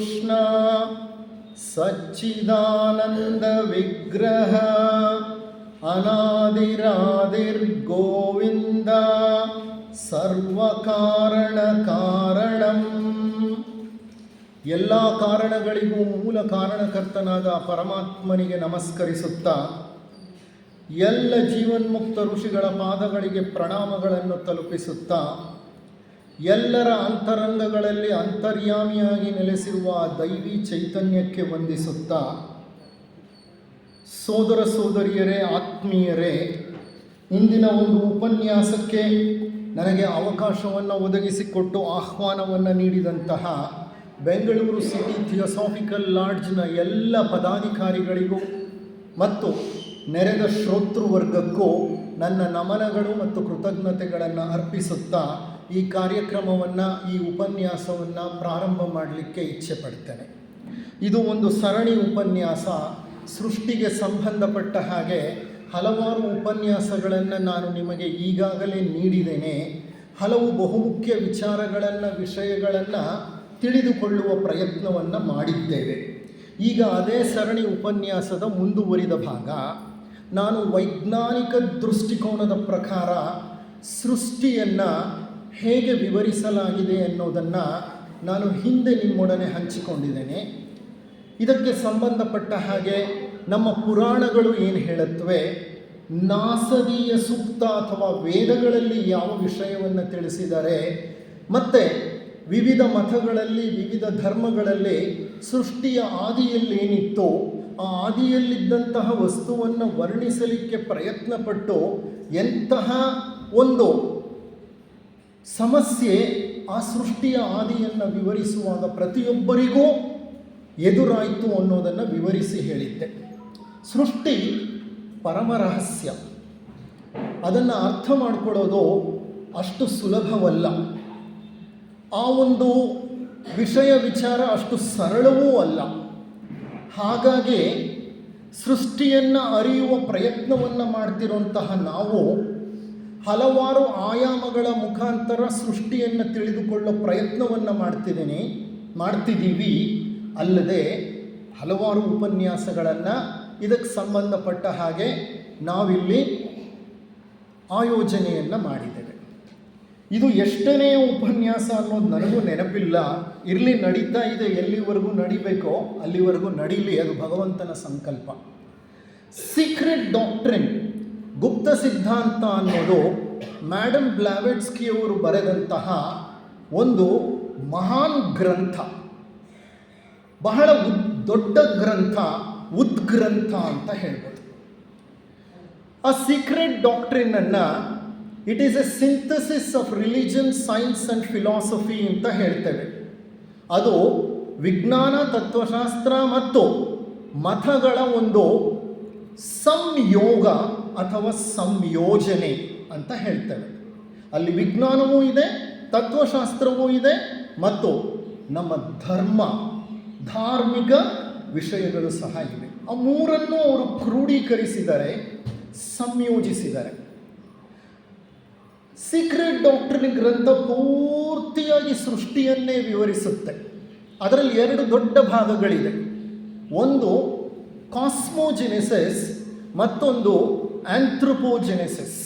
ಕೃಷ್ಣ ಸಚ್ಚಿದಾನಂದ ವಿಗ್ರಹ ಅನಾದಿರಾದಿರ್ಗೋವಿಂದ ಸರ್ವಕಾರಣ ಕಾರಣಂ. ಎಲ್ಲ ಕಾರಣಗಳಿಗೂ ಮೂಲ ಕಾರಣಕರ್ತನಾದ ಪರಮಾತ್ಮನಿಗೆ ನಮಸ್ಕರಿಸುತ್ತಾ ಎಲ್ಲ ಜೀವನ್ಮುಕ್ತ ಋಷಿಗಳ ಪಾದಗಳಿಗೆ ಪ್ರಣಾಮಗಳನ್ನು ತಲುಪಿಸುತ್ತಾ ಎಲ್ಲರ ಅಂತರಂಗಗಳಲ್ಲಿ ಅಂತರ್ಯಾಮಿಯಾಗಿ ನೆಲೆಸಿರುವ ದೈವಿ ಚೈತನ್ಯಕ್ಕೆ ವಂದಿಸುತ್ತಾ, ಸೋದರ ಸೋದರಿಯರೇ, ಆತ್ಮೀಯರೇ, ಇಂದಿನ ಒಂದು ಉಪನ್ಯಾಸಕ್ಕೆ ನನಗೆ ಅವಕಾಶವನ್ನು ಒದಗಿಸಿಕೊಟ್ಟು ಆಹ್ವಾನವನ್ನು ನೀಡಿದಂತಹ ಬೆಂಗಳೂರು ಸಿಟಿ ಥಿಯೋಸಾಫಿಕಲ್ ಲಾಡ್ಜ್ನ ಎಲ್ಲ ಪದಾಧಿಕಾರಿಗಳಿಗೂ ಮತ್ತು ನೆರೆದ ಶ್ರೋತೃವರ್ಗಕ್ಕೂ ನನ್ನ ನಮನಗಳು ಮತ್ತು ಕೃತಜ್ಞತೆಗಳನ್ನು ಅರ್ಪಿಸುತ್ತಾ ಈ ಕಾರ್ಯಕ್ರಮವನ್ನು, ಈ ಉಪನ್ಯಾಸವನ್ನು ಪ್ರಾರಂಭ ಮಾಡಲಿಕ್ಕೆ ಇಚ್ಛೆ ಪಡ್ತೇನೆ. ಇದು ಒಂದು ಸರಣಿ ಉಪನ್ಯಾಸ. ಸೃಷ್ಟಿಗೆ ಸಂಬಂಧಪಟ್ಟ ಹಾಗೆ ಹಲವಾರು ಉಪನ್ಯಾಸಗಳನ್ನು ನಾನು ನಿಮಗೆ ಈಗಾಗಲೇ ನೀಡಿದ್ದೇನೆ. ಹಲವು ಬಹುಮುಖ್ಯ ವಿಷಯಗಳನ್ನು ತಿಳಿದುಕೊಳ್ಳುವ ಪ್ರಯತ್ನವನ್ನು ಮಾಡಿದ್ದೇವೆ. ಈಗ ಅದೇ ಸರಣಿ ಉಪನ್ಯಾಸದ ಮುಂದುವರಿದ ಭಾಗ. ನಾನು ವೈಜ್ಞಾನಿಕ ದೃಷ್ಟಿಕೋನದ ಪ್ರಕಾರ ಸೃಷ್ಟಿಯನ್ನು ಹೇಗೆ ವಿವರಿಸಲಾಗಿದೆ ಅನ್ನೋದನ್ನು ನಾನು ಹಿಂದೆ ನಿಮ್ಮೊಡನೆ ಹಂಚಿಕೊಂಡಿದ್ದೇನೆ. ಇದಕ್ಕೆ ಸಂಬಂಧಪಟ್ಟ ಹಾಗೆ ನಮ್ಮ ಪುರಾಣಗಳು ಏನು ಹೇಳುತ್ತವೆ, ನಾಸದೀಯ ಸೂಕ್ತ ಅಥವಾ ವೇದಗಳಲ್ಲಿ ಯಾವ ವಿಷಯವನ್ನು ತಿಳಿಸಿದ್ದಾರೆ, ಮತ್ತು ವಿವಿಧ ಮತಗಳಲ್ಲಿ, ವಿವಿಧ ಧರ್ಮಗಳಲ್ಲಿ ಸೃಷ್ಟಿಯ ಆದಿಯಲ್ಲೇನಿತ್ತೋ ಆ ಆದಿಯಲ್ಲಿದ್ದಂತಹ ವಸ್ತುವನ್ನು ವರ್ಣಿಸಲಿಕ್ಕೆ ಪ್ರಯತ್ನಪಟ್ಟು ಎಂತಹ ಒಂದು ಸಮಸ್ಯೆ ಆ ಸೃಷ್ಟಿಯ ಆದಿಯನ್ನು ವಿವರಿಸುವಾಗ ಪ್ರತಿಯೊಬ್ಬರಿಗೂ ಎದುರಾಯಿತು ಅನ್ನೋದನ್ನು ವಿವರಿಸಿ ಹೇಳಿದ್ದೆ. ಸೃಷ್ಟಿ ಪರಮ ರಹಸ್ಯ. ಅದನ್ನು ಅರ್ಥ ಮಾಡಿಕೊಳ್ಳೋದು ಅಷ್ಟು ಸುಲಭವಲ್ಲ. ಆ ಒಂದು ವಿಚಾರ ಅಷ್ಟು ಸರಳವೂ ಅಲ್ಲ. ಹಾಗಾಗಿ ಸೃಷ್ಟಿಯನ್ನು ಅರಿಯುವ ಪ್ರಯತ್ನವನ್ನು ಮಾಡ್ತಿರುವಂತಹ ನಾವು ಹಲವಾರು ಆಯಾಮಗಳ ಮುಖಾಂತರ ಸೃಷ್ಟಿಯನ್ನು ತಿಳಿದುಕೊಳ್ಳೋ ಪ್ರಯತ್ನವನ್ನು ಮಾಡ್ತಿದ್ದೀವಿ. ಅಲ್ಲದೆ ಹಲವಾರು ಉಪನ್ಯಾಸಗಳನ್ನು ಇದಕ್ಕೆ ಸಂಬಂಧಪಟ್ಟ ಹಾಗೆ ನಾವಿಲ್ಲಿ ಆಯೋಜನೆಯನ್ನು ಮಾಡಿದ್ದೇವೆ. ಇದು ಎಷ್ಟನೇ ಉಪನ್ಯಾಸ ಅನ್ನೋದು ನನಗೂ ನೆನಪಿಲ್ಲ. ಇರಲಿ, ನಡೀತಾ ಇದೆ. ಎಲ್ಲಿವರೆಗೂ ನಡಿಬೇಕೋ ಅಲ್ಲಿವರೆಗೂ ನಡೀಲಿ, ಅದು ಭಗವಂತನ ಸಂಕಲ್ಪ. ಸೀಕ್ರೆಟ್ ಡಾಕ್ಟ್ರಿನ್, ಗುಪ್ತ ಸಿದ್ಧಾಂತ ಅನ್ನೋದು ಮ್ಯಾಡಮ್ ಬ್ಲಾವೆಟ್ಸ್ಕಿ ಅವರು ಬರೆದಂತಹ ಒಂದು ಮಹಾನ್ ಗ್ರಂಥ, ಬಹಳ ದೊಡ್ಡ ಗ್ರಂಥ, ಉದ್ಗ್ರಂಥ ಅಂತ ಹೇಳ್ಬೋದು. ಆ ಸೀಕ್ರೆಟ್ ಡಾಕ್ಟ್ರಿನನ್ನು it is a synthesis of religion, science and philosophy ಅಂತ ಹೇಳ್ತೇವೆ. ಅದು ವಿಜ್ಞಾನ, ತತ್ವಶಾಸ್ತ್ರ ಮತ್ತು ಮತಗಳ ಒಂದು ಸಂಯೋಗ ಅಥವಾ ಸಂಯೋಜನೆ ಅಂತ ಹೇಳ್ತೇವೆ. ಅಲ್ಲಿ ವಿಜ್ಞಾನವೂ ಇದೆ, ತತ್ವಶಾಸ್ತ್ರವೂ ಇದೆ, ಮತ್ತು ನಮ್ಮ ಧಾರ್ಮಿಕ ವಿಷಯಗಳು ಸಹ ಇವೆ. ಆ ಮೂರನ್ನು ಅವರು ಕ್ರೋಢೀಕರಿಸಿದ್ದಾರೆ, ಸಂಯೋಜಿಸಿದ್ದಾರೆ. ಸೀಕ್ರೆಟ್ ಡಾಕ್ಟ್ರಿನ್ ಗ್ರಂಥ ಪೂರ್ತಿಯಾಗಿ ಸೃಷ್ಟಿಯನ್ನೇ ವಿವರಿಸುತ್ತೆ. ಅದರಲ್ಲಿ ಎರಡು ದೊಡ್ಡ ಭಾಗಗಳಿದೆ. ಒಂದು ಕಾಸ್ಮೋಜೆನೆಸಿಸ್, ಮತ್ತೊಂದು ಆಂಥ್ರೋಪೋಜೆನೆಸಿಸ್.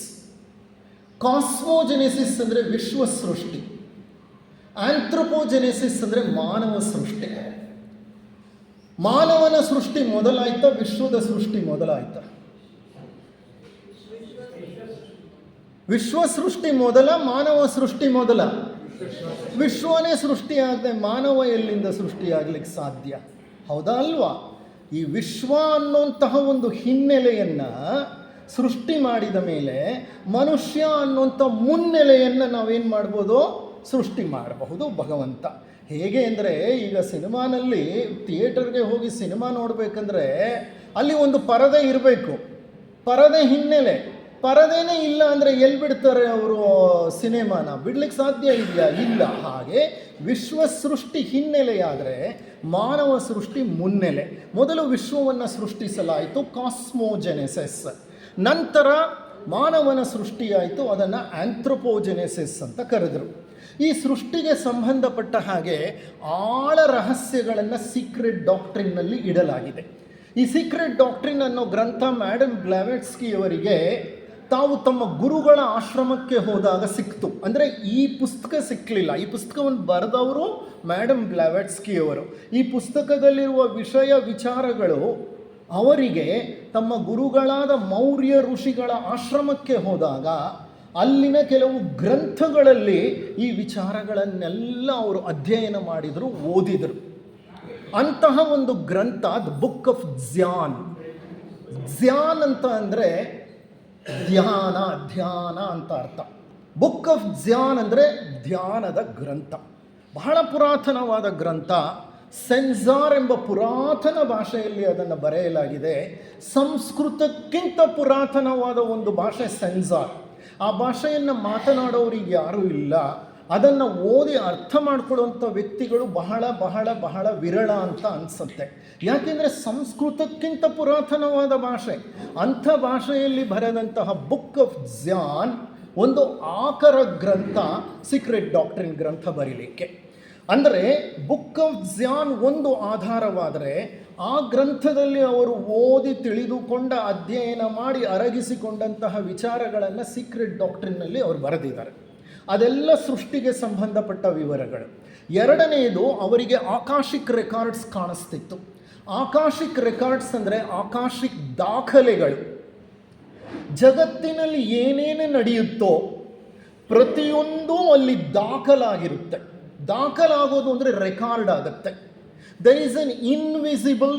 ಕಾಸ್ಮೋಜೆನೆಸಿಸ್ ಅಂದರೆ ವಿಶ್ವ ಸೃಷ್ಟಿ, ಆಂಥ್ರೋಪೋಜೆನೆಸಿಸ್ ಅಂದರೆ ಮಾನವ ಸೃಷ್ಟಿ. ಮಾನವನ ಸೃಷ್ಟಿ ಮೊದಲಾಯ್ತಾ, ವಿಶ್ವದ ಸೃಷ್ಟಿ ಮೊದಲಾಯ್ತಾ? ವಿಶ್ವ ಸೃಷ್ಟಿ ಮೊದಲ, ಮಾನವ ಸೃಷ್ಟಿ ಮೊದಲ? ವಿಶ್ವನೇ ಸೃಷ್ಟಿಯಾಗದೆ ಮಾನವ ಎಲ್ಲಿಂದ ಸೃಷ್ಟಿಯಾಗಲಿಕ್ಕೆ ಸಾಧ್ಯ? ಹೌದಾ ಅಲ್ವಾ? ಈ ವಿಶ್ವ ಅನ್ನುವಂತಹ ಒಂದು ಹಿನ್ನೆಲೆಯನ್ನು ಸೃಷ್ಟಿ ಮಾಡಿದ ಮೇಲೆ ಮನುಷ್ಯ ಅನ್ನುವಂಥ ಮುನ್ನೆಲೆಯನ್ನು ನಾವೇನು ಮಾಡ್ಬೋದು? ಸೃಷ್ಟಿ ಮಾಡಬಹುದು ಭಗವಂತ. ಹೇಗೆ ಅಂದರೆ, ಈಗ ಸಿನಿಮಾನಲ್ಲಿ ಥಿಯೇಟರ್ಗೆ ಹೋಗಿ ಸಿನಿಮಾ ನೋಡಬೇಕಂದ್ರೆ ಅಲ್ಲಿ ಒಂದು ಪರದೆ ಇರಬೇಕು, ಪರದೆ ಹಿನ್ನೆಲೆ. ಪರದೇನೇ ಇಲ್ಲ ಅಂದರೆ ಎಲ್ಲಿ ಬಿಡ್ತಾರೆ ಅವರು ಸಿನಿಮಾನ? ಬಿಡ್ಲಿಕ್ಕೆ ಸಾಧ್ಯ ಇದೆಯಾ? ಇಲ್ಲ. ಹಾಗೆ ವಿಶ್ವ ಸೃಷ್ಟಿ ಹಿನ್ನೆಲೆಯಾದರೆ ಮಾನವ ಸೃಷ್ಟಿ ಮುನ್ನೆಲೆ. ಮೊದಲು ವಿಶ್ವವನ್ನು ಸೃಷ್ಟಿಸಲಾಯಿತು, ಕಾಸ್ಮೋಜೆನೆಸಿಸ್. ನಂತರ ಮಾನವನ ಸೃಷ್ಟಿಯಾಯಿತು, ಅದನ್ನು ಆಂಥ್ರೋಪೋಜೆನೆಸಿಸ್ ಅಂತ ಕರೆದರು. ಈ ಸೃಷ್ಟಿಗೆ ಸಂಬಂಧಪಟ್ಟ ಹಾಗೆ ಆಳ ರಹಸ್ಯಗಳನ್ನು ಸೀಕ್ರೆಟ್ ಡಾಕ್ಟ್ರಿನ್ನಲ್ಲಿ ಇಡಲಾಗಿದೆ. ಈ ಸೀಕ್ರೆಟ್ ಡಾಕ್ಟ್ರಿನ್ ಅನ್ನೋ ಗ್ರಂಥ ಮ್ಯಾಡಮ್ ಬ್ಲಾವೆಟ್ಸ್ಕಿ ಅವರಿಗೆ ತಾವು ತಮ್ಮ ಗುರುಗಳ ಆಶ್ರಮಕ್ಕೆ ಹೋದಾಗ ಸಿಕ್ತು. ಅಂದರೆ ಈ ಪುಸ್ತಕ ಸಿಕ್ಕಲಿಲ್ಲ. ಈ ಪುಸ್ತಕವನ್ನು ಬರೆದವರು ಮ್ಯಾಡಮ್ ಬ್ಲಾವೆಟ್ಸ್ಕಿ ಅವರು. ಈ ಪುಸ್ತಕದಲ್ಲಿರುವ ವಿಷಯ ವಿಚಾರಗಳು ಅವರಿಗೆ ತಮ್ಮ ಗುರುಗಳಾದ ಮೌರ್ಯ ಋಷಿಗಳ ಆಶ್ರಮಕ್ಕೆ ಹೋದಾಗ ಅಲ್ಲಿನ ಕೆಲವು ಗ್ರಂಥಗಳಲ್ಲಿ ಈ ವಿಚಾರಗಳನ್ನೆಲ್ಲ ಅವರು ಅಧ್ಯಯನ ಮಾಡಿದರು, ಓದಿದರು. ಅಂತಹ ಒಂದು ಗ್ರಂಥ the book of Jan. Jan ಅಂತ ಅಂದರೆ ಧ್ಯಾನ ಅಂತ ಅರ್ಥ. ಬುಕ್ ಆಫ್ ಜ್ಯಾನ್ ಅಂದರೆ ಧ್ಯಾನದ ಗ್ರಂಥ. ಬಹಳ ಪುರಾತನವಾದ ಗ್ರಂಥ. ಸೆನ್ಸಾರ್ ಎಂಬ ಪುರಾತನ ಭಾಷೆಯಲ್ಲಿ ಅದನ್ನು ಬರೆಯಲಾಗಿದೆ. ಸಂಸ್ಕೃತಕ್ಕಿಂತ ಪುರಾತನವಾದ ಒಂದು ಭಾಷೆ ಸೆನ್ಸಾರ್. ಆ ಭಾಷೆಯನ್ನು ಮಾತನಾಡೋರಿಗೆ ಯಾರೂ ಇಲ್ಲ. ಅದನ್ನು ಓದಿ ಅರ್ಥ ಮಾಡ್ಕೊಳ್ಳುವಂಥ ವ್ಯಕ್ತಿಗಳು ಬಹಳ ಬಹಳ ಬಹಳ ವಿರಳ ಅಂತ ಅನಿಸುತ್ತೆ. ಯಾಕೆಂದರೆ ಸಂಸ್ಕೃತಕ್ಕಿಂತ ಪುರಾತನವಾದ ಭಾಷೆ. ಅಂಥ ಭಾಷೆಯಲ್ಲಿ ಬರೆದಂತಹ ಬುಕ್ ಆಫ್ ಜ್ಯಾನ್ ಒಂದು ಆಕರ ಗ್ರಂಥ, ಸೀಕ್ರೆಟ್ ಡಾಕ್ಟ್ರಿನ್ ಗ್ರಂಥ ಬರೀಲಿಕ್ಕೆ. ಅಂದರೆ ಬುಕ್ ಆಫ್ ಜ್ಯಾನ್ ಒಂದು ಆಧಾರವಾದರೆ ಆ ಗ್ರಂಥದಲ್ಲಿ ಅವರು ಓದಿ ತಿಳಿದುಕೊಂಡ, ಅಧ್ಯಯನ ಮಾಡಿ ಅರಗಿಸಿಕೊಂಡಂತಹ ವಿಚಾರಗಳನ್ನು ಸೀಕ್ರೆಟ್ ಡಾಕ್ಟ್ರಿನ್ನಲ್ಲಿ ಅವರು ಬರೆದಿದ್ದಾರೆ. ಅದೆಲ್ಲ ಸೃಷ್ಟಿಗೆ ಸಂಬಂಧಪಟ್ಟ ವಿವರಗಳು. ಎರಡನೆಯದು, ಅವರಿಗೆ ಆಕಾಶಿಕ್ ರೆಕಾರ್ಡ್ಸ್ ಕಾಣಿಸ್ತಿತ್ತು. ಆಕಾಶಿಕ್ ರೆಕಾರ್ಡ್ಸ್ ಅಂದರೆ ಆಕಾಶಿಕ್ ದಾಖಲೆಗಳು. ಜಗತ್ತಿನಲ್ಲಿ ಏನೇನು ನಡೆಯುತ್ತೋ ಪ್ರತಿಯೊಂದೂ ಅಲ್ಲಿ ದಾಖಲಾಗಿರುತ್ತೆ. ದಾಖಲಾಗೋದು ಅಂದರೆ ರೆಕಾರ್ಡ್ ಆಗುತ್ತೆ. There is an invisible,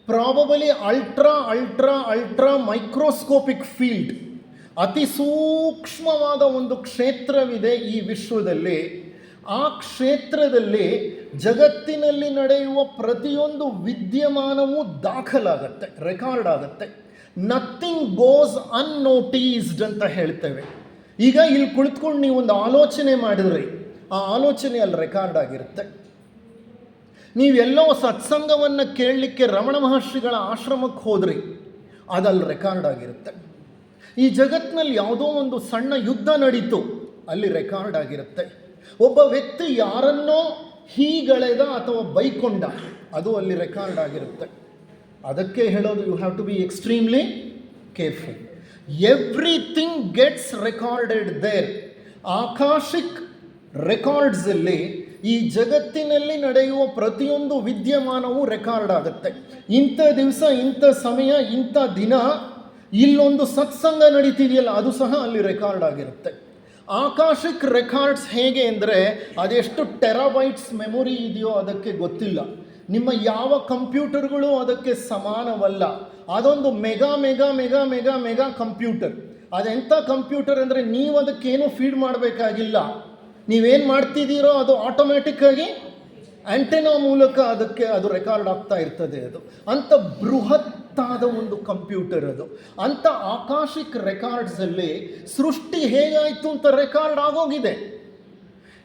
probably ultra microscopic field. ಅತಿ ಸೂಕ್ಷ್ಮವಾದ ಒಂದು ಕ್ಷೇತ್ರವಿದೆ ಈ ವಿಶ್ವದಲ್ಲಿ. ಆ ಕ್ಷೇತ್ರದಲ್ಲಿ ಜಗತ್ತಿನಲ್ಲಿ ನಡೆಯುವ ಪ್ರತಿಯೊಂದು ವಿದ್ಯಮಾನವೂ ದಾಖಲಾಗತ್ತೆ, ರೆಕಾರ್ಡ್ ಆಗುತ್ತೆ. ನಥಿಂಗ್ ಗೋಸ್ ಅನ್ನೋಟೀಸ್ಡ್ ಅಂತ ಹೇಳ್ತೇವೆ. ಈಗ ಇಲ್ಲಿ ಕುಳಿತುಕೊಂಡು ನೀವು ಒಂದು ಆಲೋಚನೆ ಮಾಡಿದ್ರಿ, ಆ ಆಲೋಚನೆ ಅಲ್ಲಿ ರೆಕಾರ್ಡ್ ಆಗಿರುತ್ತೆ. ನೀವೆಲ್ಲೋ ಸತ್ಸಂಗವನ್ನು ಕೇಳಲಿಕ್ಕೆ ರಮಣ ಮಹರ್ಷಿಗಳ ಆಶ್ರಮಕ್ಕೆ ಹೋದ್ರಿ, ಅದಲ್ಲಿ ರೆಕಾರ್ಡ್ ಆಗಿರುತ್ತೆ. ಈ ಜಗತ್ತಿನಲ್ಲಿ ಯಾವುದೋ ಒಂದು ಸಣ್ಣ ಯುದ್ಧ ನಡೀತು, ಅಲ್ಲಿ ರೆಕಾರ್ಡ್ ಆಗಿರುತ್ತೆ. ಒಬ್ಬ ವ್ಯಕ್ತಿ ಯಾರನ್ನೋ ಹೀಗಳೆದ ಅಥವಾ ಬೈಕೊಂಡ, ಅದು ಅಲ್ಲಿ ರೆಕಾರ್ಡ್ ಆಗಿರುತ್ತೆ. ಅದಕ್ಕೆ ಹೇಳೋದು, you have to be extremely careful. Everything gets recorded there. Akashic ರೆಕಾರ್ಡ್ಸಲ್ಲಿ ಈ ಜಗತ್ತಿನಲ್ಲಿ ನಡೆಯುವ ಪ್ರತಿಯೊಂದು ವಿದ್ಯಮಾನವೂ ರೆಕಾರ್ಡ್ ಆಗುತ್ತೆ. ಇಂಥ ದಿವಸ, ಇಂಥ ಸಮಯ, ಇಂಥ ದಿನ ಇಲ್ಲೊಂದು ಸತ್ಸಂಗ ನಡೀತಿದೆಯಲ್ಲ, ಅದು ಸಹ ಅಲ್ಲಿ ರೆಕಾರ್ಡ್ ಆಗಿರುತ್ತೆ. ಆಕಾಶಿಕ್ ರೆಕಾರ್ಡ್ಸ್ ಹೇಗೆ ಅಂದರೆ, ಅದೆಷ್ಟು ಟೆರಾಬೈಟ್ಸ್ ಮೆಮೊರಿ ಇದೆಯೋ ಅದಕ್ಕೆ ಗೊತ್ತಿಲ್ಲ. ನಿಮ್ಮ ಯಾವ ಕಂಪ್ಯೂಟರ್ಗಳು ಅದಕ್ಕೆ ಸಮಾನವಲ್ಲ. ಅದೊಂದು mega mega mega mega mega computer. ಅದೆಂಥ ಕಂಪ್ಯೂಟರ್ ಅಂದರೆ ನೀವು ಅದಕ್ಕೇನು ಫೀಡ್ ಮಾಡಬೇಕಾಗಿಲ್ಲ. ನೀವೇನು ಮಾಡ್ತಿದ್ದೀರೋ ಅದು ಆಟೋಮ್ಯಾಟಿಕ್ಕಾಗಿ ಆಂಟೆನಾ ಮೂಲಕ ಅದಕ್ಕೆ ಅದು ರೆಕಾರ್ಡ್ ಆಗ್ತಾ ಇರ್ತದೆ. ಅದು ಅಂಥ ಬೃಹತ್ತಾದ ಒಂದು ಕಂಪ್ಯೂಟರ್ ಅದು. ಅಂಥ ಆಕಾಶಿಕ್ ರೆಕಾರ್ಡ್ಸಲ್ಲಿ ಸೃಷ್ಟಿ ಹೇಗಾಯಿತು ಅಂತ ರೆಕಾರ್ಡ್ ಆಗೋಗಿದೆ.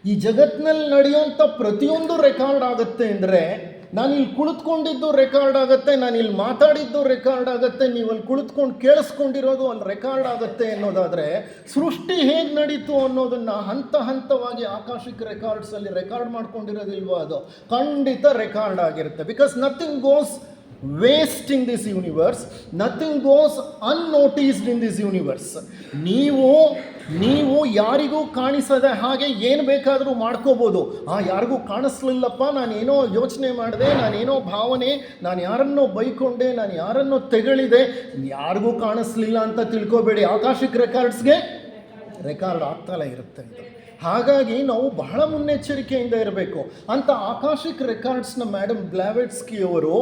ಈ ಜಗತ್ತಿನಲ್ಲಿ ನಡೆಯುವಂಥ ಪ್ರತಿಯೊಂದು ರೆಕಾರ್ಡ್ ಆಗುತ್ತೆ. ಅಂದರೆ ನಾನಿಲ್ಲಿ ಕುಳಿತುಕೊಂಡಿದ್ದು ರೆಕಾರ್ಡ್ ಆಗುತ್ತೆ, ನಾನಿಲ್ಲಿ ಮಾತಾಡಿದ್ದು ರೆಕಾರ್ಡ್ ಆಗುತ್ತೆ, ನೀವು ಅಲ್ಲಿ ಕುಳಿತುಕೊಂಡು ಕೇಳಿಸ್ಕೊಂಡಿರೋದು ಅಲ್ಲಿ ರೆಕಾರ್ಡ್ ಆಗುತ್ತೆ ಅನ್ನೋದಾದರೆ, ಸೃಷ್ಟಿ ಹೇಗೆ ನಡೀತು ಅನ್ನೋದನ್ನು ಹಂತ ಹಂತವಾಗಿ ಆಕಾಶಿಕ್ ರೆಕಾರ್ಡ್ಸಲ್ಲಿ ರೆಕಾರ್ಡ್ ಮಾಡ್ಕೊಂಡಿರೋದಿಲ್ವೋ, ಅದು ಖಂಡಿತ ರೆಕಾರ್ಡ್ ಆಗಿರುತ್ತೆ. Because nothing goes waste in this universe, nothing goes unnoticed in this universe. ನೀವು ಯಾರಿಗೂ ಕಾಣಿಸದೆ ಹಾಗೆ ಏನು ಬೇಕಾದರೂ ಮಾಡ್ಕೋಬೋದು. ಯಾರಿಗೂ ಕಾಣಿಸ್ಲಿಲ್ಲಪ್ಪ, ನಾನೇನೋ ಯೋಚನೆ ಮಾಡಿದೆ, ನಾನೇನೋ ಭಾವನೆ, ನಾನು ಯಾರನ್ನೋ ಬೈಕೊಂಡೆ, ನಾನು ಯಾರನ್ನೋ ತೆಗಳಿದೆ, ಯಾರಿಗೂ ಕಾಣಿಸ್ಲಿಲ್ಲ ಅಂತ ತಿಳ್ಕೊಬೇಡಿ. ಆಕಾಶಿಕ್ ರೆಕಾರ್ಡ್ಸ್ಗೆ ರೆಕಾರ್ಡ್ ಆಗ್ತಲೇ ಇರುತ್ತೆ ಅಂತ. ಹಾಗಾಗಿ ನಾವು ಬಹಳ ಮುನ್ನೆಚ್ಚರಿಕೆಯಿಂದ ಇರಬೇಕು. ಅಂತ ಆಕಾಶಿಕ್ ರೆಕಾರ್ಡ್ಸ್ನ ಮ್ಯಾಡಮ್ ಬ್ಲಾವೆಟ್ಸ್ಕಿ ಅವರು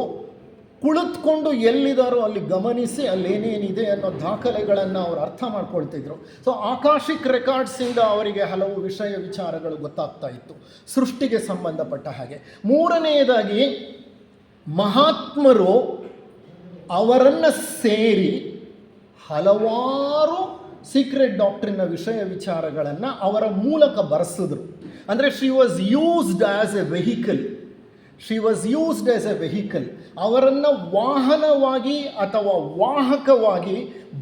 ಕುಳಿತುಕೊಂಡು ಎಲ್ಲಿದ್ದಾರೋ ಅಲ್ಲಿ ಗಮನಿಸಿ ಅಲ್ಲೇನೇನಿದೆ ಅನ್ನೋ ದಾಖಲೆಗಳನ್ನು ಅವರು ಅರ್ಥ ಮಾಡ್ಕೊಳ್ತಿದ್ರು. ಸೊ ಆಕಾಶಿಕ್ ರೆಕಾರ್ಡ್ಸಿಂದ ಅವರಿಗೆ ಹಲವು ವಿಷಯ ವಿಚಾರಗಳು ಗೊತ್ತಾಗ್ತಾ ಇತ್ತು ಸೃಷ್ಟಿಗೆ ಸಂಬಂಧಪಟ್ಟ ಹಾಗೆ. ಮೂರನೆಯದಾಗಿ, ಮಹಾತ್ಮರು ಅವರನ್ನು ಸೇರಿ ಹಲವಾರು ಸೀಕ್ರೆಟ್ ಡಾಕ್ಟ್ರಿನ್ನ ವಿಷಯ ವಿಚಾರಗಳನ್ನು ಅವರ ಮೂಲಕ ಬರೆಸಿದ್ರು. ಅಂದರೆ she was used as A vehicle. ಅವರನ್ನು ವಾಹನವಾಗಿ ಅಥವಾ ವಾಹಕವಾಗಿ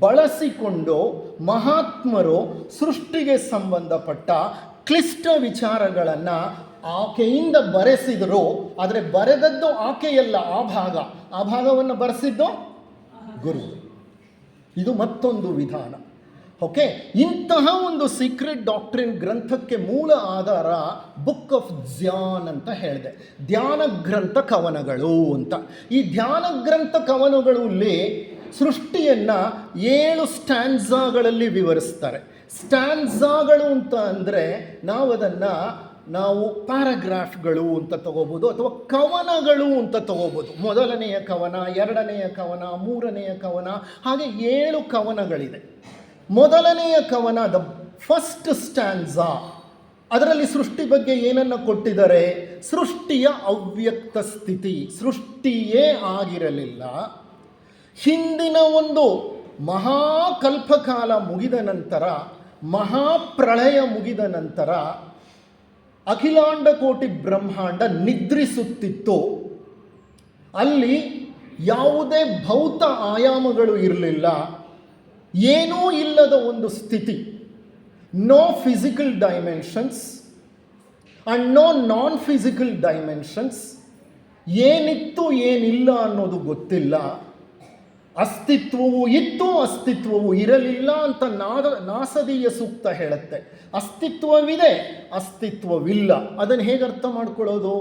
ಬಳಸಿಕೊಂಡು ಮಹಾತ್ಮರು ಸೃಷ್ಟಿಗೆ ಸಂಬಂಧಪಟ್ಟ ಕ್ಲಿಷ್ಟ ವಿಚಾರಗಳನ್ನು ಆಕೆಯಿಂದ ಬರೆಸಿದರು. ಆದರೆ ಬರೆದದ್ದು ಆಕೆಯಲ್ಲ, ಆ ಭಾಗವನ್ನು ಬರೆಸಿದ್ದು ಗುರು. ಇದು ಮತ್ತೊಂದು ವಿಧಾನ. ಓಕೆ, ಇಂತಹ ಒಂದು ಸೀಕ್ರೆಟ್ ಡಾಕ್ಟ್ರಿನ್ ಗ್ರಂಥಕ್ಕೆ ಮೂಲ ಆಧಾರ ಬುಕ್ ಆಫ್ ಧ್ಯಾನ್ ಅಂತ ಹೇಳಿದೆ. ಧ್ಯಾನ ಗ್ರಂಥ ಕವನಗಳು ಅಂತ. ಈ ಧ್ಯಾನ ಗ್ರಂಥ ಕವನಗಳಲ್ಲಿ ಸೃಷ್ಟಿಯನ್ನು 7 ಸ್ಟ್ಯಾನ್ಸಾಗಳಲ್ಲಿ ವಿವರಿಸ್ತಾರೆ. ಸ್ಟ್ಯಾನ್ಸಾಗಳು ಅಂತ ಅಂದರೆ ನಾವು ಪ್ಯಾರಾಗ್ರಾಫ್ಗಳು ಅಂತ ತಗೋಬೋದು, ಅಥವಾ ಕವನಗಳು ಅಂತ ತಗೋಬೋದು. ಮೊದಲನೆಯ ಕವನ, ಎರಡನೆಯ ಕವನ, ಮೂರನೆಯ ಕವನ, ಹಾಗೆ 7 ಕವನಗಳಿದೆ. ಮೊದಲನೆಯ ಕವನ ದ ಫಸ್ಟ್ ಸ್ಟ್ಯಾನ್ಸಾ, ಅದರಲ್ಲಿ ಸೃಷ್ಟಿ ಬಗ್ಗೆ ಏನನ್ನು ಕೊಟ್ಟಿದ್ದಾರೆ? ಸೃಷ್ಟಿಯ ಅವ್ಯಕ್ತ ಸ್ಥಿತಿ, ಸೃಷ್ಟಿಯೇ ಆಗಿರಲಿಲ್ಲ. ಹಿಂದಿನ ಒಂದು ಮಹಾಕಲ್ಪಕಾಲ ಮುಗಿದ ನಂತರ, ಮಹಾಪ್ರಳಯ ಮುಗಿದ ನಂತರ ಅಖಿಲಾಂಡ ಕೋಟಿ ಬ್ರಹ್ಮಾಂಡ ನಿದ್ರಿಸುತ್ತಿತ್ತು. ಅಲ್ಲಿ ಯಾವುದೇ ಭೌತ ಆಯಾಮಗಳು ಇರಲಿಲ್ಲ, ಏನೂ ಇಲ್ಲದ ಒಂದು ಸ್ಥಿತಿ. No physical dimensions and no non physical dimensions. ಏನಿತ್ತು ಏನಿಲ್ಲ ಅನ್ನೋದು ಗೊತ್ತಿಲ್ಲ. ಅಸ್ತಿತ್ವವು ಇತ್ತು, ಅಸ್ತಿತ್ವವು ಇರಲಿಲ್ಲ ಅಂತ ನಾಸದೀಯ ಸೂಕ್ತ ಹೇಳುತ್ತೆ. ಅಸ್ತಿತ್ವವಿದೆ, ಅಸ್ತಿತ್ವವಿಲ್ಲ. ಅದನ್ನು ಹೇಗೆ ಅರ್ಥ ಮಾಡ್ಕೊಳ್ಳೋದು?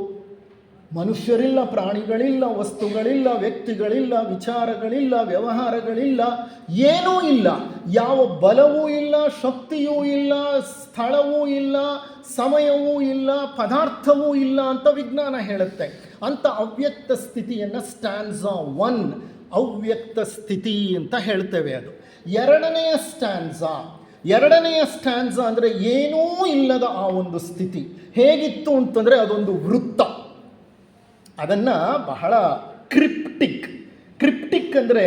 ಮನುಷ್ಯರಿಲ್ಲ, ಪ್ರಾಣಿಗಳಿಲ್ಲ, ವಸ್ತುಗಳಿಲ್ಲ, ವ್ಯಕ್ತಿಗಳಿಲ್ಲ, ವಿಚಾರಗಳಿಲ್ಲ, ವ್ಯವಹಾರಗಳಿಲ್ಲ, ಏನೂ ಇಲ್ಲ. ಯಾವ ಬಲವೂ ಇಲ್ಲ, ಶಕ್ತಿಯೂ ಇಲ್ಲ, ಸ್ಥಳವೂ ಇಲ್ಲ, ಸಮಯವೂ ಇಲ್ಲ, ಪದಾರ್ಥವೂ ಇಲ್ಲ ಅಂತ ವಿಜ್ಞಾನ ಹೇಳುತ್ತೆ. ಅಂಥ ಅವ್ಯಕ್ತ ಸ್ಥಿತಿಯನ್ನು ಸ್ಟ್ಯಾನ್ಸಾ 1 ಅವ್ಯಕ್ತ ಸ್ಥಿತಿ ಅಂತ ಹೇಳ್ತೇವೆ. ಅದು ಎರಡನೆಯ ಸ್ಟ್ಯಾನ್ಸಾ ಅಂದರೆ ಏನೂ ಇಲ್ಲದ ಆ ಒಂದು ಸ್ಥಿತಿ ಹೇಗಿತ್ತು ಅಂತಂದರೆ ಅದೊಂದು ವೃತ್ತ. ಅದನ್ನು ಬಹಳ ಕ್ರಿಪ್ಟಿಕ್ ಅಂದರೆ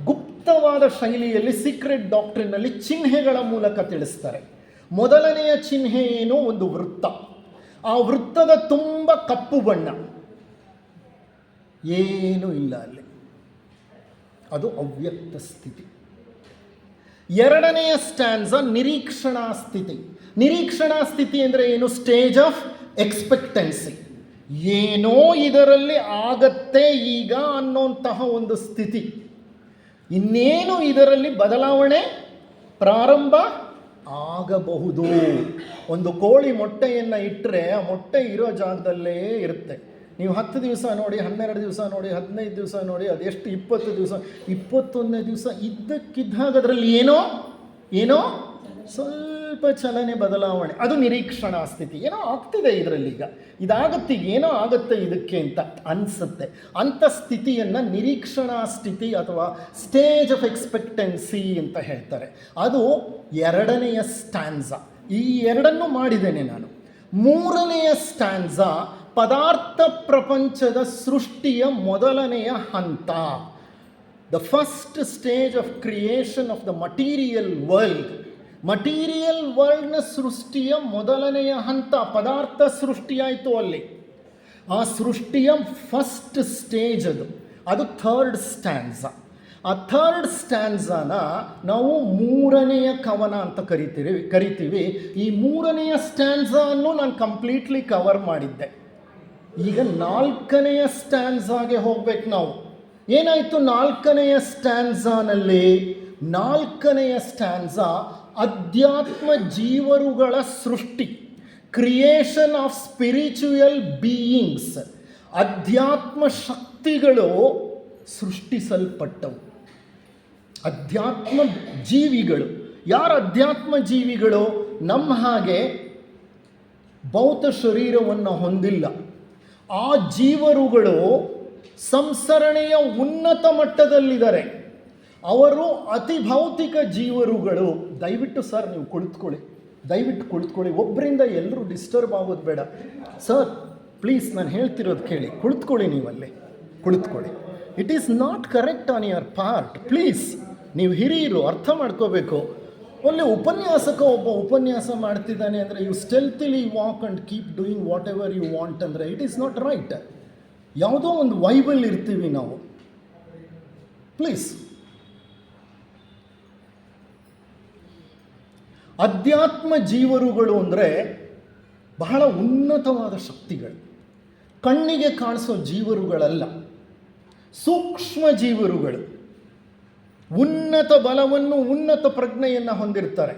ಗುಪ್ತವಾದ ಶೈಲಿಯಲ್ಲಿ ಸೀಕ್ರೆಟ್ ಡಾಕ್ಟ್ರಿನಲ್ಲಿ ಚಿಹ್ನೆಗಳ ಮೂಲಕ ತಿಳಿಸ್ತಾರೆ. ಮೊದಲನೆಯ ಚಿಹ್ನೆ ಏನು? ಒಂದು ವೃತ್ತ. ಆ ವೃತ್ತದ ತುಂಬ ಕಪ್ಪು ಬಣ್ಣ, ಏನೂ ಇಲ್ಲ ಅಲ್ಲಿ. ಅದು ಅವ್ಯಕ್ತ ಸ್ಥಿತಿ. ಎರಡನೆಯ ಸ್ಟ್ಯಾನ್ಸಾ ನಿರೀಕ್ಷಣಾ ಸ್ಥಿತಿ. ನಿರೀಕ್ಷಣಾ ಸ್ಥಿತಿ ಅಂದರೆ ಏನು? Stage of expectancy. ಏನೋ ಇದರಲ್ಲಿ ಆಗತ್ತೆ ಈಗ ಅನ್ನೋಂತಹ ಒಂದು ಸ್ಥಿತಿ. ಇನ್ನೇನು ಇದರಲ್ಲಿ ಬದಲಾವಣೆ ಪ್ರಾರಂಭ ಆಗಬಹುದು. ಒಂದು ಕೋಳಿ ಮೊಟ್ಟೆಯನ್ನು ಇಟ್ಟರೆ ಆ ಮೊಟ್ಟೆ ಇರೋ ಜಾಗದಲ್ಲೇ ಇರುತ್ತೆ. ನೀವು 10 ದಿವಸ ನೋಡಿ, 12 ದಿವಸ ನೋಡಿ, 15 ದಿವಸ ನೋಡಿ, ಅದೆಷ್ಟು 20 ದಿವಸ, 21ನೇ ದಿವಸ ಇದ್ದಕ್ಕಿದ್ದಾಗ ಅದರಲ್ಲಿ ಏನೋ ಸ್ವಲ್ಪ ಚಲನೆ ಬದಲಾವಣೆ. ಅದು ನಿರೀಕ್ಷಣಾ ಸ್ಥಿತಿ. ಏನೋ ಆಗ್ತಿದೆ ಇದರಲ್ಲಿ, ಈಗ ಇದಾಗುತ್ತೆ, ಏನೋ ಆಗುತ್ತೆ ಇದಕ್ಕೆ ಅಂತ ಅನಿಸುತ್ತೆ. ಅಂಥ ಸ್ಥಿತಿಯನ್ನು ನಿರೀಕ್ಷಣಾ ಸ್ಥಿತಿ ಅಥವಾ ಸ್ಟೇಜ್ ಆಫ್ ಎಕ್ಸ್ಪೆಕ್ಟೆನ್ಸಿ ಅಂತ ಹೇಳ್ತಾರೆ. ಅದು ಎರಡನೆಯ ಸ್ಟ್ಯಾನ್ಸಾ. ಈ ಎರಡನ್ನೂ ಮಾಡಿದ್ದೇನೆ ನಾನು. ಮೂರನೆಯ ಸ್ಟ್ಯಾನ್ಸಾ ಪದಾರ್ಥ ಪ್ರಪಂಚದ ಸೃಷ್ಟಿಯ ಮೊದಲನೆಯ ಹಂತ. The first stage of creation of the material world. Material ವರ್ಲ್ಡ್ನ ಸೃಷ್ಟಿಯ ಮೊದಲನೆಯ ಹಂತ ಪದಾರ್ಥ ಸೃಷ್ಟಿಯಾಯಿತು ಅಲ್ಲಿ. ಆ ಸೃಷ್ಟಿಯ ಫಸ್ಟ್ ಸ್ಟೇಜ್ ಅದು ಥರ್ಡ್ ಸ್ಟ್ಯಾನ್ಸಾ. ಆ ಥರ್ಡ್ ಸ್ಟ್ಯಾನ್ಸಾನ ನಾವು ಮೂರನೆಯ ಕವನ ಅಂತ ಕರಿತೀವಿ. ಈ ಮೂರನೆಯ ಸ್ಟ್ಯಾನ್ಸಾನ್ನು ನಾನು ಕಂಪ್ಲೀಟ್ಲಿ ಕವರ್ ಮಾಡಿದ್ದೆ. ಈಗ ನಾಲ್ಕನೆಯ ಸ್ಟ್ಯಾನ್ಸಾಗೆ ಹೋಗ್ಬೇಕು ನಾವು. ಏನಾಯಿತು ನಾಲ್ಕನೆಯ ಸ್ಟ್ಯಾನ್ಸಾನಲ್ಲಿ? ನಾಲ್ಕನೆಯ ಸ್ಟ್ಯಾನ್ಸಾ ಅಧ್ಯಾತ್ಮ ಜೀವರುಗಳ ಸೃಷ್ಟಿ, ಕ್ರಿಯೇಷನ್ ಆಫ್ ಸ್ಪಿರಿಚುಯಲ್ ಬೀಯಿಂಗ್ಸ್. ಅಧ್ಯಾತ್ಮ ಶಕ್ತಿಗಳು ಸೃಷ್ಟಿಸಲ್ಪಟ್ಟವು. ಅಧ್ಯಾತ್ಮ ಜೀವಿಗಳು. ಯಾರು ಅಧ್ಯಾತ್ಮ ಜೀವಿಗಳು? ನಮ್ಮ ಹಾಗೆ ಭೌತ ಶರೀರವನ್ನು ಹೊಂದಿಲ್ಲ. ಆ ಜೀವರುಗಳು ಸಂಸರಣೆಯ ಉನ್ನತ ಮಟ್ಟದಲ್ಲಿದ್ದಾರೆ. ಅವರು ಅತಿ ಭೌತಿಕ ಜೀವರುಗಳು. ದಯವಿಟ್ಟು ಸರ್ ನೀವು ಕುಳಿತುಕೊಳ್ಳಿ. ಒಬ್ಬರಿಂದ ಎಲ್ಲರೂ ಡಿಸ್ಟರ್ಬ್ ಆಗೋದು ಬೇಡ. ಸರ್ ಪ್ಲೀಸ್ ನಾನು ಹೇಳ್ತಿರೋದು ಕೇಳಿ. ನೀವಲ್ಲೇ ಕುಳಿತುಕೊಳ್ಳಿ. It is not correct on your part. Please, ನೀವು ಹಿರಿಯರು ಅರ್ಥ ಮಾಡ್ಕೋಬೇಕು. ಒಳ್ಳೆ ಒಬ್ಬ ಉಪನ್ಯಾಸ ಮಾಡ್ತಿದ್ದಾನೆ ಅಂದರೆ you stealthily walk and keep doing whatever you want ಅಂದರೆ ಇಟ್ ಈಸ್ ನಾಟ್ ರೈಟ್. ಯಾವುದೋ ಒಂದು ವೈಬಲ್ ಇರ್ತೀವಿ ನಾವು. ಪ್ಲೀಸ್. ಅಧ್ಯಾತ್ಮ ಜೀವರುಗಳು ಅಂದರೆ ಬಹಳ ಉನ್ನತವಾದ ಶಕ್ತಿಗಳು, ಕಣ್ಣಿಗೆ ಕಾಣಿಸೋ ಜೀವರುಗಳಲ್ಲ, ಸೂಕ್ಷ್ಮ ಜೀವರುಗಳು. ಉನ್ನತ ಬಲವನ್ನು, ಉನ್ನತ ಪ್ರಜ್ಞೆಯನ್ನು ಹೊಂದಿರ್ತಾರೆ,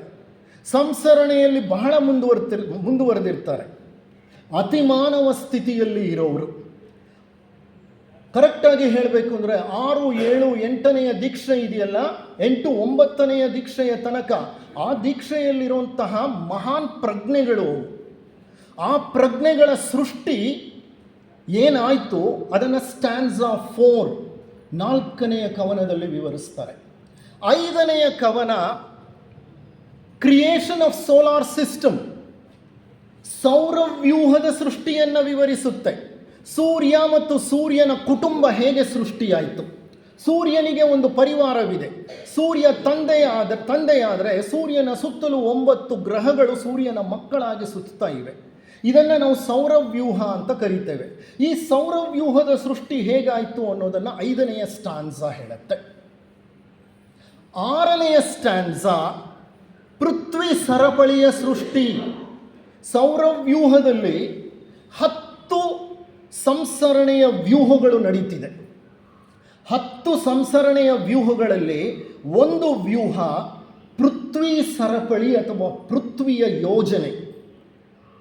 ಸಂಸರಣೆಯಲ್ಲಿ ಬಹಳ ಮುಂದುವರೆದಿರ್ತಾರೆ, ಅತಿಮಾನವ ಸ್ಥಿತಿಯಲ್ಲಿ ಇರೋರು. ಕರೆಕ್ಟಾಗಿ ಹೇಳಬೇಕು ಅಂದರೆ 6, 7, 8ನೆಯ ದೀಕ್ಷೆ ಇದೆಯಲ್ಲ, 8, 9ನೆಯ ದೀಕ್ಷೆಯ ತನಕ ಆ ದೀಕ್ಷೆಯಲ್ಲಿರುವಂತಹ ಮಹಾನ್ ಪ್ರಜ್ಞೆಗಳು, ಆ ಪ್ರಜ್ಞೆಗಳ ಸೃಷ್ಟಿ ಏನಾಯಿತು ಅದನ್ನು ಸ್ಟ್ಯಾನ್ಸಾ 4 4ನೆಯ ಕವನದಲ್ಲಿ ವಿವರಿಸ್ತಾರೆ. 5ನೆಯ ಕವನ ಕ್ರಿಯೇಷನ್ ಆಫ್ ಸೋಲಾರ್ ಸಿಸ್ಟಮ್, ಸೌರವ್ಯೂಹದ ಸೃಷ್ಟಿಯನ್ನು ವಿವರಿಸುತ್ತೆ. ಸೂರ್ಯ ಮತ್ತು ಸೂರ್ಯನ ಕುಟುಂಬ ಹೇಗೆ ಸೃಷ್ಟಿಯಾಯಿತು. ಸೂರ್ಯನಿಗೆ ಒಂದು ಪರಿವಾರವಿದೆ. ಸೂರ್ಯ ತಂದೆಯಾದರೆ ಸೂರ್ಯನ ಸುತ್ತಲೂ 9 ಗ್ರಹಗಳು ಸೂರ್ಯನ ಮಕ್ಕಳಾಗಿ ಸುತ್ತಾ ಇವೆ. ಇದನ್ನು ನಾವು ಸೌರವ್ಯೂಹ ಅಂತ ಕರಿತೇವೆ. ಈ ಸೌರವ್ಯೂಹದ ಸೃಷ್ಟಿ ಹೇಗಾಯಿತು ಅನ್ನೋದನ್ನು 5ನೆಯ ಸ್ಟ್ಯಾನ್ಸಾ ಹೇಳುತ್ತೆ. 6ನೆಯ ಸ್ಟ್ಯಾನ್ಸಾ ಪೃಥ್ವಿ ಸರಪಳಿಯ ಸೃಷ್ಟಿ. ಸೌರವ್ಯೂಹದಲ್ಲಿ 10 ಸಂಸರಣೆಯ ವ್ಯೂಹಗಳು ನಡೀತಿದೆ. 10 ಸಂಸರಣೆಯ ವ್ಯೂಹಗಳಲ್ಲಿ ಒಂದು ವ್ಯೂಹ ಪೃಥ್ವಿ ಸರಪಳಿ ಅಥವಾ ಪೃಥ್ವಿಯ ಯೋಜನೆ,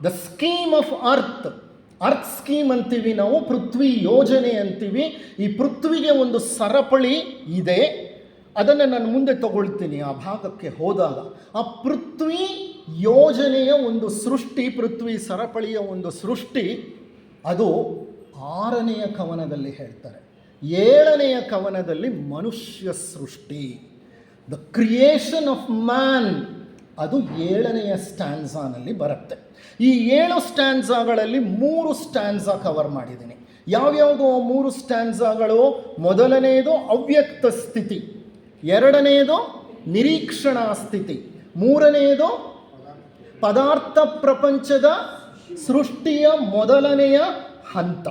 the scheme of earth scheme ಅಂತೀವಿ ನಾವು, ಪೃಥ್ವಿ ಯೋಜನೆ ಅಂತೀವಿ. ಈ ಪೃಥ್ವಿಗೆ ಒಂದು ಸರಪಳಿ ಇದೆ, ಅದನ್ನು ನಾನು ಮುಂದೆ ತಗೊಳ್ತೀನಿ ಆ ಭಾಗಕ್ಕೆ ಹೋದಾಗ. ಆ ಪೃಥ್ವಿ ಯೋಜನೆಯ ಒಂದು ಸೃಷ್ಟಿ, ಪೃಥ್ವಿ ಸರಪಳಿಯ ಒಂದು ಸೃಷ್ಟಿ, ಅದು 6ನೆಯ ಕವನದಲ್ಲಿ ಹೇಳ್ತಾರೆ. 7ನೆಯ ಕವನದಲ್ಲಿ ಮನುಷ್ಯ ಸೃಷ್ಟಿ, ದ ಕ್ರಿಯೇಷನ್ ಆಫ್ ಮ್ಯಾನ್, ಅದು 7ನೆಯ ಸ್ಟ್ಯಾನ್ಸಾನಲ್ಲಿ ಬರುತ್ತೆ. ಈ 7 ಸ್ಟ್ಯಾನ್ಸಾಗಳಲ್ಲಿ 3 ಸ್ಟ್ಯಾನ್ಸಾ ಕವರ್ ಮಾಡಿದ್ದೀನಿ. ಯಾವ್ಯಾವುದು 3 ಸ್ಟ್ಯಾನ್ಸಾಗಳು? ಮೊದಲನೆಯದು ಅವ್ಯಕ್ತ ಸ್ಥಿತಿ, 2ನೇದು ನಿರೀಕ್ಷಣಾ ಸ್ಥಿತಿ, 3ನೇದು ಪದಾರ್ಥ ಪ್ರಪಂಚದ ಸೃಷ್ಟಿಯ ಮೊದಲನೆಯ ಹಂತ.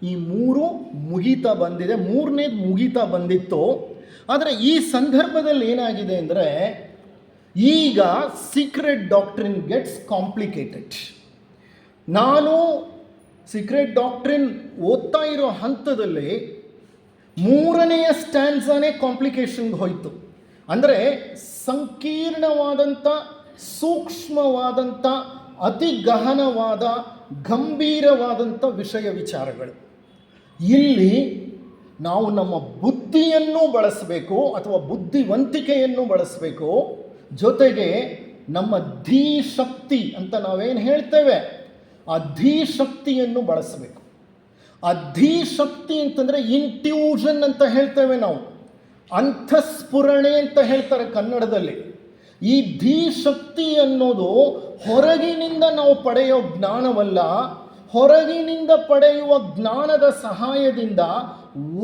ಈ 3 ಮುಗಿತಾ ಬಂದಿದೆ, 3ನೇದು ಮುಗಿತಾ ಬಂದಿತ್ತು. ಆದರೆ ಈ ಸಂದರ್ಭದಲ್ಲಿ ಏನಾಗಿದೆ ಅಂದರೆ, ಈಗ ಸೀಕ್ರೆಟ್ ಡಾಕ್ಟ್ರಿನ್ ಗೆಟ್ಸ್ ಕಾಂಪ್ಲಿಕೇಟೆಡ್. ನಾನು ಸೀಕ್ರೆಟ್ ಡಾಕ್ಟ್ರಿನ್ ಓದ್ತಾ ಇರೋ ಹಂತದಲ್ಲಿ 3ನೆಯ ಸ್ಟ್ಯಾನ್ಸಾನೇ ಕಾಂಪ್ಲಿಕೇಶನ್ಗೆ ಹೋಯಿತು. ಅಂದರೆ ಸಂಕೀರ್ಣವಾದಂಥ, ಸೂಕ್ಷ್ಮವಾದಂಥ, ಅತಿ ಗಹನವಾದ, ಗಂಭೀರವಾದಂಥ ವಿಷಯ ವಿಚಾರಗಳು. ಇಲ್ಲಿ ನಾವು ನಮ್ಮ ಬುದ್ಧಿಯನ್ನು ಬಳಸಬೇಕು ಅಥವಾ ಬುದ್ಧಿವಂತಿಕೆಯನ್ನು ಬಳಸಬೇಕು, ಜೊತೆಗೆ ನಮ್ಮ ಧೀಶಕ್ತಿ ಅಂತ ನಾವೇನು ಹೇಳ್ತೇವೆ ಆ ಧೀಶಕ್ತಿಯನ್ನು ಬಳಸಬೇಕು. ಆ ಧೀಶಕ್ತಿ ಅಂತಂದರೆ ಇಂಟ್ಯೂಷನ್ ಅಂತ ಹೇಳ್ತೇವೆ ನಾವು, ಅಂತಃಸ್ಫುರಣೆ ಅಂತ ಹೇಳ್ತಾರೆ ಕನ್ನಡದಲ್ಲಿ. ಈ ಧೀಶಕ್ತಿ ಅನ್ನೋದು ಹೊರಗಿನಿಂದ ನಾವು ಪಡೆಯೋ ಜ್ಞಾನವಲ್ಲ, ಹೊರಗಿನಿಂದ ಪಡೆಯುವ ಜ್ಞಾನದ ಸಹಾಯದಿಂದ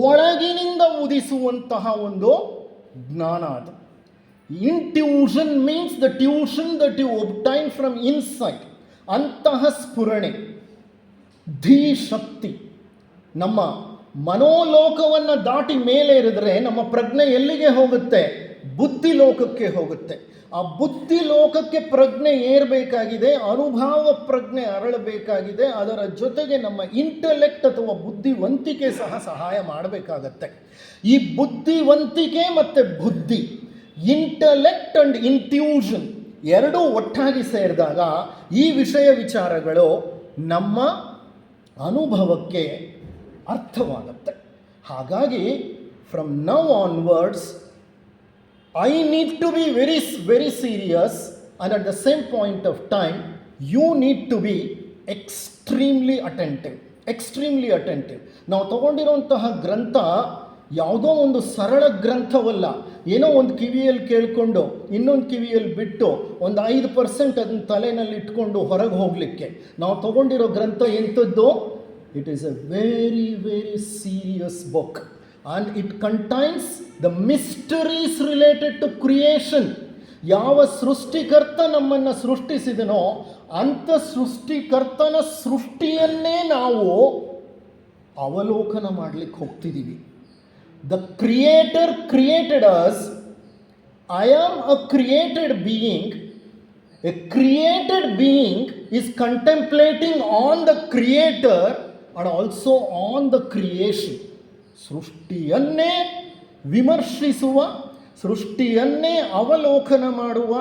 ಒಳಗಿನಿಂದ ಉದಿಸುವಂತಹ ಒಂದು ಜ್ಞಾನ ಅದು. Intuition means the tuition that you obtain from inside. ಅಂತಹ ಸ್ಫುರಣೆ, ಧೀಶಕ್ತಿ. ನಮ್ಮ ಮನೋಲೋಕವನ್ನು ದಾಟಿ ಮೇಲೆ ಇರಿದ್ರೆ ನಮ್ಮ ಪ್ರಜ್ಞೆ ಎಲ್ಲಿಗೆ ಹೋಗುತ್ತೆ? ಬುದ್ಧಿ ಲೋಕಕ್ಕೆ ಹೋಗುತ್ತೆ. ಆ ಬುದ್ಧಿ ಲೋಕಕ್ಕೆ ಪ್ರಜ್ಞೆ ಏರಬೇಕಾಗಿದೆ, ಅನುಭವ ಪ್ರಜ್ಞೆ ಅರಳಬೇಕಾಗಿದೆ. ಅದರ ಜೊತೆಗೆ ನಮ್ಮ ಇಂಟೆಲೆಕ್ಟ್ ಅಥವಾ ಬುದ್ಧಿವಂತಿಕೆ ಸಹ ಸಹಾಯ ಮಾಡಬೇಕಾಗತ್ತೆ. ಈ ಬುದ್ಧಿವಂತಿಕೆ ಮತ್ತು ಬುದ್ಧಿ, ಇಂಟೆಲೆಕ್ಟ್ ಆ್ಯಂಡ್ ಇಂಟ್ಯೂಷನ್ ಎರಡೂ ಒಟ್ಟಾಗಿ ಸೇರಿದಾಗ ಈ ವಿಷಯ ವಿಚಾರಗಳು ನಮ್ಮ ಅನುಭವಕ್ಕೆ ಅರ್ಥವಾಗುತ್ತೆ. ಹಾಗಾಗಿ from now onwards I need to be very, very serious, and at the same point of time, you need to be extremely attentive. Extremely attentive. ನಾವು ತಗೊಂಡಿರುವಂತಹ ಗ್ರಂಥ ಯಾವುದೋ ಒಂದು ಸರಳ ಗ್ರಂಥವಲ್ಲ. ಏನೋ ಒಂದು ಕಿವಿಯಲ್ಲಿ ಕೇಳಿಕೊಂಡು ಇನ್ನೊಂದು ಕಿವಿಯಲ್ಲಿ ಬಿಟ್ಟು ಒಂದು 5% ಅದನ್ನು ತಲೆಯಲ್ಲಿ ಇಟ್ಕೊಂಡು ಹೊರಗೆ ಹೋಗಲಿಕ್ಕೆ ನಾವು ತಗೊಂಡಿರೋ ಗ್ರಂಥ ಎಂಥದ್ದು? It is A very very serious book. And it contains the mysteries related to creation. ಯಾವ ಸೃಷ್ಟಿಕರ್ತ ನಮ್ಮನ್ನು ಸೃಷ್ಟಿಸಿದನೋ ಅಂಥ ಸೃಷ್ಟಿಕರ್ತನ ಸೃಷ್ಟಿಯನ್ನೇ ನಾವು ಅವಲೋಕನ ಮಾಡಲಿಕ್ಕೆ ಹೋಗ್ತಿದ್ದೀವಿ. The Creator created us. I am a created being a created being is contemplating on the creator and also on the creation. ಸೃಷ್ಟಿಯನ್ನೇ ವಿಮರ್ಶಿಸುವ, ಸೃಷ್ಟಿಯನ್ನೇ ಅವಲೋಕನ ಮಾಡುವ,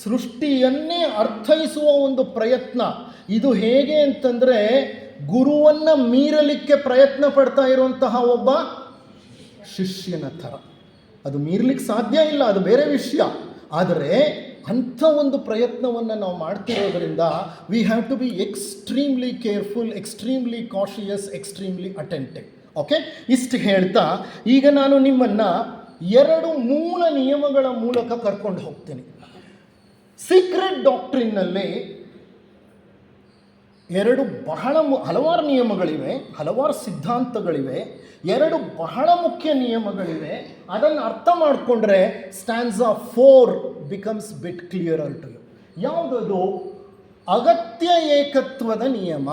ಸೃಷ್ಟಿಯನ್ನೇ ಅರ್ಥೈಸುವ ಒಂದು ಪ್ರಯತ್ನ. ಇದು ಹೇಗೆ ಅಂತಂದರೆ, ಗುರುವನ್ನು ಮೀರಲಿಕ್ಕೆ ಪ್ರಯತ್ನ ಪಡ್ತಾ ಇರುವಂತಹ ಒಬ್ಬ ಶಿಷ್ಯನ ಥರ. ಅದು ಮೀರಲಿಕ್ಕೆ ಸಾಧ್ಯ ಇಲ್ಲ, ಅದು ಬೇರೆ ವಿಷಯ. ಆದರೆ ಅಂಥ ಒಂದು ಪ್ರಯತ್ನವನ್ನು ನಾವು ಮಾಡ್ತಿರೋದ್ರಿಂದ we have to be extremely careful, extremely cautious, extremely attentive. Okay, ಇಷ್ಟು ಹೇಳ್ತಾ ಈಗ ನಾನು ನಿಮ್ಮನ್ನು 2 ಮೂಲ ನಿಯಮಗಳ ಮೂಲಕ ಕರ್ಕೊಂಡು ಹೋಗ್ತೀನಿ. ಸೀಕ್ರೆಟ್ ಡಾಕ್ಟ್ರಿನ್ನಲ್ಲಿ 2 ಹಲವಾರು ನಿಯಮಗಳಿವೆ, ಹಲವಾರು ಸಿದ್ಧಾಂತಗಳಿವೆ, 2 ಬಹಳ ಮುಖ್ಯ ನಿಯಮಗಳಿವೆ. ಅದನ್ನು ಅರ್ಥ ಮಾಡಿಕೊಂಡ್ರೆ ಸ್ಟ್ಯಾನ್ಸಾ 4 becomes bit clearer to you. ಯಾವುದದು? ಅಗತ್ಯ ಏಕತ್ವದ ನಿಯಮ.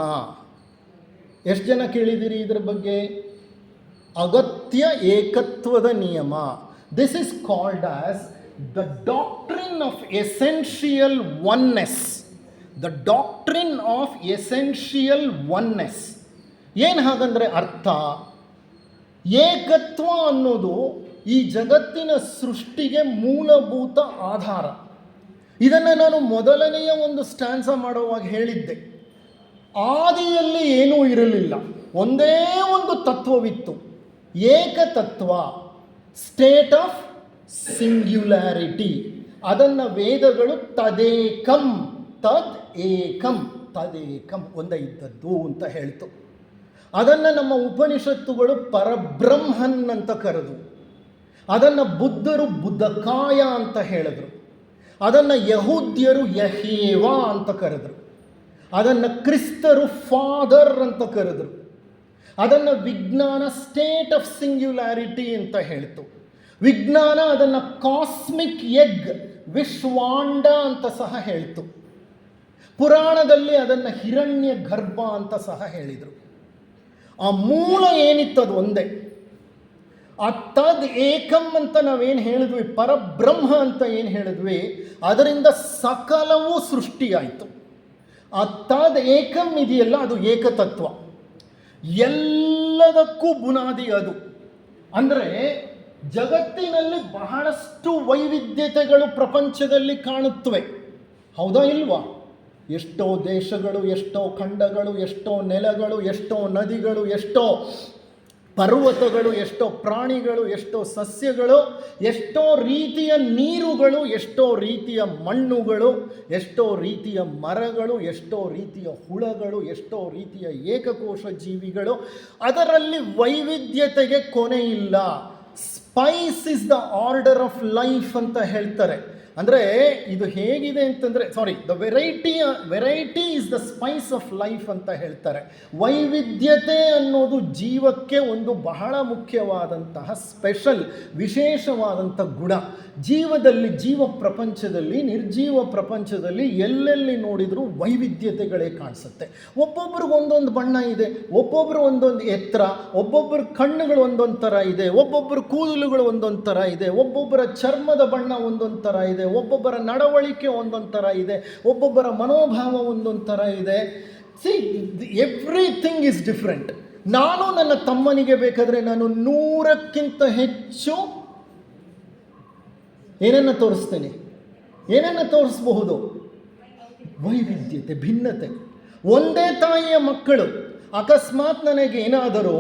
ಎಷ್ಟು ಜನ ಕೇಳಿದ್ದೀರಿ ಇದರ ಬಗ್ಗೆ? ಅಗತ್ಯ ಏಕತ್ವದ ನಿಯಮ. This is called as the doctrine of essential oneness. The doctrine of essential oneness. ಏನು ಹಾಗಂದರೆ ಅರ್ಥ? ಏಕತ್ವ ಅನ್ನೋದು ಈ ಜಗತ್ತಿನ ಸೃಷ್ಟಿಗೆ ಮೂಲಭೂತ ಆಧಾರ. ಇದನ್ನು ನಾನು ಮೊದಲನೆಯ ಒಂದು ಸ್ಟ್ಯಾನ್ಸ ಮಾಡುವಾಗ ಹೇಳಿದ್ದೆ. ಆದಿಯಲ್ಲಿ ಏನೂ ಇರಲಿಲ್ಲ, ಒಂದೇ ಒಂದು ತತ್ವವಿತ್ತು, ಏಕತತ್ವ, ಸ್ಟೇಟ್ ಆಫ್ ಸಿಂಗ್ಯುಲಾರಿಟಿ. ಅದನ್ನು ವೇದಗಳು ತದೇಕಂ, ತದ್ ಏಕಂ, ತದೇಕಂ, ಒಂದೇ ಇದ್ದದ್ದು ಅಂತ ಹೇಳ್ತು. ಅದನ್ನು ನಮ್ಮ ಉಪನಿಷತ್ತುಗಳು ಪರಬ್ರಹ್ಮನ್ ಅಂತ ಕರೆದು, ಅದನ್ನು ಬುದ್ಧರು ಬುದ್ಧಕಾಯ ಅಂತ ಹೇಳಿದ್ರು, ಅದನ್ನು ಯಹೂದ್ಯರು ಯಹೇವ ಅಂತ ಕರೆದರು, ಅದನ್ನು ಕ್ರಿಸ್ತರು ಫಾದರ್ ಅಂತ ಕರೆದರು, ಅದನ್ನು ವಿಜ್ಞಾನ ಸ್ಟೇಟ್ ಆಫ್ ಸಿಂಗ್ಯುಲಾರಿಟಿ ಅಂತ ಹೇಳ್ತು. ವಿಜ್ಞಾನ ಅದನ್ನು ಕಾಸ್ಮಿಕ್ ಎಗ್, ವಿಶ್ವಾಂಡ ಅಂತ ಸಹ ಹೇಳ್ತು. ಪುರಾಣದಲ್ಲಿ ಅದನ್ನು ಹಿರಣ್ಯ ಗರ್ಭ ಅಂತ ಸಹ ಹೇಳಿದರು. ಆ ಮೂಲ ಏನಿತ್ತದು ಒಂದೇ. ಆ ತದ್ ಏಕಂ ಅಂತ ನಾವೇನು ಹೇಳಿದ್ವಿ, ಪರಬ್ರಹ್ಮ ಅಂತ ಏನು ಹೇಳಿದ್ವಿ, ಅದರಿಂದ ಸಕಲವೂ ಸೃಷ್ಟಿಯಾಯಿತು. ಆ ತದ್ ಏಕಂ ಇದೆಯಲ್ಲ, ಅದು ಏಕತತ್ವ, ಎಲ್ಲದಕ್ಕೂ ಬುನಾದಿ ಅದು. ಅಂದರೆ ಜಗತ್ತಿನಲ್ಲಿ ಬಹಳಷ್ಟು ವೈವಿಧ್ಯತೆಗಳು ಪ್ರಪಂಚದಲ್ಲಿ ಕಾಣುತ್ತವೆ, ಹೌದಾ ಇಲ್ವಾ? ಎಷ್ಟೋ ದೇಶಗಳು, ಎಷ್ಟೋ ಖಂಡಗಳು, ಎಷ್ಟೋ ನೆಲಗಳು, ಎಷ್ಟೋ ನದಿಗಳು, ಎಷ್ಟೋ ಪರ್ವತಗಳು, ಎಷ್ಟೋ ಪ್ರಾಣಿಗಳು, ಎಷ್ಟೋ ಸಸ್ಯಗಳು, ಎಷ್ಟೋ ರೀತಿಯ ನೀರುಗಳು, ಎಷ್ಟೋ ರೀತಿಯ ಮಣ್ಣುಗಳು, ಎಷ್ಟೋ ರೀತಿಯ ಮರಗಳು, ಎಷ್ಟೋ ರೀತಿಯ ಹುಳಗಳು, ಎಷ್ಟೋ ರೀತಿಯ ಏಕಕೋಶ ಜೀವಿಗಳು. ಅದರಲ್ಲಿ ವೈವಿಧ್ಯತೆಗೆ ಕೊನೆ ಇಲ್ಲ. Spice is the order of life ಅಂತ ಹೇಳ್ತಾರೆ. ಅಂದರೆ ಇದು ಹೇಗಿದೆ ಅಂತಂದರೆ, the variety is the Spice of life ಅಂತ ಹೇಳ್ತಾರೆ. ವೈವಿಧ್ಯತೆ ಅನ್ನೋದು ಜೀವಕ್ಕೆ ಒಂದು ಬಹಳ ಮುಖ್ಯವಾದಂತಹ ಸ್ಪೆಷಲ್, ವಿಶೇಷವಾದಂಥ ಗುಣ. ಜೀವದಲ್ಲಿ, ಜೀವ ಪ್ರಪಂಚದಲ್ಲಿ, ನಿರ್ಜೀವ ಪ್ರಪಂಚದಲ್ಲಿ ಎಲ್ಲೆಲ್ಲಿ ನೋಡಿದರೂ ವೈವಿಧ್ಯತೆಗಳೇ ಕಾಣಿಸುತ್ತೆ. ಒಬ್ಬೊಬ್ರಿಗೆ ಒಂದೊಂದು ಬಣ್ಣ ಇದೆ, ಒಬ್ಬೊಬ್ಬರು ಒಂದೊಂದು ಎತ್ತರ, ಒಬ್ಬೊಬ್ಬರ ಕಣ್ಣುಗಳು ಒಂದೊಂದು ಥರ ಇದೆ, ಒಬ್ಬೊಬ್ಬರ ಕೂದಲುಗಳು ಒಂದೊಂದು ಥರ ಇದೆ, ಒಬ್ಬೊಬ್ಬರ ಚರ್ಮದ ಬಣ್ಣ ಒಂದೊಂದು ಥರ ಇದೆ, ಒಬ್ಬೊಬ್ಬರ ನಡವಳಿಕೆ ಒಂದೊಂದು ಥರ ಇದೆ, ಒಬ್ಬೊಬ್ಬರ ಮನೋಭಾವ ಒಂದೊಂದು ಥರ ಇದೆ. Everything is different. ನಾನು ನನ್ನ ತಮ್ಮನಿಗೆ ಬೇಕಾದರೆ ನಾನು 100ಕ್ಕಿಂತ ಹೆಚ್ಚು ಏನನ್ನು ತೋರಿಸ್ತೇನೆ, ಏನನ್ನು ತೋರಿಸಬಹುದು? ವೈವಿಧ್ಯತೆ, ಭಿನ್ನತೆ. ಒಂದೇ ತಾಯಿಯ ಮಕ್ಕಳು, ಅಕಸ್ಮಾತ್ ನನಗೇನಾದರೂ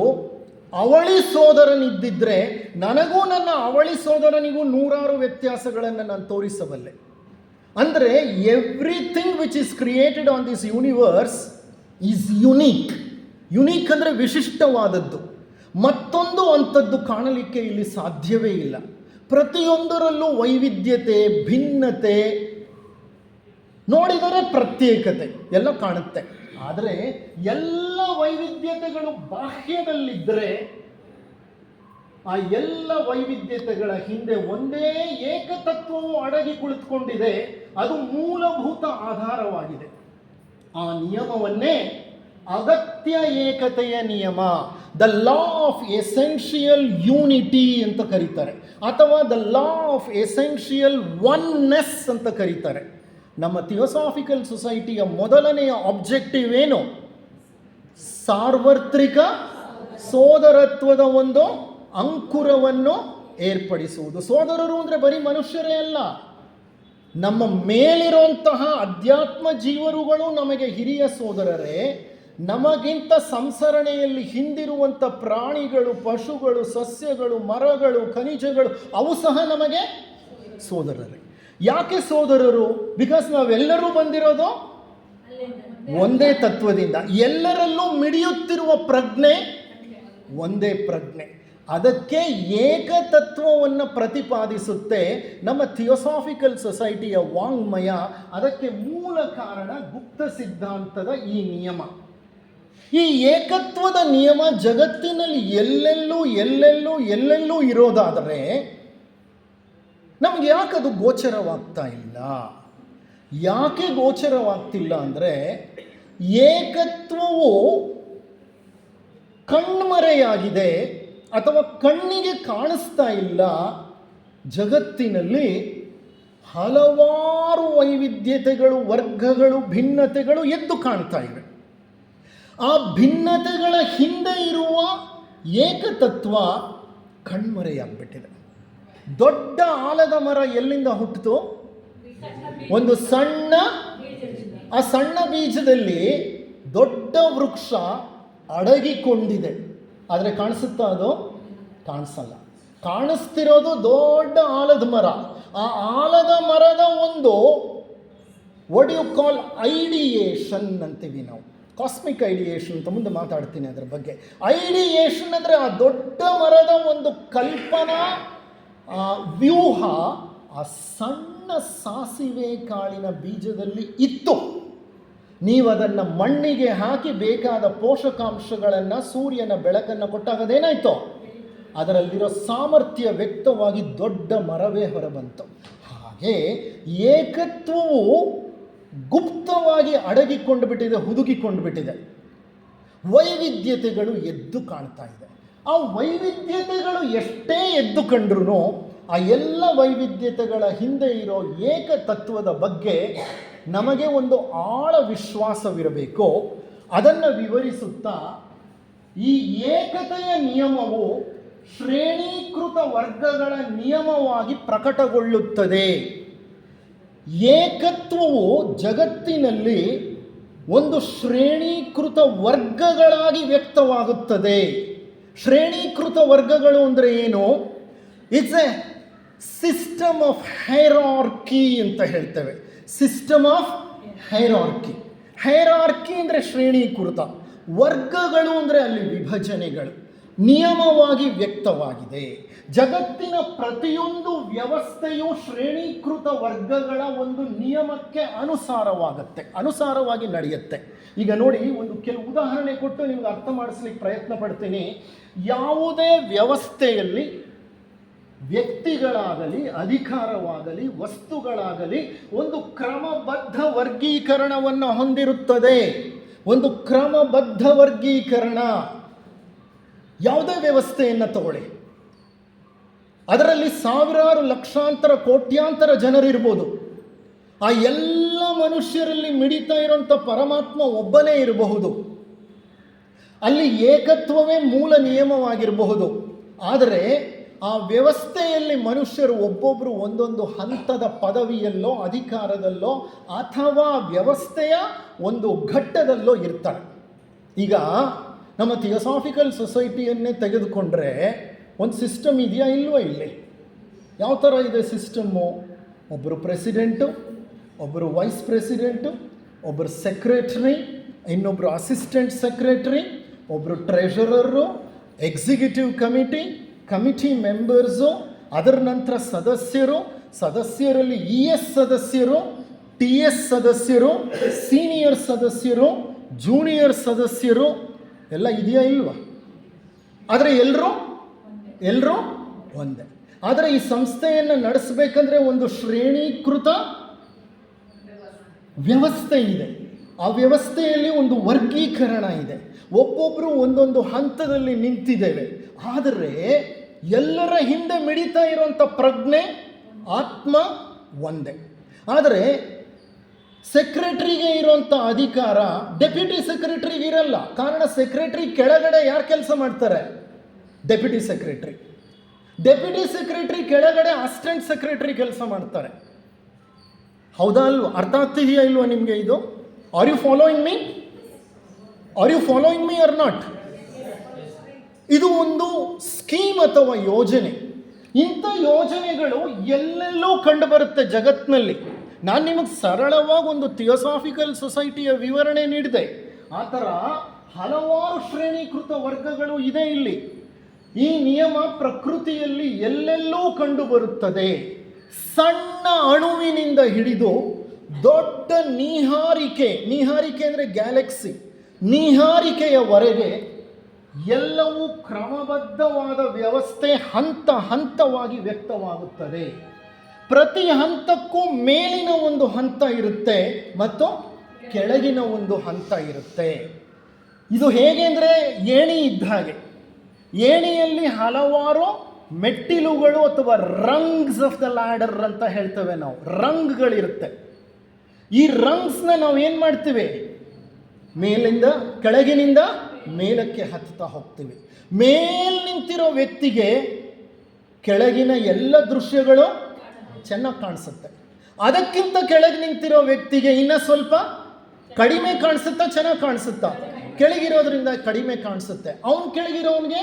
ಅವಳಿ ಸೋದರನಿದ್ದಿದ್ದರೆ ನನಗೂ ನನ್ನ ಅವಳಿ ಸೋದರನಿಗೂ 100 ವ್ಯತ್ಯಾಸಗಳನ್ನು ನಾನು ತೋರಿಸಬಲ್ಲೆ. ಅಂದರೆ everything which is created on this universe is unique. Unique ಅಂದರೆ ವಿಶಿಷ್ಟವಾದದ್ದು. ಮತ್ತೊಂದು ಅಂಥದ್ದು ಕಾಣಲಿಕ್ಕೆ ಇಲ್ಲಿ ಸಾಧ್ಯವೇ ಇಲ್ಲ. ಪ್ರತಿಯೊಂದರಲ್ಲೂ ವೈವಿಧ್ಯತೆ, ಭಿನ್ನತೆ, ನೋಡಿದರೆ ಪ್ರತ್ಯೇಕತೆ ಎಲ್ಲ ಕಾಣುತ್ತೆ. ಆದರೆ ಎಲ್ಲ ವೈವಿಧ್ಯತೆಗಳು ಬಾಹ್ಯದಲ್ಲಿದ್ದರೆ ಆ ಎಲ್ಲ ವೈವಿಧ್ಯತೆಗಳ ಹಿಂದೆ ಒಂದೇ ಏಕತತ್ವವು ಅಡಗಿ ಕುಳಿತುಕೊಂಡಿದೆ. ಅದು ಮೂಲಭೂತ ಆಧಾರವಾಗಿದೆ. ಆ ನಿಯಮವನ್ನೇ ಅಗತ್ಯ ಏಕತೆಯ ನಿಯಮ, the law of essential unity ಅಂತ ಕರೀತಾರೆ, ಅಥವಾ the law of essential oneness ಅಂತ ಕರೀತಾರೆ. ನಮ್ಮ ಥಿಯೋಸಾಫಿಕಲ್ ಸೊಸೈಟಿಯ ಮೊದಲನೆಯ ಆಬ್ಜೆಕ್ಟಿವ್ ಏನು? ಸಾರ್ವತ್ರಿಕ ಸೋದರತ್ವದ ಒಂದು ಅಂಕುರವನ್ನು ಏರ್ಪಡಿಸುವುದು. ಸೋದರರು ಅಂದರೆ ಬರೀ ಮನುಷ್ಯರೇ ಅಲ್ಲ, ನಮ್ಮ ಮೇಲಿರುವಂತಹ ಅಧ್ಯಾತ್ಮ ಜೀವರುಗಳು ನಮಗೆ ಹಿರಿಯ ಸೋದರರೇ. ನಮಗಿಂತ ಸಂಸರಣೆಯಲ್ಲಿ ಹಿಂದಿರುವಂಥ ಪ್ರಾಣಿಗಳು, ಪಶುಗಳು, ಸಸ್ಯಗಳು, ಮರಗಳು, ಖನಿಜಗಳು ಅವು ಸಹ ನಮಗೆ ಸೋದರರೇ. ಯಾಕೆ ಸೋದರರು? ಬಿಕಾಸ್ ನಾವೆಲ್ಲರೂ ಬಂದಿರೋದು ಒಂದೇ ತತ್ವದಿಂದ. ಎಲ್ಲರಲ್ಲೂ ಮಿಡಿಯುತ್ತಿರುವ ಪ್ರಜ್ಞೆ ಒಂದೇ ಪ್ರಜ್ಞೆ. ಅದಕ್ಕೆ ಏಕತತ್ವವನ್ನು ಪ್ರತಿಪಾದಿಸುತ್ತೆ ನಮ್ಮ ಥಿಯೋಸಾಫಿಕಲ್ ಸೊಸೈಟಿಯ ವಾಂಗ್ಮಯ. ಅದಕ್ಕೆ ಮೂಲ ಕಾರಣ ಗುಪ್ತ ಸಿದ್ಧಾಂತದ ಈ ನಿಯಮ. ಈ ಏಕತ್ವದ ನಿಯಮ ಜಗತ್ತಿನಲ್ಲಿ ಎಲ್ಲೆಲ್ಲೂ ಇರೋದಾದರೆ ನಮ್ಗೆ ಯಾಕದು ಗೋಚರವಾಗ್ತಾ ಇಲ್ಲ? ಯಾಕೆ ಗೋಚರವಾಗ್ತಿಲ್ಲ ಅಂದರೆ, ಏಕತ್ವವು ಕಣ್ಮರೆಯಾಗಿದೆ ಅಥವಾ ಕಣ್ಣಿಗೆ ಕಾಣಿಸ್ತಾ ಇಲ್ಲ. ಜಗತ್ತಿನಲ್ಲಿ ಹಲವಾರು ವೈವಿಧ್ಯತೆಗಳು, ವರ್ಗಗಳು, ಭಿನ್ನತೆಗಳು ಎದ್ದು ಕಾಣ್ತಾ ಇವೆ. ಆ ಭಿನ್ನತೆಗಳ ಹಿಂದೆ ಇರುವ ಏಕತತ್ವ ಕಣ್ಮರೆಯಾಗ್ಬಿಟ್ಟಿದೆ. ದೊಡ್ಡ ಆಲದ ಮರ ಎಲ್ಲಿಂದ ಹುಟ್ಟಿತು? ಒಂದು ಆ ಸಣ್ಣ ಬೀಜದಲ್ಲಿ ದೊಡ್ಡ ವೃಕ್ಷ ಅಡಗಿಕೊಂಡಿದೆ. ಆದರೆ ಕಾಣಿಸುತ್ತಾ? ಅದು ಕಾಣಿಸಲ್ಲ. ಕಾಣಿಸ್ತಿರೋದು ದೊಡ್ಡ ಆಲದ ಮರ. ಆ ಆಲದ ಮರದ ಒಂದು ವಾಟ್ ಯು ಕಾಲ್ ಐಡಿಯೇಷನ್ ಅಂತೀವಿ ನಾವು. ಕಾಸ್ಮಿಕ್ ಐಡಿಯೇಷನ್ ಅಂತ ಮುಂದೆ ಮಾತಾಡ್ತೀನಿ ಅದರ ಬಗ್ಗೆ. ಐಡಿಯೇಷನ್ ಅಂದರೆ ಆ ದೊಡ್ಡ ಮರದ ಒಂದು ಕಲ್ಪನಾ ವ್ಯೂಹ ಆ ಸಣ್ಣ ಸಾಸಿವೆ ಕಾಳಿನ ಬೀಜದಲ್ಲಿ ಇತ್ತು. ನೀವು ಅದನ್ನು ಮಣ್ಣಿಗೆ ಹಾಕಿ ಬೇಕಾದ ಪೋಷಕಾಂಶಗಳನ್ನು, ಸೂರ್ಯನ ಬೆಳಕನ್ನು ಕೊಟ್ಟಾಗದೇನಾಯಿತು? ಅದರಲ್ಲಿರೋ ಸಾಮರ್ಥ್ಯ ವ್ಯಕ್ತವಾಗಿ ದೊಡ್ಡ ಮರವೇ ಹೊರಬಂತು. ಹಾಗೆ ಏಕತ್ವವು ಗುಪ್ತವಾಗಿ ಅಡಗಿಕೊಂಡು ಬಿಟ್ಟಿದೆ, ಹುದುಗಿಕೊಂಡು ಬಿಟ್ಟಿದೆ. ವೈವಿಧ್ಯತೆಗಳು ಎದ್ದು ಕಾಣ್ತಾ ಇದೆ. ಆ ವೈವಿಧ್ಯತೆಗಳು ಎಷ್ಟೇ ಎದ್ದು ಕಂಡ್ರೂ ಆ ಎಲ್ಲ ವೈವಿಧ್ಯತೆಗಳ ಹಿಂದೆ ಇರೋ ಏಕತತ್ವದ ಬಗ್ಗೆ ನಮಗೆ ಒಂದು ಆಳ ವಿಶ್ವಾಸವಿರಬೇಕು. ಅದನ್ನು ವಿವರಿಸುತ್ತಾ ಈ ಏಕತೆಯ ನಿಯಮವು ಶ್ರೇಣೀಕೃತ ವರ್ಗಗಳ ನಿಯಮವಾಗಿ ಪ್ರಕಟಗೊಳ್ಳುತ್ತದೆ. ಏಕತ್ವವು ಜಗತ್ತಿನಲ್ಲಿ ಒಂದು ಶ್ರೇಣೀಕೃತ ವರ್ಗಗಳಾಗಿ ವ್ಯಕ್ತವಾಗುತ್ತದೆ. ಶ್ರೇಣೀಕೃತ ವರ್ಗಗಳು ಅಂದರೆ ಏನು? It's A system of hierarchy ಅಂತ ಹೇಳ್ತೇವೆ. System of hierarchy. ಹೈರಾರ್ಕಿ ಅಂದರೆ ಶ್ರೇಣೀಕೃತ, ವರ್ಗಗಳು ಅಂದರೆ ಅಲ್ಲಿ ವಿಭಜನೆಗಳು ನಿಯಮವಾಗಿ ವ್ಯಕ್ತವಾಗಿದೆ. ಜಗತ್ತಿನ ಪ್ರತಿಯೊಂದು ವ್ಯವಸ್ಥೆಯು ಶ್ರೇಣೀಕೃತ ವರ್ಗಗಳ ಒಂದು ನಿಯಮಕ್ಕೆ ಅನುಸಾರವಾಗಿ ನಡೆಯುತ್ತೆ. ಈಗ ನೋಡಿ, ಕೆಲವು ಉದಾಹರಣೆ ಕೊಟ್ಟು ನಿಮ್ಗೆ ಅರ್ಥ ಮಾಡಿಸ್ಲಿಕ್ಕೆ ಪ್ರಯತ್ನ ಪಡ್ತೀನಿ. ಯಾವುದೇ ವ್ಯವಸ್ಥೆಯಲ್ಲಿ ವ್ಯಕ್ತಿಗಳಾಗಲಿ, ಅಧಿಕಾರವಾಗಲಿ, ವಸ್ತುಗಳಾಗಲಿ ಒಂದು ಕ್ರಮಬದ್ಧ ವರ್ಗೀಕರಣವನ್ನು ಹೊಂದಿರುತ್ತದೆ. ಒಂದು ಕ್ರಮಬದ್ಧ ವರ್ಗೀಕರಣ. ಯಾವುದೇ ವ್ಯವಸ್ಥೆಯನ್ನು ತಗೊಳ್ಳಿ, ಅದರಲ್ಲಿ ಸಾವಿರಾರು, ಲಕ್ಷಾಂತರ, ಕೋಟ್ಯಾಂತರ ಜನರಿರ್ಬೋದು. ಆ ಎಲ್ಲ ಮನುಷ್ಯರಲ್ಲಿ ಮಿಡಿತಾ ಇರೋಂಥ ಪರಮಾತ್ಮ ಒಬ್ಬನೇ ಇರಬಹುದು. ಅಲ್ಲಿ ಏಕತ್ವವೇ ಮೂಲ ನಿಯಮವಾಗಿರಬಹುದು. ಆದರೆ ಆ ವ್ಯವಸ್ಥೆಯಲ್ಲಿ ಮನುಷ್ಯರು ಒಬ್ಬೊಬ್ಬರು ಒಂದೊಂದು ಹಂತದ ಪದವಿಯಲ್ಲೋ, ಅಧಿಕಾರದಲ್ಲೋ ಅಥವಾ ವ್ಯವಸ್ಥೆಯ ಒಂದು ಘಟ್ಟದಲ್ಲೋ ಇರ್ತಾರೆ. ಈಗ ನಮ್ಮ ಥಿಯೋಸಾಫಿಕಲ್ ಸೊಸೈಟಿಯನ್ನೇ ತೆಗೆದುಕೊಂಡ್ರೆ ಒಂದು ಸಿಸ್ಟಮ್ ಇದೆಯಾ ಇಲ್ವಾ? ಇಲ್ಲಿ ಯಾವ ಥರ ಇದೆ ಸಿಸ್ಟಮ್ಮು? ಒಬ್ಬರು ಪ್ರೆಸಿಡೆಂಟು, ಒಬ್ಬರು ವೈಸ್ ಪ್ರೆಸಿಡೆಂಟು, ಒಬ್ಬರು ಸೆಕ್ರೆಟರಿ, ಇನ್ನೊಬ್ಬರು ಅಸಿಸ್ಟೆಂಟ್ ಸೆಕ್ರೆಟರಿ, ಒಬ್ಬರು ಟ್ರೆಷರರು, ಎಕ್ಸಿಕ್ಯೂಟಿವ್ ಕಮಿಟಿ ಮೆಂಬರ್ಸು, ಅದರ ನಂತರ ಸದಸ್ಯರಲ್ಲಿ ES ಸದಸ್ಯರು, TS ಸದಸ್ಯರು, ಸೀನಿಯರ್ ಸದಸ್ಯರು, ಜೂನಿಯರ್ ಸದಸ್ಯರು ಎಲ್ಲ ಇದೆಯಾ ಇಲ್ವಾ? ಆದರೆ ಎಲ್ಲರೂ ಒಂದೇ. ಆದರೆ ಈ ಸಂಸ್ಥೆಯನ್ನು ನಡೆಸಬೇಕಂದ್ರೆ ಒಂದು ಶ್ರೇಣೀಕೃತ ವ್ಯವಸ್ಥೆ ಇದೆ. ಆ ವ್ಯವಸ್ಥೆಯಲ್ಲಿ ಒಂದು ವರ್ಗೀಕರಣ ಇದೆ. ಒಬ್ಬೊಬ್ಬರು ಒಂದೊಂದು ಹಂತದಲ್ಲಿ ನಿಂತಿದ್ದೇವೆ. ಆದರೆ ಎಲ್ಲರ ಹಿಂದೆ ಮಿಡಿತಾ ಇರುವಂಥ ಪ್ರಜ್ಞೆ, ಆತ್ಮ ಒಂದೇ. ಆದರೆ ಸೆಕ್ರೆಟರಿಗೆ ಇರುವಂಥ ಅಧಿಕಾರ ಡೆಪ್ಯೂಟಿ ಸೆಕ್ರೆಟರಿಗೆ ಇರಲ್ಲ. ಕಾರಣ ಸೆಕ್ರೆಟರಿ ಕೆಳಗಡೆ ಯಾರು ಕೆಲಸ ಮಾಡ್ತಾರೆ? Deputy secretary. ಡೆಪ್ಯೂಟಿ ಸೆಕ್ರೆಟರಿ ಕೆಳಗಡೆ ಅಸಿಸ್ಟೆಂಟ್ ಸೆಕ್ರೆಟರಿ ಕೆಲಸ ಮಾಡ್ತಾರೆ. ಹೌದಾ ಅಲ್ವಾ? ಅರ್ಥ ಆಗ್ತಿದೆಯಾ ಇಲ್ವಾ ನಿಮಗೆ ಇದು? Are you following me? Are you following me or not? ಇದು ಒಂದು ಸ್ಕೀಮ್ ಅಥವಾ ಯೋಜನೆ. ಇಂಥ ಯೋಜನೆಗಳು ಎಲ್ಲೆಲ್ಲೂ ಕಂಡು ಬರುತ್ತೆ ಜಗತ್ತಿನಲ್ಲಿ. ನಾನು ನಿಮಗೆ ಸರಳವಾಗಿ ಒಂದು ಥಿಯೋಸಾಫಿಕಲ್ ಸೊಸೈಟಿಯ ವಿವರಣೆ ನೀಡಿದೆ. ಆ ಥರ ಹಲವಾರು ಶ್ರೇಣೀಕೃತ ವರ್ಗಗಳು ಇದೆ ಇಲ್ಲಿ. ಈ ನಿಯಮ ಪ್ರಕೃತಿಯಲ್ಲಿ ಎಲ್ಲೆಲ್ಲೂ ಕಂಡು ಬರುತ್ತದೆ. ಸಣ್ಣ ಅಣುವಿನಿಂದ ಹಿಡಿದು ದೊಡ್ಡ ನೀಹಾರಿಕೆ ಅಂದರೆ ಗ್ಯಾಲಕ್ಸಿ, ನೀಹಾರಿಕೆಯವರೆಗೆ ಎಲ್ಲವೂ ಕ್ರಮಬದ್ಧವಾದ ವ್ಯವಸ್ಥೆ ಹಂತ ಹಂತವಾಗಿ ವ್ಯಕ್ತವಾಗುತ್ತದೆ. ಪ್ರತಿ ಹಂತಕ್ಕೂ ಮೇಲಿನ ಒಂದು ಹಂತ ಇರುತ್ತೆ ಮತ್ತು ಕೆಳಗಿನ ಒಂದು ಹಂತ ಇರುತ್ತೆ. ಇದು ಹೇಗೆ ಅಂದರೆ ಏಣಿ ಇದ್ದ ಹಾಗೆ. ಏಣಿಯಲ್ಲಿ ಹಲವಾರು ಮೆಟ್ಟಿಲುಗಳು ಅಥವಾ ರಂಗ್ಸ್ ಆಫ್ ದ ಲ್ಯಾಡರ್ ಅಂತ ಹೇಳ್ತೇವೆ ನಾವು. ರಂಗ್ಗಳಿರುತ್ತೆ. ಈ ರಂಗ್ಸ್ನ ನಾವು ಏನು ಮಾಡ್ತೀವಿ? ಕೆಳಗಿನಿಂದ ಮೇಲಕ್ಕೆ ಹತ್ತುತ್ತಾ ಹೋಗ್ತೀವಿ. ಮೇಲ್ ನಿಂತಿರೋ ವ್ಯಕ್ತಿಗೆ ಕೆಳಗಿನ ಎಲ್ಲ ದೃಶ್ಯಗಳು ಚೆನ್ನಾಗಿ ಕಾಣಿಸುತ್ತೆ. ಅದಕ್ಕಿಂತ ಕೆಳಗೆ ನಿಂತಿರೋ ವ್ಯಕ್ತಿಗೆ ಇನ್ನೂ ಸ್ವಲ್ಪ ಕಡಿಮೆ ಕಾಣಿಸುತ್ತಾ, ಚೆನ್ನಾಗಿ ಕಾಣಿಸುತ್ತಾ? ಕೆಳಗಿರೋದ್ರಿಂದ ಕಡಿಮೆ ಕಾಣಿಸುತ್ತೆ. ಅವನು ಕೆಳಗಿರೋವನಿಗೆ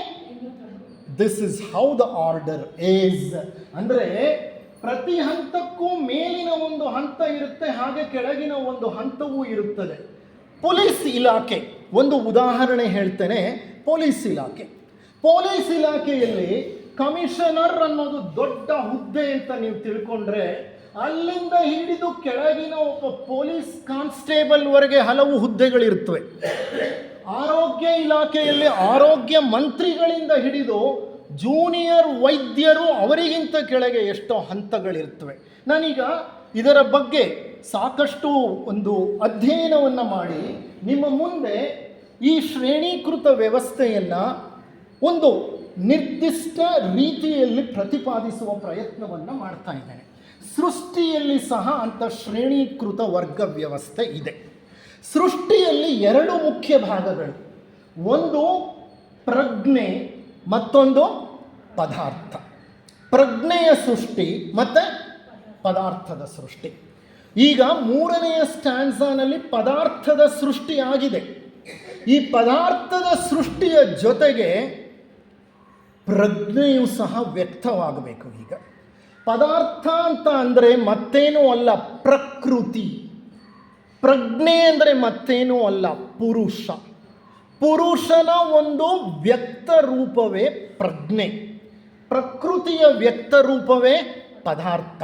this is how the order is. ಅಂದರೆ ಪ್ರತಿ ಹಂತಕ್ಕೂ ಮೇಲಿನ ಒಂದು ಹಂತ ಇರುತ್ತೆ, ಹಾಗೆ ಕೆಳಗಿನ ಒಂದು ಹಂತವೂ ಇರುತ್ತದೆ. ಪೊಲೀಸ್ ಇಲಾಖೆ ಒಂದು ಉದಾಹರಣೆ ಹೇಳ್ತೇನೆ. ಪೊಲೀಸ್ ಇಲಾಖೆಯಲ್ಲಿ ಕಮಿಷನರ್ ಅನ್ನೋದು ದೊಡ್ಡ ಹುದ್ದೆ ಅಂತ ನೀವು ತಿಳ್ಕೊಂಡ್ರೆ, ಅಲ್ಲಿಂದ ಹಿಡಿದು ಕೆಳಗಿನ ಒಬ್ಬ ಪೊಲೀಸ್ ಕಾನ್ಸ್ಟೇಬಲ್ ವರೆಗೆ ಹಲವು ಹುದ್ದೆಗಳಿರ್ತವೆ. ಆರೋಗ್ಯ ಇಲಾಖೆಯಲ್ಲಿ ಆರೋಗ್ಯ ಮಂತ್ರಿಗಳಿಂದ ಹಿಡಿದು ಜೂನಿಯರ್ ವೈದ್ಯರು, ಅವರಿಗಿಂತ ಕೆಳಗೆ ಎಷ್ಟೋ ಹಂತಗಳಿರ್ತವೆ. ನಾನೀಗ ಇದರ ಬಗ್ಗೆ ಸಾಕಷ್ಟು ಒಂದು ಅಧ್ಯಯನವನ್ನು ಮಾಡಿ ನಿಮ್ಮ ಮುಂದೆ ಈ ಶ್ರೇಣೀಕೃತ ವ್ಯವಸ್ಥೆಯನ್ನು ಒಂದು ನಿರ್ದಿಷ್ಟ ರೀತಿಯಲ್ಲಿ ಪ್ರತಿಪಾದಿಸುವ ಪ್ರಯತ್ನವನ್ನು ಮಾಡ್ತಾ ಇದ್ದೇನೆ. ಸೃಷ್ಟಿಯಲ್ಲಿ ಸಹ ಅಂಥ ಶ್ರೇಣೀಕೃತ ವರ್ಗ ವ್ಯವಸ್ಥೆ ಇದೆ. ಸೃಷ್ಟಿಯಲ್ಲಿ ಎರಡು ಮುಖ್ಯ ಭಾಗಗಳು, ಒಂದು ಪ್ರಜ್ಞೆ, ಮತ್ತೊಂದು ಪದಾರ್ಥ. ಪ್ರಜ್ಞೆಯ ಸೃಷ್ಟಿ ಮತ್ತು ಪದಾರ್ಥದ ಸೃಷ್ಟಿ. ಈಗ ಮೂರನೆಯ ಸ್ಟ್ಯಾನ್ಸಾನಲ್ಲಿ ಪದಾರ್ಥದ ಸೃಷ್ಟಿ ಆಗಿದೆ. ಈ ಪದಾರ್ಥದ ಸೃಷ್ಟಿಯ ಜೊತೆಗೆ ಪ್ರಜ್ಞೆಯು ಸಹ ವ್ಯಕ್ತವಾಗಬೇಕು. ಈಗ ಪದಾರ್ಥ ಅಂತ ಅಂದರೆ ಮತ್ತೇನೂ ಅಲ್ಲ, ಪ್ರಕೃತಿ. ಪ್ರಜ್ಞೆ ಅಂದರೆ ಮತ್ತೇನೂ ಅಲ್ಲ, ಪುರುಷ. ಪುರುಷನ ಒಂದು ವ್ಯಕ್ತ ರೂಪವೇ ಪ್ರಜ್ಞೆ. ಪ್ರಕೃತಿಯ ವ್ಯಕ್ತ ರೂಪವೇ ಪದಾರ್ಥ.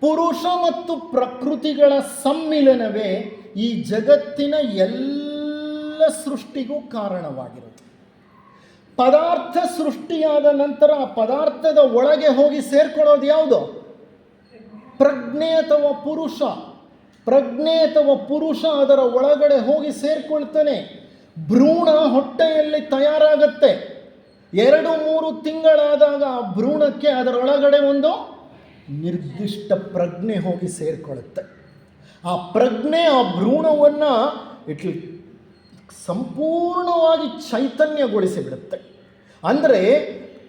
ಪುರುಷ ಮತ್ತು ಪ್ರಕೃತಿಗಳ ಸಮ್ಮಿಲನವೇ ಈ ಜಗತ್ತಿನ ಎಲ್ಲ ಸೃಷ್ಟಿಗೂ ಕಾರಣವಾಗಿರುತ್ತೆ. ಪದಾರ್ಥ ಸೃಷ್ಟಿಯಾದ ನಂತರ ಆ ಪದಾರ್ಥದ ಒಳಗೆ ಹೋಗಿ ಸೇರ್ಕೊಳ್ಳೋದು ಯಾವುದು? ಪ್ರಜ್ಞೆ ಅಥವಾ ಪುರುಷ. ಪ್ರಜ್ಞೆ ಅಥವಾ ಪುರುಷ ಅದರ ಒಳಗಡೆ ಹೋಗಿ ಸೇರ್ಕೊಳ್ತಾನೆ. ಭ್ರೂಣ ಹೊಟ್ಟೆಯಲ್ಲಿ ತಯಾರಾಗತ್ತೆ. 2-3 ತಿಂಗಳಾದಾಗ ಆ ಭ್ರೂಣಕ್ಕೆ ಅದರೊಳಗಡೆ ಒಂದು ನಿರ್ದಿಷ್ಟ ಪ್ರಜ್ಞೆ ಹೋಗಿ ಸೇರಿಕೊಳ್ಳುತ್ತೆ. ಆ ಪ್ರಜ್ಞೆ ಆ ಭ್ರೂಣವನ್ನು ಸಂಪೂರ್ಣವಾಗಿ ಚೈತನ್ಯಗೊಳಿಸಿಬಿಡುತ್ತೆ. ಅಂದರೆ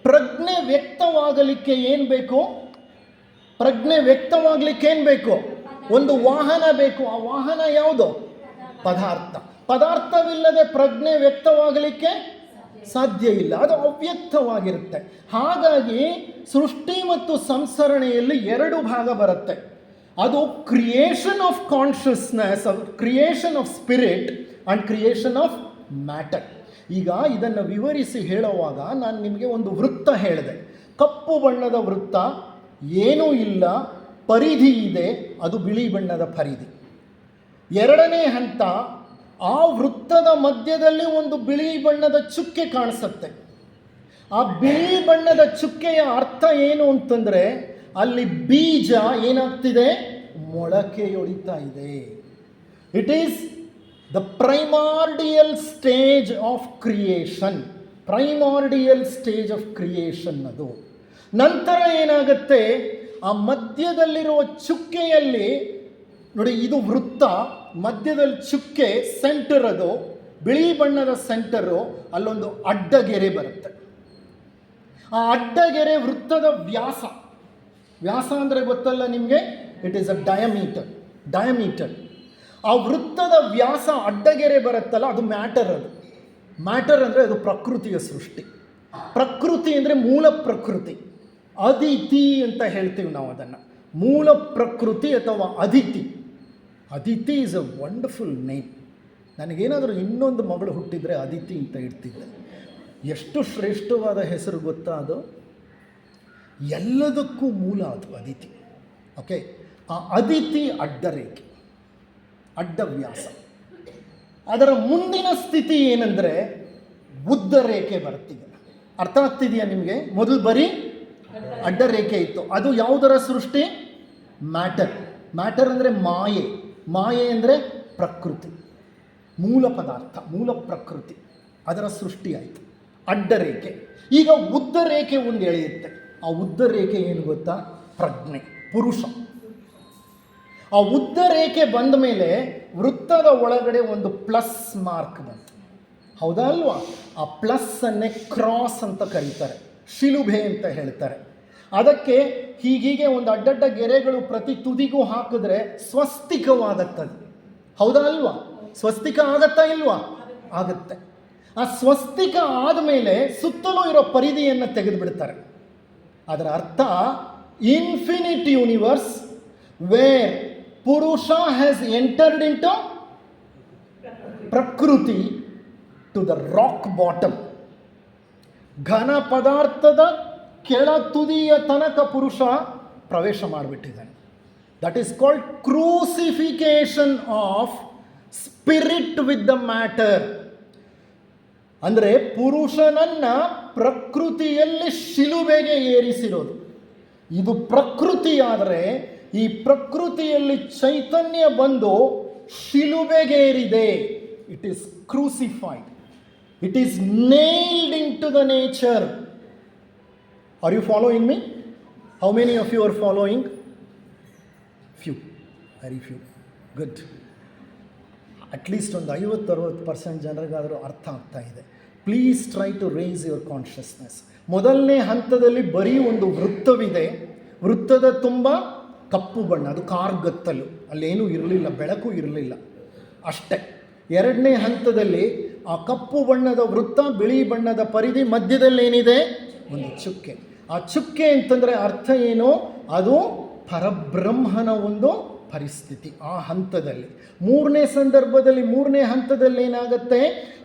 ಪ್ರಜ್ಞೆ ವ್ಯಕ್ತವಾಗಲಿಕ್ಕೆ ಏನು ಬೇಕು? ಪ್ರಜ್ಞೆ ವ್ಯಕ್ತವಾಗಲಿಕ್ಕೆ ಏನು ಬೇಕು? ಒಂದು ವಾಹನ ಬೇಕು. ಆ ವಾಹನ ಯಾವುದು? ಪದಾರ್ಥ. ಪದಾರ್ಥವಿಲ್ಲದೆ ಪ್ರಜ್ಞೆ ವ್ಯಕ್ತವಾಗಲಿಕ್ಕೆ ಸಾಧ್ಯ ಇಲ್ಲ, ಅದು ಅವ್ಯಕ್ತವಾಗಿರುತ್ತೆ. ಹಾಗಾಗಿ ಸೃಷ್ಟಿ ಮತ್ತು ಸಂಸರಣೆಯಲ್ಲಿ 2 ಭಾಗ ಬರುತ್ತೆ. ಅದು creation of consciousness, creation of spirit and creation of matter. ಈಗ ಇದನ್ನು ವಿವರಿಸಿ ಹೇಳುವಾಗ ನಾನು ನಿಮಗೆ ಒಂದು ವೃತ್ತ ಹೇಳಿದೆ. ಕಪ್ಪು ಬಣ್ಣದ ವೃತ್ತ, ಏನೂ ಇಲ್ಲ, ಪರಿಧಿ ಇದೆ, ಅದು ಬಿಳಿ ಬಣ್ಣದ ಪರಿಧಿ. 2ನೇ ಹಂತ, ಆ ವೃತ್ತದ ಮಧ್ಯದಲ್ಲಿ ಒಂದು ಬಿಳಿ ಬಣ್ಣದ ಚುಕ್ಕೆ ಕಾಣಿಸುತ್ತೆ. ಆ ಬಿಳಿ ಬಣ್ಣದ ಚುಕ್ಕೆಯ ಅರ್ಥ ಏನು ಅಂತಂದರೆ, ಅಲ್ಲಿ ಬೀಜ ಏನಾಗ್ತಿದೆ? ಮೊಳಕೆಯೊಡಿತಾ ಇದೆ. It is the primordial stage of creation. Primordial stage of creation ಅದು. ನಂತರ ಏನಾಗುತ್ತೆ? ಆ ಮಧ್ಯದಲ್ಲಿರುವ ಚುಕ್ಕೆಯಲ್ಲಿ ನೋಡಿ, ಇದು ವೃತ್ತ, ಮಧ್ಯದಲ್ಲಿ ಚುಕ್ಕೆ, ಸೆಂಟರ್ ಅದು ಬಿಳಿ ಬಣ್ಣದ ಸೆಂಟರು, ಅಲ್ಲೊಂದು ಅಡ್ಡಗೆರೆ ಬರುತ್ತೆ. ಆ ಅಡ್ಡಗೆರೆ ವೃತ್ತದ ವ್ಯಾಸ. ವ್ಯಾಸ ಅಂದರೆ ಗೊತ್ತಲ್ಲ ನಿಮಗೆ, ಇಟ್ ಈಸ್ ಅ ಡಯಾಮೀಟರ್. ಆ ವೃತ್ತದ ವ್ಯಾಸ ಅಡ್ಡಗೆರೆ ಬರುತ್ತಲ್ಲ, ಅದು ಮ್ಯಾಟರ್. ಅದು ಮ್ಯಾಟರ್ ಅಂದರೆ ಅದು ಪ್ರಕೃತಿಯ ಸೃಷ್ಟಿ. ಪ್ರಕೃತಿ ಅಂದರೆ ಮೂಲ ಪ್ರಕೃತಿ. ಅದಿತಿ ಅಂತ ಹೇಳ್ತೀವಿ ನಾವು ಅದನ್ನು, ಮೂಲ ಪ್ರಕೃತಿ ಅಥವಾ Aditi. Aditi is a wonderful name. ನನಗೇನಾದರೂ ಇನ್ನೊಂದು ಮಗಳು ಹುಟ್ಟಿದರೆ ಅದಿತಿ ಅಂತ ಇಡ್ತಿದ್ದೆ. ಎಷ್ಟು ಶ್ರೇಷ್ಠವಾದ ಹೆಸರು ಗೊತ್ತಾ ಅದು. ಎಲ್ಲದಕ್ಕೂ ಮೂಲ ಅದು ಅದಿತಿ. ಓಕೆ, ಆ ಅದಿತಿ ಅಡ್ಡರೇಖೆ, ಅಡ್ಡವ್ಯಾಸ. ಅದರ ಮುಂದಿನ ಸ್ಥಿತಿ ಏನಂದರೆ ಉದ್ದ ರೇಖೆ ಬರ್ತಿದೆ. ಅರ್ಥ ಆಗ್ತಿದೆಯಾ ನಿಮಗೆ? ಮೊದಲು ಬರೀ ಅಡ್ಡರೇಖೆ ಇತ್ತು. ಅದು ಯಾವುದರ ಸೃಷ್ಟಿ? ಮ್ಯಾಟರ್ ಅಂದರೆ ಮಾಯೆ ಅಂದರೆ ಪ್ರಕೃತಿ, ಮೂಲ ಪದಾರ್ಥ, ಮೂಲ ಪ್ರಕೃತಿ, ಅದರ ಸೃಷ್ಟಿ ಆಯಿತು. ಅಡ್ಡರೇಖೆ. ಈಗ ಉದ್ದ ರೇಖೆ ಒಂದು ಎಳೆಯುತ್ತೆ. ಆ ಉದ್ದ ರೇಖೆ ಏನು ಗೊತ್ತಾ? ಪ್ರಜ್ಞೆ, ಪುರುಷ. ಆ ಉದ್ದ ರೇಖೆ ಬಂದ ಮೇಲೆ ವೃತ್ತದ ಒಳಗಡೆ ಒಂದು ಪ್ಲಸ್ ಮಾರ್ಕ್ ಬಂತು. ಹೌದಾ ಅಲ್ವಾ? ಆ ಪ್ಲಸ್ ಅನ್ನೇ ಕ್ರಾಸ್ ಅಂತ ಕರೀತಾರೆ, ಶಿಲುಬೆ ಅಂತ ಹೇಳ್ತಾರೆ. ಅದಕ್ಕೆ ಹೀಗೀಗೆ ಒಂದು ಅಡ್ಡಡ್ಡ ಗೆರೆಗಳು ಪ್ರತಿ ತುದಿಗೂ ಹಾಕಿದ್ರೆ ಸ್ವಸ್ತಿಕವಾಗತ್ತದು. ಹೌದಾ ಅಲ್ವಾ? ಸ್ವಸ್ತಿಕ ಆಗತ್ತಾ ಇಲ್ವಾ? ಆಗುತ್ತೆ. ಆ ಸ್ವಸ್ತಿಕ ಆದಮೇಲೆ ಸುತ್ತಲೂ ಇರೋ ಪರಿಧಿಯನ್ನು ತೆಗೆದುಬಿಡ್ತಾರೆ. ಅದರ ಅರ್ಥ infinite universe where purusha has entered into prakriti to the rock bottom. ಘನ ಪದಾರ್ಥದ ಕೆಳ ತುದಿಯ ತನಕ ಪುರುಷ ಪ್ರವೇಶ ಮಾಡಿಬಿಟ್ಟಿದ್ದಾನೆ. That is called crucifixion of spirit with the matter. ಅಂದರೆ ಪುರುಷನನ್ನು ಪ್ರಕೃತಿಯಲ್ಲಿ ಶಿಲುಬೆಗೆ ಏರಿಸಿರೋದು. ಇದು ಪ್ರಕೃತಿ ಆದರೆ ಈ ಪ್ರಕೃತಿಯಲ್ಲಿ ಚೈತನ್ಯ ಬಂದು ಶಿಲುಬೆಗೇರಿದೆ. It is crucified. It is nailed in to the nature. Are you following me? How many of you are following? Few, very few. Good. At least ಒಂದು 50-60% ಜನರಿಗಾದರೂ ಅರ್ಥ ಆಗ್ತಾ ಇದೆ. Please try to raise your consciousness. ಮೊದಲನೇ ಹಂತದಲ್ಲಿ ಬರೀ ಒಂದು ವೃತ್ತವಿದೆ. ವೃತ್ತದ ತುಂಬ ಕಪ್ಪು ಬಣ್ಣ, ಅದು ಕಾರ್ಗತ್ತಲು, ಅಲ್ಲೇನೂ ಇರಲಿಲ್ಲ, ಬೆಳಕು ಇರಲಿಲ್ಲ, ಅಷ್ಟೇ. ಎರಡನೇ ಹಂತದಲ್ಲಿ ಆ ಕಪ್ಪು ಬಣ್ಣದ ವೃತ್ತ, ಬಿಳಿ ಬಣ್ಣದ ಪರಿಧಿ, ಮಧ್ಯದಲ್ಲೇನಿದೆ? ಒಂದು ಚುಕ್ಕೆ. ಆ ಚುಕ್ಕೆ ಅಂತಂದರೆ ಅರ್ಥ ಏನು? ಅದು ಪರಬ್ರಹ್ಮನ ಒಂದು ಪರಿಸ್ಥಿತಿ ಆ ಹಂತದಲ್ಲಿ. ಮೂರನೇ ಸಂದರ್ಭದಲ್ಲಿ, ಮೂರನೇ ಹಂತದಲ್ಲಿ ಏನಾಗುತ್ತೆ?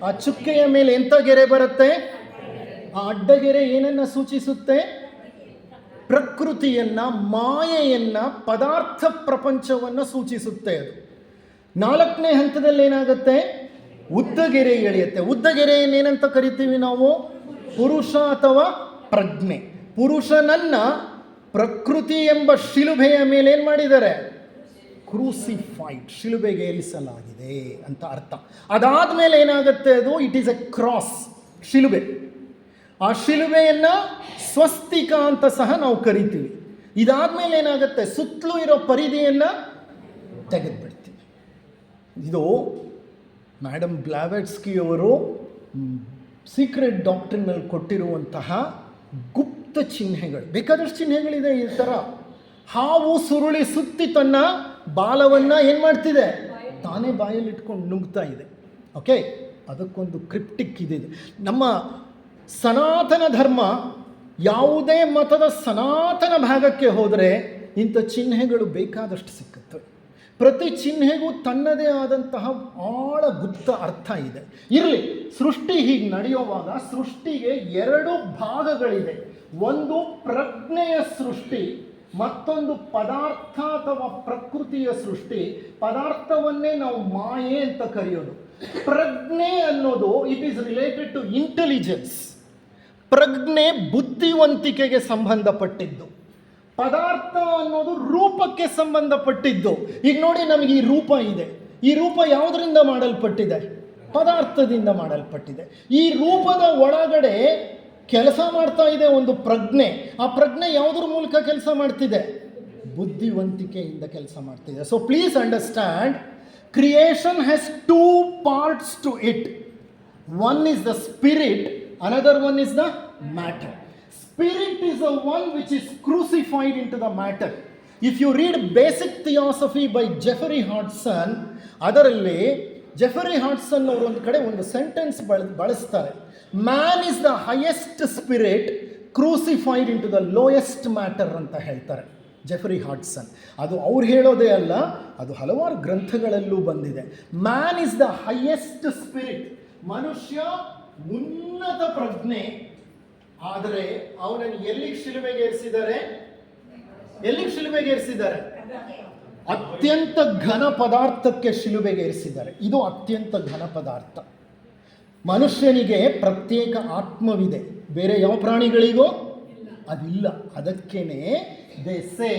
ಆ ಚುಕ್ಕೆಯ ಮೇಲೆ ಎಂಥ ಗೆರೆ ಬರುತ್ತೆ? ಆ ಅಡ್ಡಗೆರೆ ಏನನ್ನು ಸೂಚಿಸುತ್ತೆ? ಪ್ರಕೃತಿಯನ್ನು, ಮಾಯೆಯನ್ನು, ಪದಾರ್ಥ ಪ್ರಪಂಚವನ್ನು ಸೂಚಿಸುತ್ತೆ ಅದು. ನಾಲ್ಕನೇ ಹಂತದಲ್ಲಿ ಏನಾಗುತ್ತೆ? ಉದ್ದಗೆರೆ ಎಳೆಯುತ್ತೆ. ಉದ್ದಗೆರೆಯನ್ನು ಏನಂತ ಕರಿತೀವಿ ನಾವು? ಪುರುಷ ಅಥವಾ ಪ್ರಜ್ಞೆ. ಪುರುಷನನ್ನು ಪ್ರಕೃತಿ ಎಂಬ ಶಿಲುಬೆಯ ಮೇಲೆ ಏನು ಮಾಡಿದ್ದಾರೆ? ಕ್ರೂಸಿಫೈಡ್, ಶಿಲುಬೆಗೆ ಏರಿಸಲಾಗಿದೆ ಅಂತ ಅರ್ಥ. ಅದಾದಮೇಲೆ ಏನಾಗುತ್ತೆ? ಅದು ಇಟ್ ಈಸ್ ಎ ಕ್ರಾಸ್, ಶಿಲುಬೆ. ಆ ಶಿಲುಬೆಯನ್ನು ಸ್ವಸ್ತಿಕ ಅಂತ ಸಹ ನಾವು ಕರಿತೀವಿ. ಇದಾದಮೇಲೆ ಏನಾಗುತ್ತೆ? ಸುತ್ತಲೂ ಇರೋ ಪರಿಧಿಯನ್ನು ತೆಗೆದುಬಿಡ್ತೀವಿ. ಇದು ಮೇಡಮ್ ಬ್ಲಾವೆಟ್ಸ್ಕಿಯವರು ಸೀಕ್ರೆಟ್ ಡಾಕ್ಟ್ರಿನಲ್ಲಿ ಕೊಟ್ಟಿರುವಂತಹ ಗುಪ್ತ ಚಿಹ್ನೆಗಳು. ಬೇಕಾದಷ್ಟು ಚಿಹ್ನೆಗಳಿದೆ ಈ ಥರ. ಹಾವು ಸುರುಳಿ ಸುತ್ತಿ ತನ್ನ ಬಾಲವನ್ನು ಏನು ಮಾಡ್ತಿದೆ? ತಾನೇ ಬಾಯಲ್ಲಿ ಇಟ್ಕೊಂಡು ನುಗ್ತಾ ಇದೆ. ಓಕೆ, ಅದಕ್ಕೊಂದು ಕ್ರಿಪ್ಟಿಕ್ ಇದೆ. ನಮ್ಮ ಸನಾತನ ಧರ್ಮ, ಯಾವುದೇ ಮತದ ಸನಾತನ ಭಾಗಕ್ಕೆ ಹೋದರೆ ಇಂಥ ಚಿಹ್ನೆಗಳು ಬೇಕಾದಷ್ಟು ಸಿಕ್ಕುತ್ತವೆ. ಪ್ರತಿ ಚಿಹ್ನೆಗೂ ತನ್ನದೇ ಆದಂತಹ ಆಳ ಗುಪ್ತ ಅರ್ಥ ಇದೆ. ಇರಲಿ, ಸೃಷ್ಟಿ ಹೀಗೆ ನಡೆಯುವಾಗ ಸೃಷ್ಟಿಗೆ ಎರಡು ಭಾಗಗಳಿದೆ. ಒಂದು ಪ್ರಜ್ಞೆಯ ಸೃಷ್ಟಿ, ಮತ್ತೊಂದು ಪದಾರ್ಥ ಅಥವಾ ಪ್ರಕೃತಿಯ ಸೃಷ್ಟಿ. ಪದಾರ್ಥವನ್ನೇ ನಾವು ಮಾಯೆ ಅಂತ ಕರೆಯೋದು. ಪ್ರಜ್ಞೆ ಅನ್ನೋದು it is related to intelligence. ಪ್ರಜ್ಞೆ ಬುದ್ಧಿವಂತಿಕೆಗೆ ಸಂಬಂಧಪಟ್ಟಿದ್ದು. ಪದಾರ್ಥ ಅನ್ನೋದು ರೂಪಕ್ಕೆ ಸಂಬಂಧಪಟ್ಟಿದ್ದು. ಈಗ ನೋಡಿ, ನಮಗೆ ಈ ರೂಪ ಇದೆ. ಈ ರೂಪ ಯಾವುದರಿಂದ ಮಾಡಲ್ಪಟ್ಟಿದೆ? ಪದಾರ್ಥದಿಂದ ಮಾಡಲ್ಪಟ್ಟಿದೆ. ಈ ರೂಪದ ಒಳಗಡೆ ಕೆಲಸ ಮಾಡ್ತಾ ಇದೆ ಒಂದು ಪ್ರಜ್ಞೆ. ಆ ಪ್ರಜ್ಞೆ ಯಾವುದ್ರ ಮೂಲಕ ಕೆಲಸ ಮಾಡ್ತಿದೆ? ಬುದ್ಧಿವಂತಿಕೆಯಿಂದ ಕೆಲಸ ಮಾಡ್ತಿದೆ. So please understand, creation has two parts to it. One is the spirit, another one is the matter. Spirit is the one which is crucified into the matter. If you read Basic Theosophy by Jeffrey Hodgson, ಅದರಲ್ಲಿ ಜೆಫರಿ ಹಾಡ್ಸನ್ ಅವರು ಒಂದು ಕಡೆ ಒಂದು sentence ಬಳಸ್ತಾರೆ. Man is the highest spirit crucified in to the lowest matter ಅಂತ ಹೇಳ್ತಾರೆ ಜೆಫರಿ ಹಾಡ್ಸನ್. ಅದು ಅವ್ರು ಹೇಳೋದೇ ಅಲ್ಲ, ಅದು ಹಲವಾರು ಗ್ರಂಥಗಳಲ್ಲೂ ಬಂದಿದೆ. Man is the highest spirit, ಮನುಷ್ಯ ಉನ್ನತ ಪ್ರಜ್ಞೆ. ಆದರೆ ಅವನನ್ನು ಎಲ್ಲಿಗೆ ಶಿಲುಬೆಗೇರಿಸಿದ್ದಾರೆ? ಅತ್ಯಂತ ಘನ ಪದಾರ್ಥಕ್ಕೆ ಶಿಲುಬೆಗೇರಿಸಿದ್ದಾರೆ. ಇದು ಅತ್ಯಂತ ಘನ ಪದಾರ್ಥ. ಮನುಷ್ಯನಿಗೆ ಪ್ರತ್ಯೇಕ ಆತ್ಮವಿದೆ, ಬೇರೆ ಯಾವ ಪ್ರಾಣಿಗಳಿಗೋ ಅದಿಲ್ಲ. ಅದಕ್ಕೇನೆ they say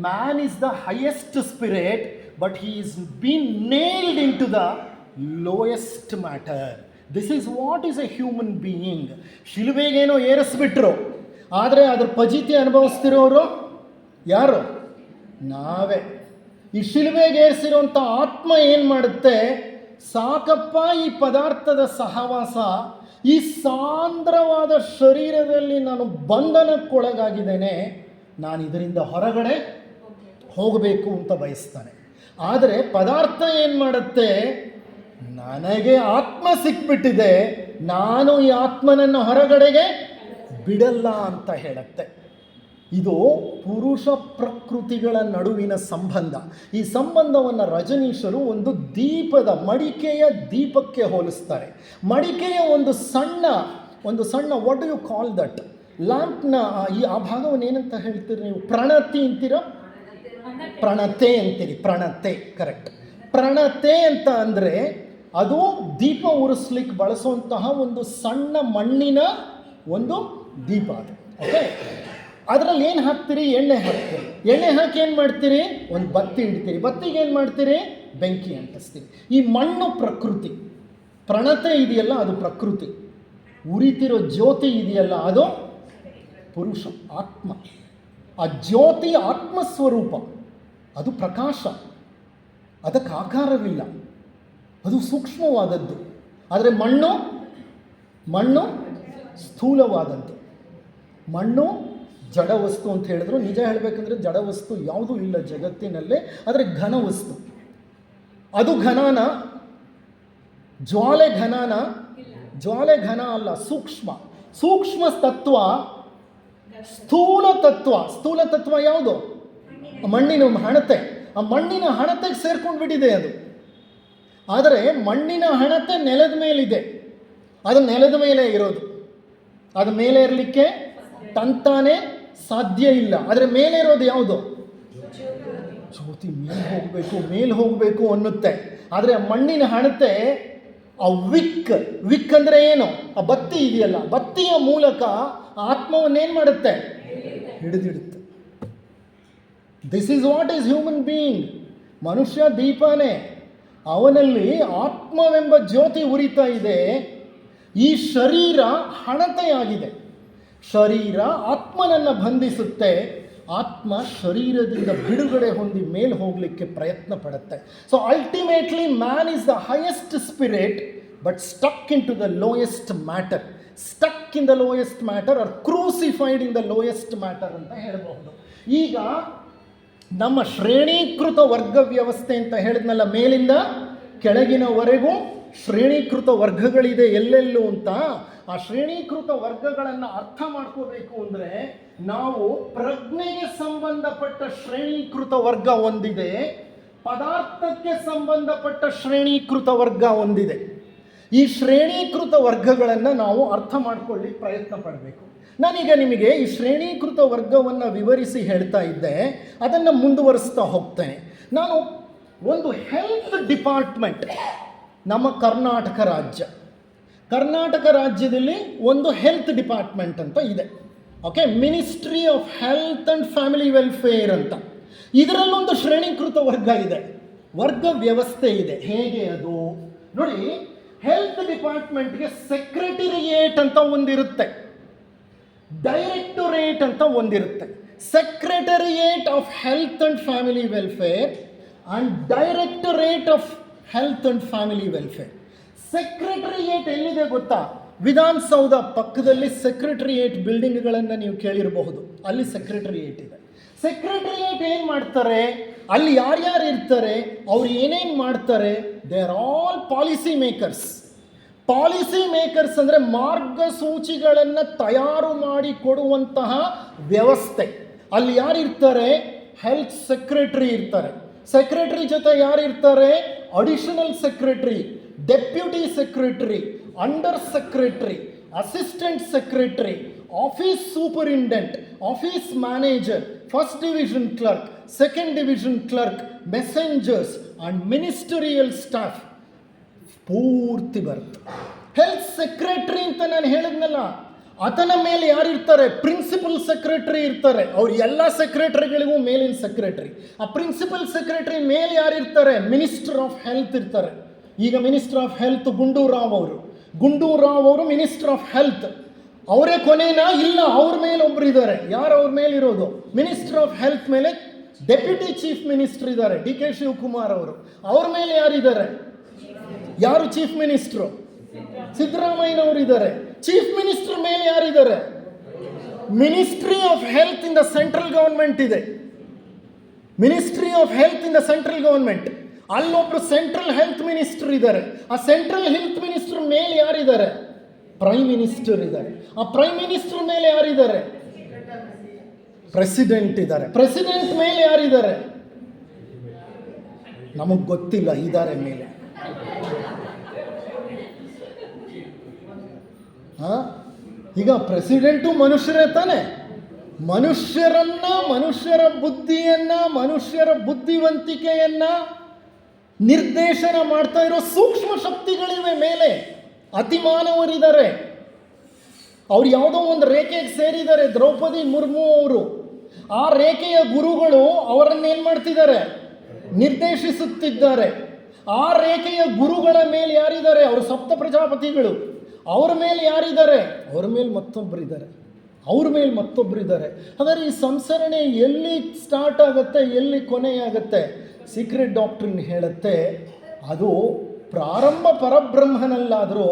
man is the highest spirit but he is been nailed in to the lowest matter. This is what is a human being. ಶಿಲುಬೆಗೇನೋ ಏರಿಸ್ಬಿಟ್ರು, ಆದರೆ ಅದ್ರ ಫಜಿತಿ ಅನುಭವಿಸ್ತಿರೋರು ಯಾರು? ನಾವೇ. ಈ ಶಿಲುಬೆಗೇರಿಸಿರೋಂಥ ಆತ್ಮ ಏನು ಮಾಡುತ್ತೆ? ಸಾಕಪ್ಪ ಈ ಪದಾರ್ಥದ ಸಹವಾಸ, ಈ ಸಾಂದ್ರವಾದ ಶರೀರದಲ್ಲಿ ನಾನು ಬಂಧನಕ್ಕೊಳಗಾಗಿದ್ದೇನೆ, ನಾನು ಇದರಿಂದ ಹೊರಗಡೆ ಹೋಗಬೇಕು ಅಂತ ಬಯಸ್ತಾನೆ. ಆದರೆ ಪದಾರ್ಥ ಏನು ಮಾಡುತ್ತೆ? ನನಗೆ ಆತ್ಮ ಸಿಕ್ಬಿಟ್ಟಿದೆ, ನಾನು ಈ ಆತ್ಮನನ್ನು ಹೊರಗಡೆಗೆ ಬಿಡಲ್ಲ ಅಂತ ಹೇಳುತ್ತೆ. ಇದು ಪುರುಷ ಪ್ರಕೃತಿಗಳ ನಡುವಿನ ಸಂಬಂಧ. ಈ ಸಂಬಂಧವನ್ನು ರಜನೀಶರು ಒಂದು ದೀಪದ, ಮಡಿಕೆಯ ದೀಪಕ್ಕೆ ಹೋಲಿಸ್ತಾರೆ. ಮಡಿಕೆಯ ಒಂದು ಸಣ್ಣ what do you call that ಲ್ಯಾಂಪ್ನ ಆ ಭಾಗವನ್ನು ಏನಂತ ಹೇಳ್ತೀರಿ ನೀವು? ಪ್ರಣತಿ ಅಂತೀರ? ಪ್ರಣತೆ ಅಂತೀರಿ. ಪ್ರಣತೆ, ಕರೆಕ್ಟ್. ಪ್ರಣತೆ ಅಂತ ಅಂದರೆ ಅದು ದೀಪ ಉರಿಸ್ಲಿಕ್ಕೆ ಬಳಸುವಂತಹ ಒಂದು ಸಣ್ಣ ಮಣ್ಣಿನ ಒಂದು ದೀಪ ಅದು. ಓಕೆ, ಅದರಲ್ಲಿ ಏನು ಹಾಕ್ತೀರಿ? ಎಣ್ಣೆ ಹಾಕ್ತೀರಿ. ಎಣ್ಣೆ ಹಾಕಿ ಏನು ಮಾಡ್ತೀರಿ? ಒಂದು ಬತ್ತಿ ಇಡ್ತೀರಿ. ಬತ್ತಿಗೆ ಏನು ಮಾಡ್ತೀರಿ? ಬೆಂಕಿ ಅಂಟಿಸ್ತೀರಿ. ಈ ಮಣ್ಣು ಪ್ರಕೃತಿ. ಪ್ರಣತೆ ಇದೆಯಲ್ಲ, ಅದು ಪ್ರಕೃತಿ. ಉರಿತಿರೋ ಜ್ಯೋತಿ ಇದೆಯಲ್ಲ, ಅದು ಪುರುಷ, ಆತ್ಮ. ಆ ಜ್ಯೋತಿ ಆತ್ಮಸ್ವರೂಪ, ಅದು ಪ್ರಕಾಶ, ಅದಕ್ಕೆ ಆಕಾರವಿಲ್ಲ, ಅದು ಸೂಕ್ಷ್ಮವಾದದ್ದು. ಆದರೆ ಮಣ್ಣು ಸ್ಥೂಲವಾದದ್ದು. ಮಣ್ಣು ಜಡ ವಸ್ತು ಅಂತ ಹೇಳಿದ್ರು. ನಿಜ ಹೇಳಬೇಕಂದ್ರೆ ಜಡ ವಸ್ತು ಯಾವುದೂ ಇಲ್ಲ ಜಗತ್ತಿನಲ್ಲೇ. ಆದರೆ ಘನ ವಸ್ತು, ಅದು ಘನಾನ? ಜ್ವಾಲೆ ಘನಾನ? ಜ್ವಾಲೆ ಘನ ಅಲ್ಲ, ಸೂಕ್ಷ್ಮ ತತ್ವ. ಸ್ಥೂಲ ತತ್ವ ಯಾವುದು? ಮಣ್ಣಿನ ಹಣತೆ. ಆ ಮಣ್ಣಿನ ಹಣತೆಗೆ ಸೇರ್ಕೊಂಡು ಬಿಟ್ಟಿದೆ ಅದು. ಆದರೆ ಮಣ್ಣಿನ ಹಣತೆ ನೆಲದ ಮೇಲಿದೆ, ಅದು ನೆಲದ ಮೇಲೆ ಇರೋದು. ಅದು ಮೇಲೆ ಇರಲಿಕ್ಕೆ ತಂತಾನೆ ಸಾಧ್ಯ ಇಲ್ಲ. ಆದರೆ ಮೇಲೆ ಇರೋದು ಯಾವುದು? ಜ್ಯೋತಿ. ಮೇಲೆ ಹೋಗಬೇಕು ಅನ್ನುತ್ತೆ. ಆದರೆ ಆ ಮಣ್ಣಿನ ಹಣತೆ, ಆ ವಿಕ್ ಅಂದರೆ ಏನು? ಆ ಬತ್ತಿ ಇದೆಯಲ್ಲ, ಬತ್ತಿಯ ಮೂಲಕ ಆತ್ಮವನ್ನೇನು ಮಾಡುತ್ತೆ? ಹಿಡಿದಿಡುತ್ತೆ. This is what is human being. ಮನುಷ್ಯ ದೀಪನೇ. ಅವನಲ್ಲಿ ಆತ್ಮವೆಂಬ ಜ್ಯೋತಿ ಉರಿತಾ ಇದೆ. ಈ ಶರೀರ ಹಣತೆಯಾಗಿದೆ. ಶರೀರ ಆತ್ಮನನ್ನು ಬಂಧಿಸುತ್ತೆ. ಆತ್ಮ ಶರೀರದಿಂದ ಬಿಡುಗಡೆ ಹೊಂದಿ ಮೇಲೆ ಹೋಗಲಿಕ್ಕೆ ಪ್ರಯತ್ನ ಪಡುತ್ತೆ. So ultimately man is the highest spirit but stuck in to the lowest matter. Stuck in the lowest matter are crucified in the lowest matter ಅಂತ ಹೇಳಬಹುದು. ಈಗ ನಮ್ಮ ಶ್ರೇಣೀಕೃತ ವರ್ಗ ವ್ಯವಸ್ಥೆ ಅಂತ ಹೇಳಿದ್ನಲ್ಲ, ಮೇಲಿಂದ ಕೆಳಗಿನವರೆಗೂ ಶ್ರೇಣೀಕೃತ ವರ್ಗಗಳಿದೆ ಎಲ್ಲೆಲ್ಲೂ ಅಂತ. ಆ ಶ್ರೇಣೀಕೃತ ವರ್ಗಗಳನ್ನು ಅರ್ಥ ಮಾಡ್ಕೋಬೇಕು ಅಂದರೆ ನಾವು ಪ್ರಜ್ಞೆಗೆ ಸಂಬಂಧಪಟ್ಟ ಶ್ರೇಣೀಕೃತ ವರ್ಗ ಒಂದಿದೆ, ಪದಾರ್ಥಕ್ಕೆ ಸಂಬಂಧಪಟ್ಟ ಶ್ರೇಣೀಕೃತ ವರ್ಗ ಒಂದಿದೆ. ಈ ಶ್ರೇಣೀಕೃತ ವರ್ಗಗಳನ್ನು ನಾವು ಅರ್ಥ ಮಾಡ್ಕೊಳ್ಳಿಕ್ಕೆ ಪ್ರಯತ್ನ ಪಡಬೇಕು. ನಾನೀಗ ನಿಮಗೆ ಈ ಶ್ರೇಣೀಕೃತ ವರ್ಗವನ್ನು ವಿವರಿಸಿ ಹೇಳ್ತಾ ಇದ್ದೆ, ಅದನ್ನು ಮುಂದುವರಿಸ್ತಾ ಹೋಗ್ತೇನೆ. ನಾನು ಒಂದು ಹೆಲ್ತ್ ಡಿಪಾರ್ಟ್ಮೆಂಟ್, ನಮ್ಮ ಕರ್ನಾಟಕ ರಾಜ್ಯದಲ್ಲಿ ಒಂದು ಹೆಲ್ತ್ ಡಿಪಾರ್ಟ್ಮೆಂಟ್ ಅಂತ ಇದೆ. Okay, ministry of health and family welfare ಅಂತ. ಇದರಲ್ಲೊಂದು ಶ್ರೇಣೀಕೃತ ವರ್ಗ ಇದೆ, ವರ್ಗ ವ್ಯವಸ್ಥೆ ಇದೆ. ಹೇಗೆ ಅದು ನೋಡಿ, ಹೆಲ್ತ್ ಡಿಪಾರ್ಟ್ಮೆಂಟ್ಗೆ ಸೆಕ್ರೆಟರಿಯೇಟ್ ಅಂತ ಒಂದಿರುತ್ತೆ, ಡೈರೆಕ್ಟೊರೇಟ್ ಅಂತ ಒಂದಿರುತ್ತೆ. Secretariat of health and family welfare and directorate of health and family welfare. Secretariat ಎಲ್ಲಿದೆ ಗೊತ್ತಾ? ವಿಧಾನಸೌಧ ಪಕ್ಕದಲ್ಲಿ ಸೆಕ್ರೆಟರಿಯೇಟ್ ಬಿಲ್ಡಿಂಗ್ಗಳನ್ನು ನೀವು ಕೇಳಿರಬಹುದು, ಅಲ್ಲಿ ಸೆಕ್ರೆಟರಿಯೇಟ್ ಇದೆ. ಸೆಕ್ರೆಟರಿಯೇಟ್ ಏನು ಮಾಡ್ತಾರೆ, ಅಲ್ಲಿ ಯಾರ್ಯಾರು ಇರ್ತಾರೆ, ಅವ್ರು ಏನೇನು ಮಾಡ್ತಾರೆ? They are all policy makers. Policy makers ಅಂದರೆ ಮಾರ್ಗಸೂಚಿಗಳನ್ನು ತಯಾರು ಮಾಡಿ ಕೊಡುವಂತಹ ವ್ಯವಸ್ಥೆ. ಅಲ್ಲಿ ಯಾರಿರ್ತಾರೆ? ಹೆಲ್ತ್ ಸೆಕ್ರೆಟರಿ ಇರ್ತಾರೆ. ಸೆಕ್ರೆಟರಿ ಜೊತೆ ಯಾರಿರ್ತಾರೆ? Additional secretary, deputy secretary, under secretary, assistant secretary, office superintendent, office manager, first division clerk, second division clerk, messengers and ministerial staff ಪೂರ್ತಿ ಬರುತ್ತೆ. ಹೆಲ್ತ್ ಸೆಕ್ರೆಟರಿ ಅಂತ ನಾನು ಹೇಳಿದ್ನಲ್ಲ, ಆತನ ಮೇಲೆ ಯಾರಿರ್ತಾರೆ? ಪ್ರಿನ್ಸಿಪಲ್ ಸೆಕ್ರೆಟರಿ ಇರ್ತಾರೆ. ಅವ್ರು ಎಲ್ಲ ಸೆಕ್ರೆಟರಿಗಳಿಗೂ ಮೇಲಿನ ಸೆಕ್ರೆಟರಿ. ಆ ಪ್ರಿನ್ಸಿಪಲ್ ಸೆಕ್ರೆಟರಿ ಮೇಲೆ ಯಾರಿರ್ತಾರೆ? ಮಿನಿಸ್ಟರ್ ಆಫ್ ಹೆಲ್ತ್ ಇರ್ತಾರೆ. ಈಗ ಮಿನಿಸ್ಟರ್ ಆಫ್ ಹೆಲ್ತ್ ಗುಂಡೂರಾವ್ ಅವರು ಮಿನಿಸ್ಟರ್ ಆಫ್ ಹೆಲ್ತ್. ಅವರೇ ಕೊನೆನಾ? ಇಲ್ಲ, ಅವ್ರ ಮೇಲೆ ಒಬ್ರು ಇದ್ದಾರೆ. ಯಾರು ಅವ್ರ ಮೇಲೆ ಇರೋದು? ಮಿನಿಸ್ಟರ್ ಆಫ್ ಹೆಲ್ತ್ ಮೇಲೆ ಡೆಪ್ಯೂಟಿ ಚೀಫ್ ಮಿನಿಸ್ಟರ್ ಇದ್ದಾರೆ, ಡಿ.ಕೆ. ಶಿವಕುಮಾರ್ ಅವರು. ಅವ್ರ ಮೇಲೆ ಯಾರಿದ್ದಾರೆ? ಯಾರು ಚೀಫ್ ಮಿನಿಸ್ಟ್ರು? ಸಿದ್ದರಾಮಯ್ಯನವರು ಇದ್ದಾರೆ. ಚೀಫ್ ಮಿನಿಸ್ಟರ್ ಮೇಲೆ ಯಾರಿದ್ದಾರೆ? Ministry of health in the central government ಇದೆ. Ministry of health in the central government. ಅಲ್ಲೊಬ್ರು ಸೆಂಟ್ರಲ್ ಹೆಲ್ತ್ ಮಿನಿಸ್ಟರ್ ಇದ್ದಾರೆ. ಆ ಸೆಂಟ್ರಲ್ ಹೆಲ್ತ್ ಮಿನಿಸ್ಟರ್ ಮೇಲೆ ಯಾರಿದ್ದಾರೆ? ಪ್ರೈಮ್ ಮಿನಿಸ್ಟರ್ ಇದ್ದಾರೆ. ಆ ಪ್ರೈಮ್ ಮಿನಿಸ್ಟರ್ ಮೇಲೆ ಯಾರಿದ್ದಾರೆ? ಪ್ರೆಸಿಡೆಂಟ್ ಇದ್ದಾರೆ. ಪ್ರೆಸಿಡೆಂಟ್ ಮೇಲೆ ಯಾರಿದ್ದಾರೆ? ನಮಗೆ ಗೊತ್ತಿಲ್ಲ, ಇದ್ದಾರೆ ಮೇಲೆ. ಈಗ ಪ್ರೆಸಿಡೆಂಟು ಮನುಷ್ಯರೇ ತಾನೆ. ಮನುಷ್ಯರ ಬುದ್ಧಿಯನ್ನ, ಮನುಷ್ಯರ ಬುದ್ಧಿವಂತಿಕೆಯನ್ನ ನಿರ್ದೇಶನ ಮಾಡ್ತಾ ಇರೋ ಸೂಕ್ಷ್ಮ ಶಕ್ತಿಗಳಿವೆ ಮೇಲೆ. ಅತಿಮಾನವರಿದ್ದಾರೆ. ಅವ್ರು ಯಾವುದೋ ಒಂದು ರೇಖೆಗೆ ಸೇರಿದ್ದಾರೆ. ದ್ರೌಪದಿ ಮುರ್ಮು ಅವರು. ಆ ರೇಖೆಯ ಗುರುಗಳು ಅವರನ್ನೇನು ಮಾಡ್ತಿದ್ದಾರೆ? ನಿರ್ದೇಶಿಸುತ್ತಿದ್ದಾರೆ. ಆ ರೇಖೆಯ ಗುರುಗಳ ಮೇಲೆ ಯಾರಿದ್ದಾರೆ? ಅವರು ಸಪ್ತ ಪ್ರಜಾಪತಿಗಳು. ಅವ್ರ ಮೇಲೆ ಯಾರಿದ್ದಾರೆ? ಅವ್ರ ಮೇಲೆ ಮತ್ತೊಬ್ಬರಿದ್ದಾರೆ. ಹಾಗಾದರೆ ಈ ಸಂಸರಣೆ ಎಲ್ಲಿ ಸ್ಟಾರ್ಟ್ ಆಗುತ್ತೆ, ಎಲ್ಲಿ ಕೊನೆಯಾಗುತ್ತೆ? ಸೀಕ್ರೆಟ್ ಡಾಕ್ಟ್ರಿನ್ ಹೇಳುತ್ತೆ, ಅದು ಪ್ರಾರಂಭ ಪರಬ್ರಹ್ಮನಲ್ಲಾದರೂ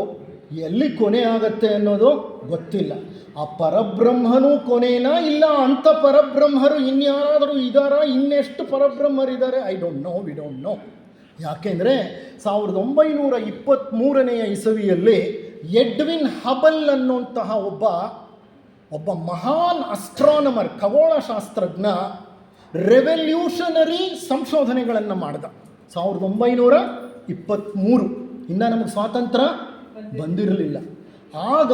ಎಲ್ಲಿ ಕೊನೆ ಆಗುತ್ತೆ ಅನ್ನೋದು ಗೊತ್ತಿಲ್ಲ. ಆ ಪರಬ್ರಹ್ಮನೂ ಕೊನೆನಾ, ಇಲ್ಲ ಅಂಥ ಪರಬ್ರಹ್ಮರು ಇನ್ಯಾರಾದರೂ ಇದ್ದಾರಾ? ಇನ್ನೆಷ್ಟು ಪರಬ್ರಹ್ಮರಿದ್ದಾರೆ? We don't know. ಯಾಕೆಂದರೆ 1923 ಇಸವಿಯಲ್ಲಿ ಎಡ್ವಿನ್ ಹಬಲ್ ಅನ್ನುವಂತಹ ಒಬ್ಬ ಮಹಾನ್ ಅಸ್ಟ್ರಾನಮರ್, ಖಗೋಳಶಾಸ್ತ್ರಜ್ಞ, ರೆವಲ್ಯೂಷನರಿ ಸಂಶೋಧನೆಗಳನ್ನು ಮಾಡಿದ. 1923, ಇನ್ನು ನಮಗೆ ಸ್ವಾತಂತ್ರ್ಯ ಬಂದಿರಲಿಲ್ಲ. ಆಗ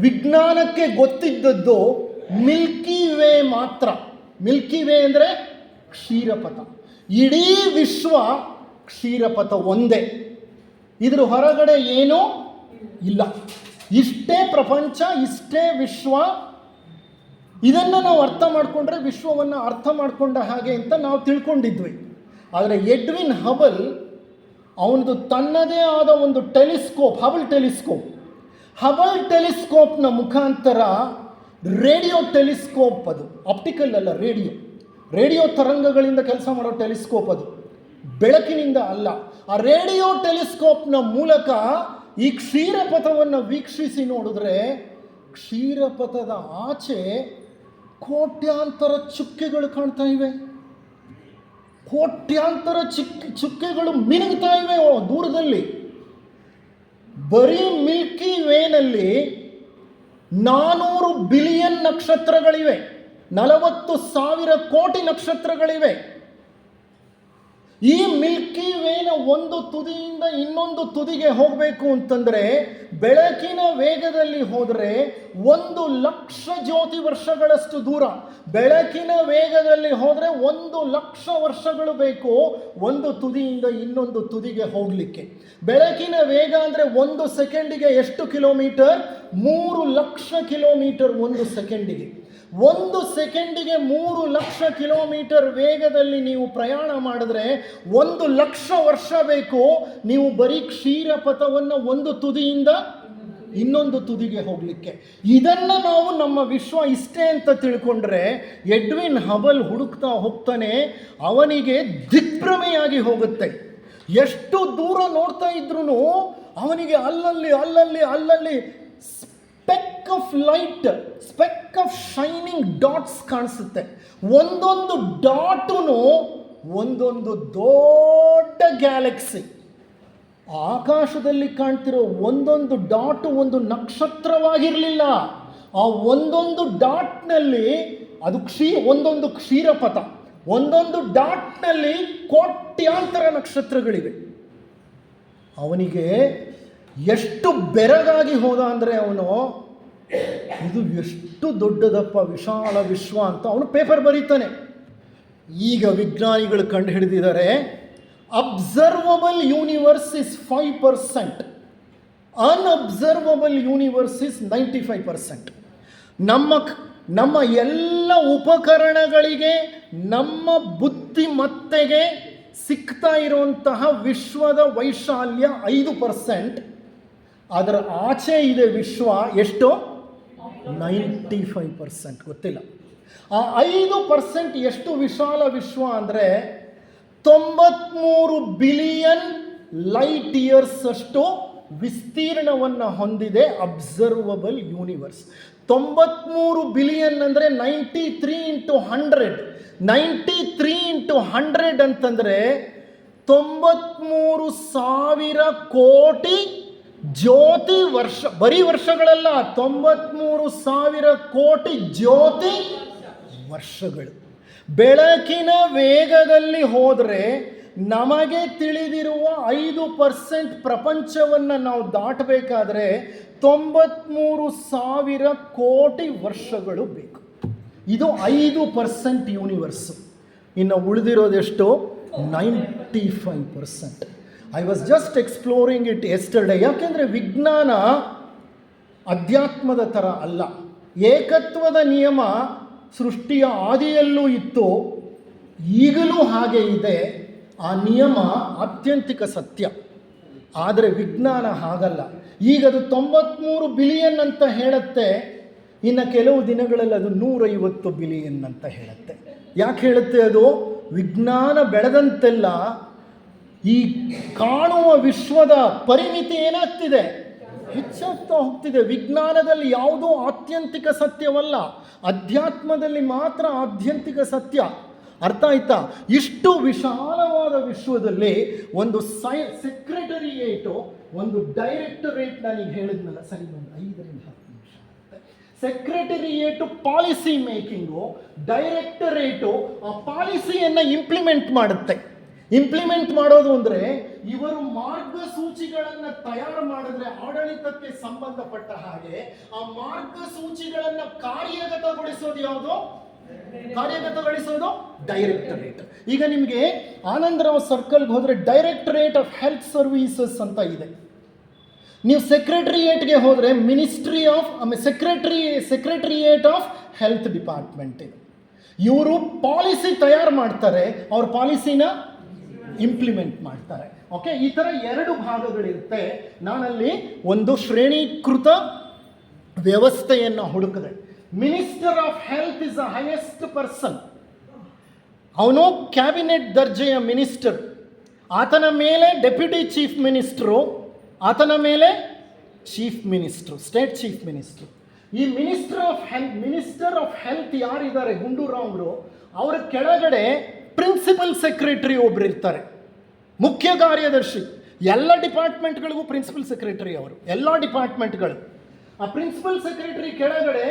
ವಿಜ್ಞಾನಕ್ಕೆ ಗೊತ್ತಿದ್ದದ್ದು ಮಿಲ್ಕಿ ವೇ ಮಾತ್ರ. ಮಿಲ್ಕಿ ವೇ ಅಂದರೆ ಕ್ಷೀರಪಥ. ಇಡೀ ವಿಶ್ವ ಕ್ಷೀರಪಥ ಒಂದೇ, ಇದ್ರ ಹೊರಗಡೆ ಏನೂ ಇಲ್ಲ. ಇಷ್ಟೇ ಪ್ರಪಂಚ, ಇಷ್ಟೇ ವಿಶ್ವ. ಇದನ್ನು ನಾವು ಅರ್ಥ ಮಾಡಿಕೊಂಡ್ರೆ ವಿಶ್ವವನ್ನು ಅರ್ಥ ಮಾಡಿಕೊಂಡ ಹಾಗೆ ಅಂತ ನಾವು ತಿಳ್ಕೊಂಡಿದ್ವಿ. ಆದರೆ ಎಡ್ವಿನ್ ಹಬಲ್ ಅವನದು ತನ್ನದೇ ಆದ ಒಂದು ಟೆಲಿಸ್ಕೋಪ್, ಹಬಲ್ ಟೆಲಿಸ್ಕೋಪ್ನ ಮುಖಾಂತರ ರೇಡಿಯೋ ಟೆಲಿಸ್ಕೋಪ್, ಅದು ಆಪ್ಟಿಕಲ್ ಅಲ್ಲ, ರೇಡಿಯೋ ತರಂಗಗಳಿಂದ ಕೆಲಸ ಮಾಡೋ ಟೆಲಿಸ್ಕೋಪ್, ಅದು ಬೆಳಕಿನಿಂದ ಅಲ್ಲ. ಆ ರೇಡಿಯೋ ಟೆಲಿಸ್ಕೋಪ್ನ ಮೂಲಕ ಈ ಕ್ಷೀರಪಥವನ್ನು ವೀಕ್ಷಿಸಿ ನೋಡಿದ್ರೆ ಕ್ಷೀರಪಥದ ಆಚೆ ಕೋಟ್ಯಾಂತರ ಚುಕ್ಕೆಗಳು ಕಾಣ್ತಾ ಇವೆ. ಕೋಟ್ಯಾಂತರ ಚುಕ್ಕೆಗಳು ಮಿನುಗ್ತಾ ಇವೆ ದೂರದಲ್ಲಿ. ಬರೀ ಮಿಲ್ಕಿ ವೇನಲ್ಲಿ 400 ಬಿಲಿಯನ್ ನಕ್ಷತ್ರಗಳಿವೆ, 40,000 ಕೋಟಿ ನಕ್ಷತ್ರಗಳಿವೆ. ಈ ಮಿಲ್ಕಿ ವೇನ ಒಂದು ತುದಿಯಿಂದ ಇನ್ನೊಂದು ತುದಿಗೆ ಹೋಗಬೇಕು ಅಂತಂದರೆ ಬೆಳಕಿನ ವೇಗದಲ್ಲಿ ಹೋದರೆ 1,00,000 ಜ್ಯೋತಿ ವರ್ಷಗಳಷ್ಟು ದೂರ. ಬೆಳಕಿನ ವೇಗದಲ್ಲಿ ಹೋದರೆ 1,00,000 ವರ್ಷಗಳು ಬೇಕು ಒಂದು ತುದಿಯಿಂದ ಇನ್ನೊಂದು ತುದಿಗೆ ಹೋಗಲಿಕ್ಕೆ. ಬೆಳಕಿನ ವೇಗ ಅಂದರೆ 1 ಸೆಕೆಂಡಿಗೆ ಎಷ್ಟು ಕಿಲೋಮೀಟರ್? 3,00,000 ಕಿಲೋಮೀಟರ್ 1 ಸೆಕೆಂಡಿಗೆ. 1 ಸೆಕೆಂಡಿಗೆ 3,00,000 ಕಿಲೋಮೀಟರ್ ವೇಗದಲ್ಲಿ ನೀವು ಪ್ರಯಾಣ ಮಾಡಿದ್ರೆ 1,00,000 ವರ್ಷ ಬೇಕು ನೀವು ಬರೀ ಕ್ಷೀರಪಥವನ್ನು ಒಂದು ತುದಿಯಿಂದ ಇನ್ನೊಂದು ತುದಿಗೆ ಹೋಗಲಿಕ್ಕೆ. ಇದನ್ನು ನಾವು ನಮ್ಮ ವಿಶ್ವ ಇಷ್ಟೇ ಅಂತ ತಿಳ್ಕೊಂಡ್ರೆ ಎಡ್ವಿನ್ ಹಬಲ್ ಹುಡುಕ್ತಾ ಹೋಗ್ತಾನೆ, ಅವನಿಗೆ ದಿಗ್ಭ್ರಮೆಯಾಗಿ ಹೋಗುತ್ತೆ. ಎಷ್ಟು ದೂರ ನೋಡ್ತಾ ಇದ್ರೂ ಅವನಿಗೆ ಅಲ್ಲಲ್ಲಿ speck of light, speck of shining dots ಕಾಣಿಸುತ್ತೆ. ಒಂದೊಂದು ಡಾಟು ಒಂದೊಂದು ದೊಡ್ಡ ಗ್ಯಾಲಕ್ಸಿ. ಆಕಾಶದಲ್ಲಿ ಕಾಣ್ತಿರೋ ಒಂದೊಂದು ಡಾಟು ಒಂದು ನಕ್ಷತ್ರವಾಗಿರಲಿಲ್ಲ. ಆ ಒಂದೊಂದು ಡಾಟ್ನಲ್ಲಿ ಅದು ಒಂದೊಂದು ಕ್ಷೀರಪಥ, ಒಂದೊಂದು ಡಾಟ್ನಲ್ಲಿ ಕೋಟ್ಯಾಂತರ ನಕ್ಷತ್ರಗಳಿವೆ. ಅವನಿಗೆ ಎಷ್ಟು ಬೆರಗಾಗಿ ಹೋದ ಅಂದರೆ ಅವನು, ಇದು ಎಷ್ಟು ದೊಡ್ಡದಪ್ಪ ವಿಶಾಲ ವಿಶ್ವ ಅಂತ ಅವನು ಪೇಪರ್ ಬರೀತಾನೆ. ಈಗ ವಿಜ್ಞಾನಿಗಳು ಕಂಡು ಹಿಡಿದಿದ್ದಾರೆ, observable universe is 5%, unobservable universe is 95%. ನಮ್ಮ ಎಲ್ಲ ಉಪಕರಣಗಳಿಗೆ, ನಮ್ಮ ಬುದ್ಧಿಮತ್ತೆಗೆ ಸಿಗ್ತಾ ಇರುವಂತಹ ವಿಶ್ವದ ವೈಶಾಲ್ಯ 5%. ಅದರ ಆಚೆ ಇದೆ ವಿಶ್ವ ಎಷ್ಟು? 95%. ಗೊತ್ತಿಲ್ಲ. ಆ 5% ಎಷ್ಟು ವಿಶಾಲ ವಿಶ್ವ ಅಂದರೆ 93 ಬಿಲಿಯನ್ ಲೈಟ್ ಇಯರ್ಸ್ ಅಷ್ಟು ವಿಸ್ತೀರ್ಣವನ್ನು ಹೊಂದಿದೆ ಅಬ್ಸರ್ವಬಲ್ ಯೂನಿವರ್ಸ್. 93 ಬಿಲಿಯನ್ ಅಂದರೆ 93 × 100. 93 × 100 ಅಂತಂದರೆ 93,000 ಕೋಟಿ ಜ್ಯೋತಿ ವರ್ಷ. ಬರೀ ವರ್ಷಗಳಲ್ಲ, 93,000 ಕೋಟಿ ಜ್ಯೋತಿ ವರ್ಷಗಳು. ಬೆಳಕಿನ ವೇಗದಲ್ಲಿ ಹೋದರೆ ನಮಗೆ ತಿಳಿದಿರುವ 5% ಪ್ರಪಂಚವನ್ನು ನಾವು ದಾಟಬೇಕಾದ್ರೆ 93,000 ಕೋಟಿ ವರ್ಷಗಳು ಬೇಕು. ಇದು 5% ಯೂನಿವರ್ಸು. ಇನ್ನು ಉಳಿದಿರೋದೆಷ್ಟು? 95%. I was just exploring it yesterday. ಯಾಕೆಂದರೆ ವಿಜ್ಞಾನ ಅಧ್ಯಾತ್ಮದ ಥರ ಅಲ್ಲ. ಏಕತ್ವದ ನಿಯಮ ಸೃಷ್ಟಿಯ ಆದಿಯಲ್ಲೂ ಇತ್ತು, ಈಗಲೂ ಹಾಗೆ ಇದೆ. ಆ ನಿಯಮ ಆತ್ಯಂತಿಕ ಸತ್ಯ. ಆದರೆ ವಿಜ್ಞಾನ ಹಾಗಲ್ಲ. ಈಗ ಅದು 93 ಬಿಲಿಯನ್ ಅಂತ ಹೇಳುತ್ತೆ, ಇನ್ನು ಕೆಲವು ದಿನಗಳಲ್ಲಿ ಅದು 150 ಬಿಲಿಯನ್ ಅಂತ ಹೇಳುತ್ತೆ. ಯಾಕೆ ಹೇಳುತ್ತೆ ಅದು? ವಿಜ್ಞಾನ ಬೆಳೆದಂತೆಲ್ಲ ಈ ಕಾಣುವ ವಿಶ್ವದ ಪರಿಮಿತಿ ಏನಾಗ್ತಿದೆ? ಹೆಚ್ಚಾಗ್ತಾ ಹೋಗ್ತಿದೆ. ವಿಜ್ಞಾನದಲ್ಲಿ ಯಾವುದೂ ಆತ್ಯಂತಿಕ ಸತ್ಯವಲ್ಲ, ಅಧ್ಯಾತ್ಮದಲ್ಲಿ ಮಾತ್ರ ಆತ್ಯಂತಿಕ ಸತ್ಯ. ಅರ್ಥ ಆಯ್ತಾ? ಇಷ್ಟು ವಿಶಾಲವಾದ ವಿಶ್ವದಲ್ಲಿ ಒಂದು ಸೆಕ್ರೆಟರಿಯೇಟು, ಒಂದು ಡೈರೆಕ್ಟರೇಟ್, ನನಗೆ ಹೇಳಿದ್ನಲ್ಲ ಸರಿ, ಒಂದು 5 ರಿಂದ 10 ನಿಮಿಷ ಆಗುತ್ತೆ. ಸೆಕ್ರೆಟರಿಯೇಟು ಪಾಲಿಸಿ ಮೇಕಿಂಗು, ಡೈರೆಕ್ಟರೇಟು ಆ ಪಾಲಿಸಿಯನ್ನು ಇಂಪ್ಲಿಮೆಂಟ್ ಮಾಡುತ್ತೆ. ಇಂಪ್ಲಿಮೆಂಟ್ ಮಾಡೋದು ಅಂದರೆ ಇವರು ಮಾರ್ಗಸೂಚಿಗಳನ್ನು ತಯಾರು ಮಾಡಿದ್ರೆ ಆಡಳಿತಕ್ಕೆ ಸಂಬಂಧಪಟ್ಟ ಹಾಗೆ ಆ ಮಾರ್ಗಸೂಚಿಗಳನ್ನು ಕಾರ್ಯಗತಗೊಳಿಸೋದು ಯಾವುದು? ಕಾರ್ಯಗತಗೊಳಿಸೋದು ಡೈರೆಕ್ಟರೇಟ್. ಈಗ ನಿಮಗೆ ಆನಂದರಾವ್ ಸರ್ಕಲ್ಗೆ ಹೋದರೆ ಡೈರೆಕ್ಟರೇಟ್ ಆಫ್ ಹೆಲ್ತ್ ಸರ್ವೀಸಸ್ ಅಂತ ಇದೆ. ನೀವು ಸೆಕ್ರೆಟರಿಯೇಟ್ಗೆ ಹೋದರೆ ministry of secretariat of health department ಇದೆ. ಇವರು ಪಾಲಿಸಿ ತಯಾರು ಮಾಡ್ತಾರೆ, ಅವ್ರ ಪಾಲಿಸಿನ ಇಂಪ್ಲಿಮೆಂಟ್ ಮಾಡ್ತಾರೆ. ಓಕೆ, ಈ ಥರ 2 ಭಾಗಗಳಿರುತ್ತೆ. ನಾನಲ್ಲಿ ಒಂದು ಶ್ರೇಣೀಕೃತ ವ್ಯವಸ್ಥೆಯನ್ನು ಹುಡುಕಿದೆ. Minister of health is the highest person. ಅವನು ಕ್ಯಾಬಿನೆಟ್ ದರ್ಜೆಯ ಮಿನಿಸ್ಟರ್. ಆತನ ಮೇಲೆ ಡೆಪ್ಯೂಟಿ ಚೀಫ್ ಮಿನಿಸ್ಟ್ರು, ಆತನ ಮೇಲೆ chief minister, state chief minister. ಈ ಮಿನಿಸ್ಟರ್ ಆಫ್ ಹೆಲ್ತ್ ಯಾರಿದ್ದಾರೆ, ಗುಂಡೂರಾವ್ರು, ಅವರ ಕೆಳಗಡೆ ಪ್ರಿನ್ಸಿಪಲ್ ಸೆಕ್ರೆಟರಿ ಒಬ್ರು ಇರ್ತಾರೆ, ಮುಖ್ಯ ಕಾರ್ಯದರ್ಶಿ. ಎಲ್ಲ ಡಿಪಾರ್ಟ್ಮೆಂಟ್ಗಳಿಗೂ ಪ್ರಿನ್ಸಿಪಲ್ ಸೆಕ್ರೆಟರಿ ಅವರು, ಎಲ್ಲ ಡಿಪಾರ್ಟ್ಮೆಂಟ್ಗಳು. ಆ ಪ್ರಿನ್ಸಿಪಲ್ ಸೆಕ್ರೆಟರಿ ಕೆಳಗಡೆ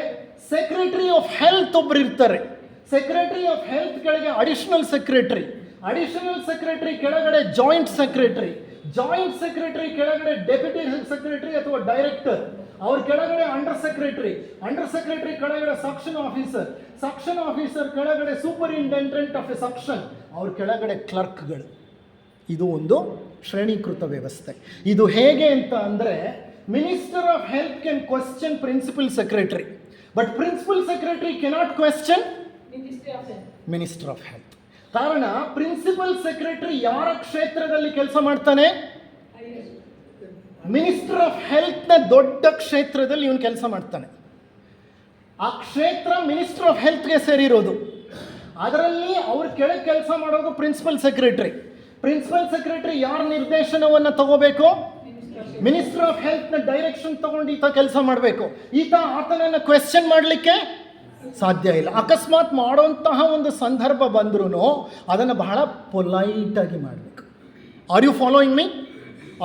ಸೆಕ್ರೆಟರಿ ಆಫ್ ಹೆಲ್ತ್ ಒಬ್ರು ಇರ್ತಾರೆ. ಸೆಕ್ರೆಟರಿ ಆಫ್ ಹೆಲ್ತ್ ಕೆಳಗೆ ಅಡಿಷನಲ್ ಸೆಕ್ರೆಟರಿ ಕೆಳಗಡೆ ಜಾಯಿಂಟ್ ಸೆಕ್ರೆಟರಿ ಕೆಳಗಡೆ ಡೆಪ್ಯೂಟಿ ಸೆಕ್ರೆಟರಿ ಅಥವಾ ಡೈರೆಕ್ಟರ್, ಅವ್ರ ಕೆಳಗಡೆ ಅಂಡರ್ ಸೆಕ್ರೆಟರಿ ಕೆಳಗಡೆ ಸೆಕ್ಷನ್ ಆಫೀಸರ್ ಕೆಳಗಡೆ ಸೂಪರಿಂಟೆಂಡೆಂಟ್ ಆಫ್ ಎ ಸೆಕ್ಷನ್, ಅವ್ರ ಕೆಳಗಡೆ ಕ್ಲರ್ಕ್ಗಳು. ಇದು ಒಂದು ಶ್ರೇಣೀಕೃತ ವ್ಯವಸ್ಥೆ. ಇದು ಹೇಗೆ ಅಂತ ಅಂದರೆ, minister of health can question principal secretary, but principal secretary cannot question minister of health. ಕಾರಣ, ಪ್ರಿನ್ಸಿಪಲ್ ಸೆಕ್ರೆಟರಿ ಯಾರ ಕ್ಷೇತ್ರದಲ್ಲಿ ಕೆಲಸ ಮಾಡ್ತಾನೆ? ಮಿನಿಸ್ಟರ್ ಆಫ್ ಹೆಲ್ತ್ನ ದೊಡ್ಡ ಕ್ಷೇತ್ರದಲ್ಲಿ ಇವನು ಕೆಲಸ ಮಾಡ್ತಾನೆ. ಆ ಕ್ಷೇತ್ರ ಮಿನಿಸ್ಟರ್ ಆಫ್ ಹೆಲ್ತ್ಗೆ ಸೇರಿರೋದು. ಅದರಲ್ಲಿ ಅವ್ರ ಕೆಳಗೆ ಕೆಲಸ ಮಾಡೋದು ಪ್ರಿನ್ಸಿಪಲ್ ಸೆಕ್ರೆಟರಿ. ಪ್ರಿನ್ಸಿಪಲ್ ಸೆಕ್ರೆಟರಿ ಯಾರ ನಿರ್ದೇಶನವನ್ನು ತಗೋಬೇಕು? ಮಿನಿಸ್ಟರ್ ಆಫ್ ಹೆಲ್ತ್ನ ಡೈರೆಕ್ಷನ್ ತಗೊಂಡು ಈತ ಕೆಲಸ ಮಾಡಬೇಕು. ಈತ ಆತನನ್ನು ಕ್ವೆಶ್ಚನ್ ಮಾಡಲಿಕ್ಕೆ ಸಾಧ್ಯ ಇಲ್ಲ. ಅಕಸ್ಮಾತ್ ಮಾಡೋಂತಹ ಒಂದು ಸಂದರ್ಭ ಬಂದ್ರೂ ಅದನ್ನು ಬಹಳ ಪೊಲೈಟಾಗಿ ಮಾಡಬೇಕು. Are you following me?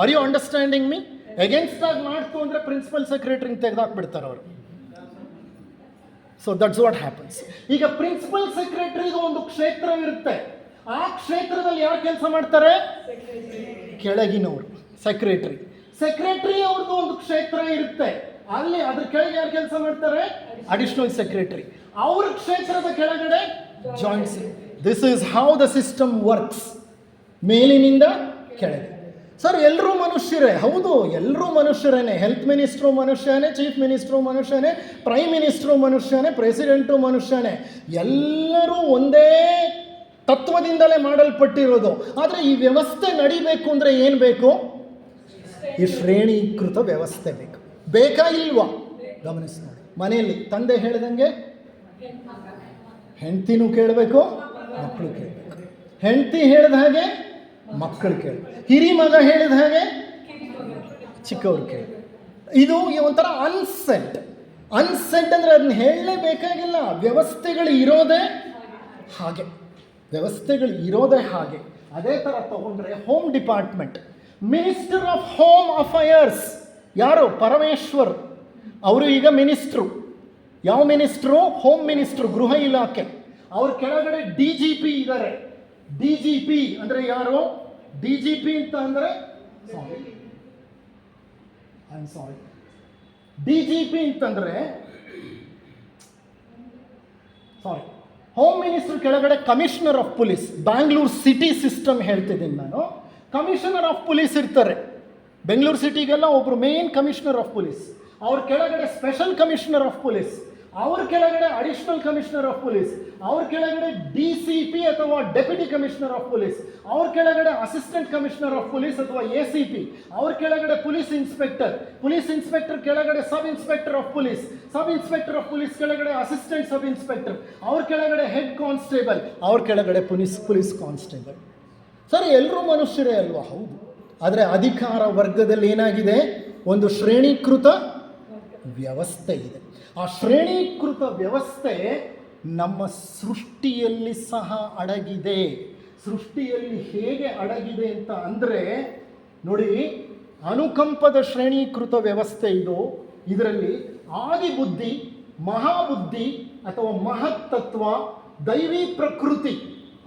Are you understanding me? Against ಆಗಿ ಮಾಡ್ತು ಅಂದರೆ ಪ್ರಿನ್ಸಿಪಲ್ ಸೆಕ್ರೆಟರಿನ ತೆಗೆದಾಕ್ಬಿಡ್ತಾರೆ ಅವರು. So that's what happens. ಈಗ ಪ್ರಿನ್ಸಿಪಲ್ ಸೆಕ್ರೆಟರಿಗೂ ಒಂದು ಕ್ಷೇತ್ರ ಇರುತ್ತೆ. ಆ ಕ್ಷೇತ್ರದಲ್ಲಿ ಯಾರು ಕೆಲಸ ಮಾಡ್ತಾರೆ? ಕೆಳಗಿನವರು, ಸೆಕ್ರೆಟರಿ. ಸೆಕ್ರೆಟರಿ ಅವ್ರದ್ದು ಒಂದು ಕ್ಷೇತ್ರ ಇರುತ್ತೆ. ಅಲ್ಲಿ ಅದ್ರ ಕೆಳಗೆ ಯಾರು ಕೆಲಸ ಮಾಡ್ತಾರೆ? Additional secretary. ಅವ್ರ ಕ್ಷೇತ್ರದ ಕೆಳಗಡೆ joint. This is how the system works. ಮೇಲಿನಿಂದ ಕೆಳಗೆ. ಸರ್ ಎಲ್ಲರೂ ಮನುಷ್ಯರೇ. ಹೌದು, ಎಲ್ಲರೂ ಮನುಷ್ಯರೇನೆ. ಹೆಲ್ತ್ ಮಿನಿಸ್ಟ್ರು ಮನುಷ್ಯನೇ, ಚೀಫ್ ಮಿನಿಸ್ಟ್ರು ಮನುಷ್ಯನೇ, ಪ್ರೈಮ್ ಮಿನಿಸ್ಟ್ರು ಮನುಷ್ಯನೇ, ಪ್ರೆಸಿಡೆಂಟು ಮನುಷ್ಯನೇ. ಎಲ್ಲರೂ ಒಂದೇ ತತ್ವದಿಂದಲೇ ಮಾಡಲ್ಪಟ್ಟಿರೋದು. ಆದರೆ ಈ ವ್ಯವಸ್ಥೆ ನಡಿಬೇಕು ಅಂದರೆ ಏನು ಬೇಕು? ಈ ಶ್ರೇಣೀಕೃತ ವ್ಯವಸ್ಥೆ ಬೇಕು. ಬೇಕಾ ಇಲ್ವಾ? ಗಮನಿಸಿ ನೋಡಿ. ಮನೆಯಲ್ಲಿ ತಂದೆ ಹೇಳಿದಂಗೆ ಹೆಂಡ್ತಿನೂ ಕೇಳಬೇಕು, ಮಕ್ಕಳು ಕೇಳಬೇಕು. ಹೆಂಡ್ತಿ ಹೇಳಿದ ಹಾಗೆ ಮಕ್ಕಳು ಕೇಳಿ, ಹಿರಿ ಮಗ ಹೇಳಿದ ಹಾಗೆ ಚಿಕ್ಕವ್ರು ಕೇಳಿ. ಇದು ಒಂಥರ ಅನ್ಸೆಟ್. ಅನ್ಸೆಟ್ ಅಂದರೆ ಅದನ್ನ ಹೇಳಲೇಬೇಕಾಗಿಲ್ಲ. ವ್ಯವಸ್ಥೆಗಳು ಇರೋದೇ ಹಾಗೆ. ವ್ಯವಸ್ಥೆಗಳು ಇರೋದೇ ಹಾಗೆ. ಅದೇ ಥರ ತಗೊಂಡ್ರೆ home department, minister of home affairs ಯಾರು? ಪರಮೇಶ್ವರ್ ಅವರು ಈಗ ಮಿನಿಸ್ಟ್ರು. ಯಾವ ಮಿನಿಸ್ಟ್ರು? ಹೋಮ್ ಮಿನಿಸ್ಟ್ರು, ಗೃಹ ಇಲಾಖೆ. ಅವ್ರ ಕೆಳಗಡೆ DGP ಇದ್ದಾರೆ. DGP ಅಂದರೆ ಯಾರು? DGP ಅಂತ ಅಂದರೆ DGP ಅಂತಂದರೆ ಹೋಮ್ ಮಿನಿಸ್ಟರ್ ಕೆಳಗಡೆ commissioner of police. Bangalore city system ಹೇಳ್ತಿದ್ದೀನಿ ನಾನು. ಕಮಿಷನರ್ ಆಫ್ ಪೊಲೀಸ್ ಇರ್ತಾರೆ. ಬೆಂಗಳೂರು ಸಿಟಿಗೆಲ್ಲ ಒಬ್ಬರು ಮೇನ್ ಕಮಿಷನರ್ ಆಫ್ ಪೊಲೀಸ್. ಅವ್ರ ಕೆಳಗಡೆ ಸ್ಪೆಷಲ್ ಕಮಿಷನರ್ ಆಫ್ ಪೊಲೀಸ್. ಅವ್ರ ಕೆಳಗಡೆ ಅಡಿಷನಲ್ ಕಮಿಷನರ್ ಆಫ್ ಪೊಲೀಸ್. ಅವ್ರ ಕೆಳಗಡೆ DCP ಅಥವಾ ಡೆಪ್ಯೂಟಿ ಕಮಿಷನರ್ ಆಫ್ ಪೊಲೀಸ್. ಅವ್ರ ಕೆಳಗಡೆ ಅಸಿಸ್ಟೆಂಟ್ ಕಮಿಷನರ್ ಆಫ್ ಪೊಲೀಸ್ ಅಥವಾ ACP. ಅವ್ರ ಕೆಳಗಡೆ ಪೊಲೀಸ್ ಇನ್ಸ್ಪೆಕ್ಟರ್. ಪೊಲೀಸ್ ಇನ್ಸ್ಪೆಕ್ಟರ್ ಕೆಳಗಡೆ sub inspector of police. Sub inspector of police ಕೆಳಗಡೆ ಅಸಿಸ್ಟೆಂಟ್ ಸಬ್ ಇನ್ಸ್ಪೆಕ್ಟರ್. ಅವ್ರ ಕೆಳಗಡೆ ಹೆಡ್ ಕಾನ್ಸ್ಟೇಬಲ್. ಅವ್ರ ಕೆಳಗಡೆ ಪೊಲೀಸ್ ಕಾನ್ಸ್ಟೇಬಲ್. ಸರಿ, ಎಲ್ಲರೂ ಮನುಷ್ಯರೇ ಅಲ್ವಾ? ಹೌದು. ಆದರೆ ಅಧಿಕಾರ ವರ್ಗದಲ್ಲಿ ಏನಾಗಿದೆ? ಒಂದು ಶ್ರೇಣೀಕೃತ ವ್ಯವಸ್ಥೆ ಇದೆ. ಆ ಶ್ರೇಣೀಕೃತ ವ್ಯವಸ್ಥೆ ನಮ್ಮ ಸೃಷ್ಟಿಯಲ್ಲಿ ಸಹ ಅಡಗಿದೆ. ಸೃಷ್ಟಿಯಲ್ಲಿ ಹೇಗೆ ಅಡಗಿದೆ ಅಂತ ಅಂದರೆ ನೋಡಿ, ಅನುಕಂಪದ ಶ್ರೇಣೀಕೃತ ವ್ಯವಸ್ಥೆ ಇದು. ಇದರಲ್ಲಿ ಆದಿಬುದ್ಧಿ, ಮಹಾಬುದ್ಧಿ ಅಥವಾ ಮಹತ್ತತ್ವ, ದೈವಿ ಪ್ರಕೃತಿ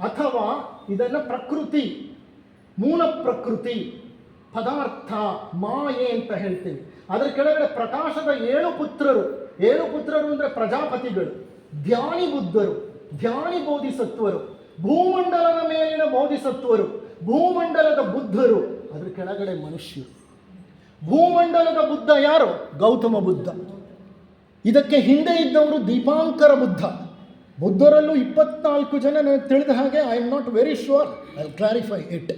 ಅಥವಾ ಇದನ್ನು ಪ್ರಕೃತಿ, ಮೂಲ ಪ್ರಕೃತಿ, ಪದಾರ್ಥ, ಮಾಯೆ ಅಂತ ಹೇಳ್ತೀವಿ. ಅದರ ಕೆಳಗಡೆ ಪ್ರಕಾಶದ 7 ಪುತ್ರರು. 7 ಪುತ್ರರು ಅಂದರೆ ಪ್ರಜಾಪತಿಗಳು, ಧ್ಯಾನಿ ಬುದ್ಧರು, ಧ್ಯಾನಿ ಬೋಧಿಸತ್ವರು, ಭೂಮಂಡಲದ ಮೇಲಿನ ಬೋಧಿಸತ್ವರು, ಭೂಮಂಡಲದ ಬುದ್ಧರು. ಅದರ ಕೆಳಗಡೆ ಮನುಷ್ಯರು. ಭೂಮಂಡಲದ ಬುದ್ಧ ಯಾರು? ಗೌತಮ ಬುದ್ಧ. ಇದಕ್ಕೆ ಹಿಂದೆ ಇದ್ದವರು ದೀಪಾಂಕರ ಬುದ್ಧ. ಬುದ್ಧರಲ್ಲೂ 24 ಜನ ನನಗೆ ತಿಳಿದ ಹಾಗೆ. I am not very sure, I will clarify it.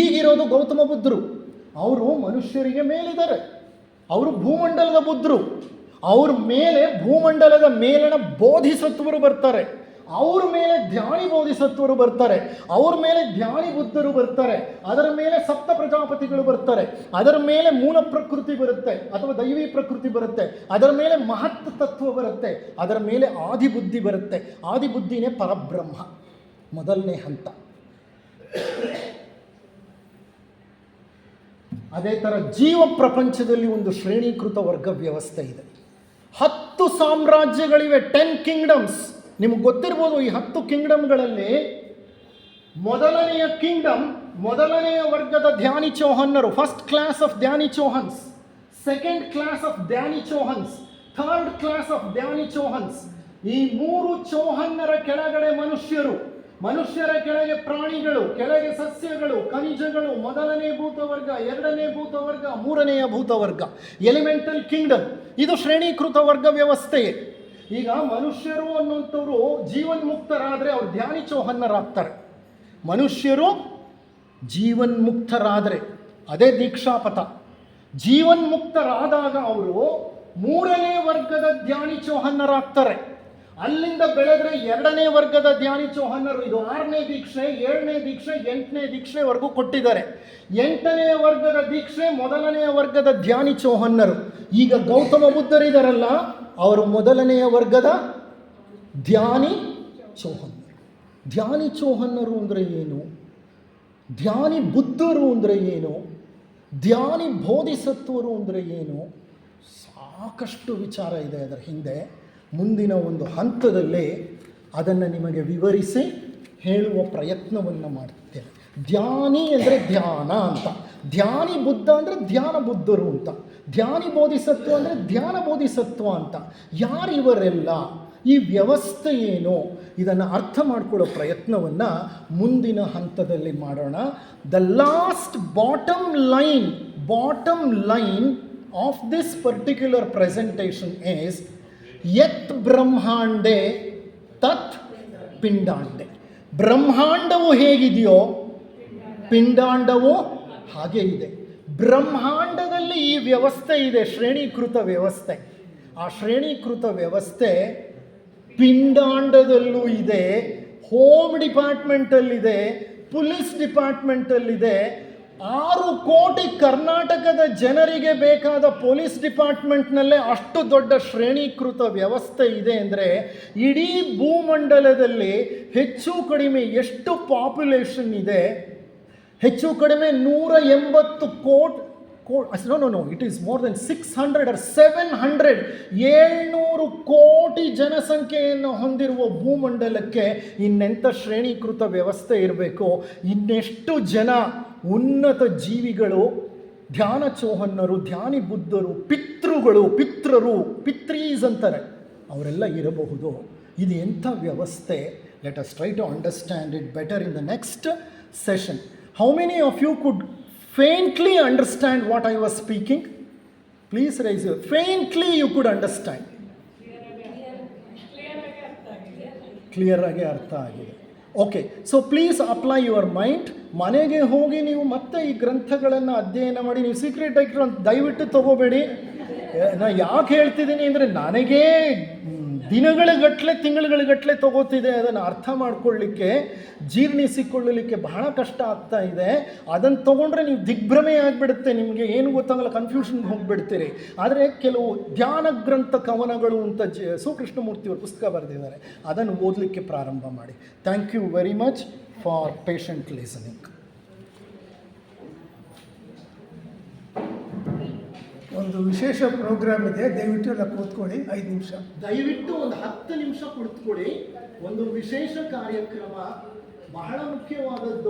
ಈಗಿರೋದು ಗೌತಮ ಬುದ್ಧರು. ಅವರು ಮನುಷ್ಯರಿಗೆ ಮೇಲಿದ್ದಾರೆ. ಅವರು ಭೂಮಂಡಲದ ಬುದ್ಧರು. ಅವ್ರ ಮೇಲೆ ಭೂಮಂಡಲದ ಮೇಲಿನ ಬೋಧಿಸತ್ವರು ಬರ್ತಾರೆ. ಅವ್ರ ಮೇಲೆ ಧ್ಯಾನಿ ಬೋಧಿಸತ್ವರು ಬರ್ತಾರೆ. ಅವ್ರ ಮೇಲೆ ಧ್ಯಾನಿ ಬುದ್ಧರು ಬರ್ತಾರೆ. ಅದರ ಮೇಲೆ ಸಪ್ತ ಪ್ರಜಾಪತಿಗಳು ಬರ್ತಾರೆ. ಅದರ ಮೇಲೆ ಮೂಲ ಪ್ರಕೃತಿ ಬರುತ್ತೆ ಅಥವಾ ದೈವಿ ಪ್ರಕೃತಿ ಬರುತ್ತೆ. ಅದರ ಮೇಲೆ ಮಹತ್ ತತ್ವ ಬರುತ್ತೆ. ಅದರ ಮೇಲೆ ಆದಿಬುದ್ಧಿ ಬರುತ್ತೆ. ಆದಿಬುದ್ಧಿನೇ ಪರಬ್ರಹ್ಮ, ಮೊದಲನೇ ಹಂತ. ಅದೇ ಥರ ಜೀವ ಪ್ರಪಂಚದಲ್ಲಿ ಒಂದು ಶ್ರೇಣೀಕೃತ ವರ್ಗ ವ್ಯವಸ್ಥೆ ಇದೆ. 10 ಸಾಮ್ರಾಜ್ಯಗಳಿವೆ, 10 ಕಿಂಗ್ಡಮ್ಸ್. ನಿಮಗೆ ಗೊತ್ತಿರ್ಬೋದು, ಈ 10 ಕಿಂಗ್ಡಮ್ಗಳಲ್ಲಿ ಮೊದಲನೆಯ ಕಿಂಗ್ಡಮ್, ಮೊದಲನೆಯ ವರ್ಗದ ಧ್ಯಾನಿ ಚೌಹನ್ನರು, first class of Dhyani Chohans, second class of Dhyani Chohans, third class of Dhyani Chohans. ಈ 3 ಚೌಹನ್ನರ ಕೆಳಗಡೆ ಮನುಷ್ಯರು, ಮನುಷ್ಯರ ಕೆಳಗೆ ಪ್ರಾಣಿಗಳು, ಕೆಳಗೆ ಸಸ್ಯಗಳು, ಖನಿಜಗಳು. ಮೊದಲನೇ ಭೂತವರ್ಗ, ಎರಡನೇ ಭೂತವರ್ಗ, ಮೂರನೆಯ ಭೂತವರ್ಗ, ಎಲಿಮೆಂಟಲ್ ಕಿಂಗ್ಡಮ್. ಇದು ಶ್ರೇಣೀಕೃತ ವರ್ಗ ವ್ಯವಸ್ಥೆಯೇ. ಈಗ ಮನುಷ್ಯರು ಅನ್ನುವಂಥವ್ರು ಜೀವನ್ಮುಕ್ತರಾದರೆ ಅವ್ರು ಧ್ಯಾನಿ ಚೌಹನ್ನರಾಗ್ತಾರೆ. ಮನುಷ್ಯರು ಜೀವನ್ಮುಕ್ತರಾದರೆ ಅದೇ ದೀಕ್ಷಾಪಥ. ಜೀವನ್ಮುಕ್ತರಾದಾಗ ಅವರು 3ನೇ ವರ್ಗದ ಧ್ಯಾನಿ ಚೌಹನ್ನರಾಗ್ತಾರೆ. ಅಲ್ಲಿಂದ ಬೆಳೆದ್ರೆ 2ನೇ ವರ್ಗದ ಧ್ಯಾನಿ ಚೌಹನ್ನರು. ಇದು 6ನೇ ದೀಕ್ಷೆ, 7ನೇ ದೀಕ್ಷೆ, 8ನೇ ದೀಕ್ಷೆವರೆಗೂ ಕೊಟ್ಟಿದ್ದಾರೆ. 8ನೇ ವರ್ಗದ ದೀಕ್ಷೆ 1ನೇ ವರ್ಗದ ಧ್ಯಾನಿ ಚೌಹನ್ನರು. ಈಗ ಗೌತಮ ಬುದ್ಧರಿದಾರಲ್ಲ, ಅವರು 1ನೇ ವರ್ಗದ ಧ್ಯಾನಿ ಚೌಹನ್ನರು. ಧ್ಯಾನಿ ಚೌಹನ್ನರು ಅಂದರೆ ಏನು? ಧ್ಯಾನಿ ಬುದ್ಧರು ಅಂದರೆ ಏನು? ಧ್ಯಾನಿ ಬೋಧಿಸತ್ವರು ಅಂದರೆ ಏನು? ಸಾಕಷ್ಟು ವಿಚಾರ ಇದೆ ಅದರ ಹಿಂದೆ. ಮುಂದಿನ ಒಂದು ಹಂತದಲ್ಲಿ ಅದನ್ನು ನಿಮಗೆ ವಿವರಿಸಿ ಹೇಳುವ ಪ್ರಯತ್ನವನ್ನು ಮಾಡುತ್ತೇನೆ. ಧ್ಯಾನಿ ಅಂದರೆ ಧ್ಯಾನ ಅಂತ, ಧ್ಯಾನಿ ಬುದ್ಧ ಅಂದರೆ ಧ್ಯಾನ ಬುದ್ಧರು ಅಂತ, ಧ್ಯಾನಿ ಬೋಧಿಸತ್ವ ಅಂದರೆ ಧ್ಯಾನ ಬೋಧಿಸತ್ವ ಅಂತ. ಯಾರಿವರೆಲ್ಲ, ಈ ವ್ಯವಸ್ಥೆ ಏನು, ಇದನ್ನು ಅರ್ಥ ಮಾಡಿಕೊಳ್ಳೋ ಪ್ರಯತ್ನವನ್ನು ಮುಂದಿನ ಹಂತದಲ್ಲಿ ಮಾಡೋಣ. The last bottom line of this particular presentation is ಯತ್ ಬ್ರಹ್ಮಾಂಡೆ ತತ್ ಪಿಂಡಾಂಡೆ. ಬ್ರಹ್ಮಾಂಡವು ಹೇಗಿದೆಯೋ ಪಿಂಡಾಂಡವು ಹಾಗೆ ಇದೆ. ಬ್ರಹ್ಮಾಂಡದಲ್ಲಿ ಈ ವ್ಯವಸ್ಥೆ ಇದೆ, ಶ್ರೇಣೀಕೃತ ವ್ಯವಸ್ಥೆ. ಆ ಶ್ರೇಣೀಕೃತ ವ್ಯವಸ್ಥೆ ಪಿಂಡಾಂಡದಲ್ಲೂ ಇದೆ, ಹೋಮ್ ಡಿಪಾರ್ಟ್ಮೆಂಟಲ್ಲಿದೆ, ಪೊಲೀಸ್ ಡಿಪಾರ್ಟ್ಮೆಂಟಲ್ಲಿದೆ. 6 ಕೋಟಿ ಕರ್ನಾಟಕದ ಜನರಿಗೆ ಬೇಕಾದ ಪೊಲೀಸ್ ಡಿಪಾರ್ಟ್ಮೆಂಟ್ನಲ್ಲೇ ಅಷ್ಟು ದೊಡ್ಡ ಶ್ರೇಣೀಕೃತ ವ್ಯವಸ್ಥೆ ಇದೆ ಅಂದರೆ ಇಡೀ ಭೂಮಂಡಲದಲ್ಲಿ ಹೆಚ್ಚು ಕಡಿಮೆ ಎಷ್ಟು ಪಾಪ್ಯುಲೇಷನ್ ಇದೆ? ಹೆಚ್ಚು ಕಡಿಮೆ 180 ಕೋಟಿ. No, it is more than 600 or 700, 700 ಕೋಟಿ ಜನಸಂಖ್ಯೆಯನ್ನು ಹೊಂದಿರುವ ಭೂಮಂಡಲಕ್ಕೆ ಇನ್ನೆಂಥ ಶ್ರೇಣೀಕೃತ ವ್ಯವಸ್ಥೆ ಇರಬೇಕು? ಇನ್ನೆಷ್ಟು ಜನ ಉನ್ನತ ಜೀವಿಗಳು, ಧ್ಯಾನ ಚೌಹನ್ನರು, ಧ್ಯಾನಿ ಬುದ್ಧರು, ಪಿತ್ರೀಸ್ ಅಂತಾರೆ, ಅವರೆಲ್ಲ ಇರಬಹುದು. ಇದು ಎಂಥ ವ್ಯವಸ್ಥೆ? Let us try to understand it better in the next session. How many of you could faintly understand what I was speaking? Please raise your faintly you could understand. Clear ಆಗಿ ಅರ್ಥ ಆಗಿದೆ. Okay, so please apply your mind. ಮನೆಗೆ ಹೋಗಿ ನೀವು ಮತ್ತೆ ಈ ಗ್ರಂಥಗಳನ್ನು ಅಧ್ಯಯನ ಮಾಡಿ. ನೀವು ಸೀಕ್ರೆಟ್ ಡೈರೆಕ್ಟರ್ ಅಂತ ದಯವಿಟ್ಟು ತಗೋಬೇಡಿ. ನಾನು ಯಾಕೆ ಹೇಳ್ತಿದ್ದೀನಿ ಅಂದರೆ ನನಗೇ ದಿನಗಳಿಗಟ್ಟಲೆ ತಿಂಗಳುಗಳಿಗಟ್ಟಲೆ ತಗೋತಿದೆ. ಅದನ್ನು ಅರ್ಥ ಮಾಡ್ಕೊಳ್ಳಿಕ್ಕೆ, ಜೀರ್ಣಿಸಿಕೊಳ್ಳಲಿಕ್ಕೆ ಬಹಳ ಕಷ್ಟ ಆಗ್ತಾ ಇದೆ. ಅದನ್ನು ತೊಗೊಂಡ್ರೆ ನೀವು ದಿಗ್ಭ್ರಮೆ ಆಗಿಬಿಡುತ್ತೆ, ನಿಮಗೆ ಏನು ಗೊತ್ತಾಗಲ್ಲ, ಕನ್ಫ್ಯೂಷನ್ಗೆ ಹೋಗಿಬಿಡ್ತೀರಿ. ಆದರೆ ಕೆಲವು ಧ್ಯಾನ ಗ್ರಂಥ ಕವನಗಳು ಅಂತ ಸುಕೃಷ್ಣಮೂರ್ತಿಯವರು ಪುಸ್ತಕ ಬರೆದಿದ್ದಾರೆ, ಅದನ್ನು ಓದಲಿಕ್ಕೆ ಪ್ರಾರಂಭ ಮಾಡಿ. Thank you very much for patient listening. ಒಂದು ವಿಶೇಷ ಪ್ರೋಗ್ರಾಮ್ ಇದೆ, ದಯವಿಟ್ಟು ಎಲ್ಲ ಕೂತ್ಕೊಳ್ಳಿ. 5 ನಿಮಿಷ ದಯವಿಟ್ಟು ಒಂದು 10 ನಿಮಿಷ ಕುಳಿತುಕೊಳ್ಳಿ. ಒಂದು ವಿಶೇಷ ಕಾರ್ಯಕ್ರಮ, ಬಹಳ ಮುಖ್ಯವಾದದ್ದು.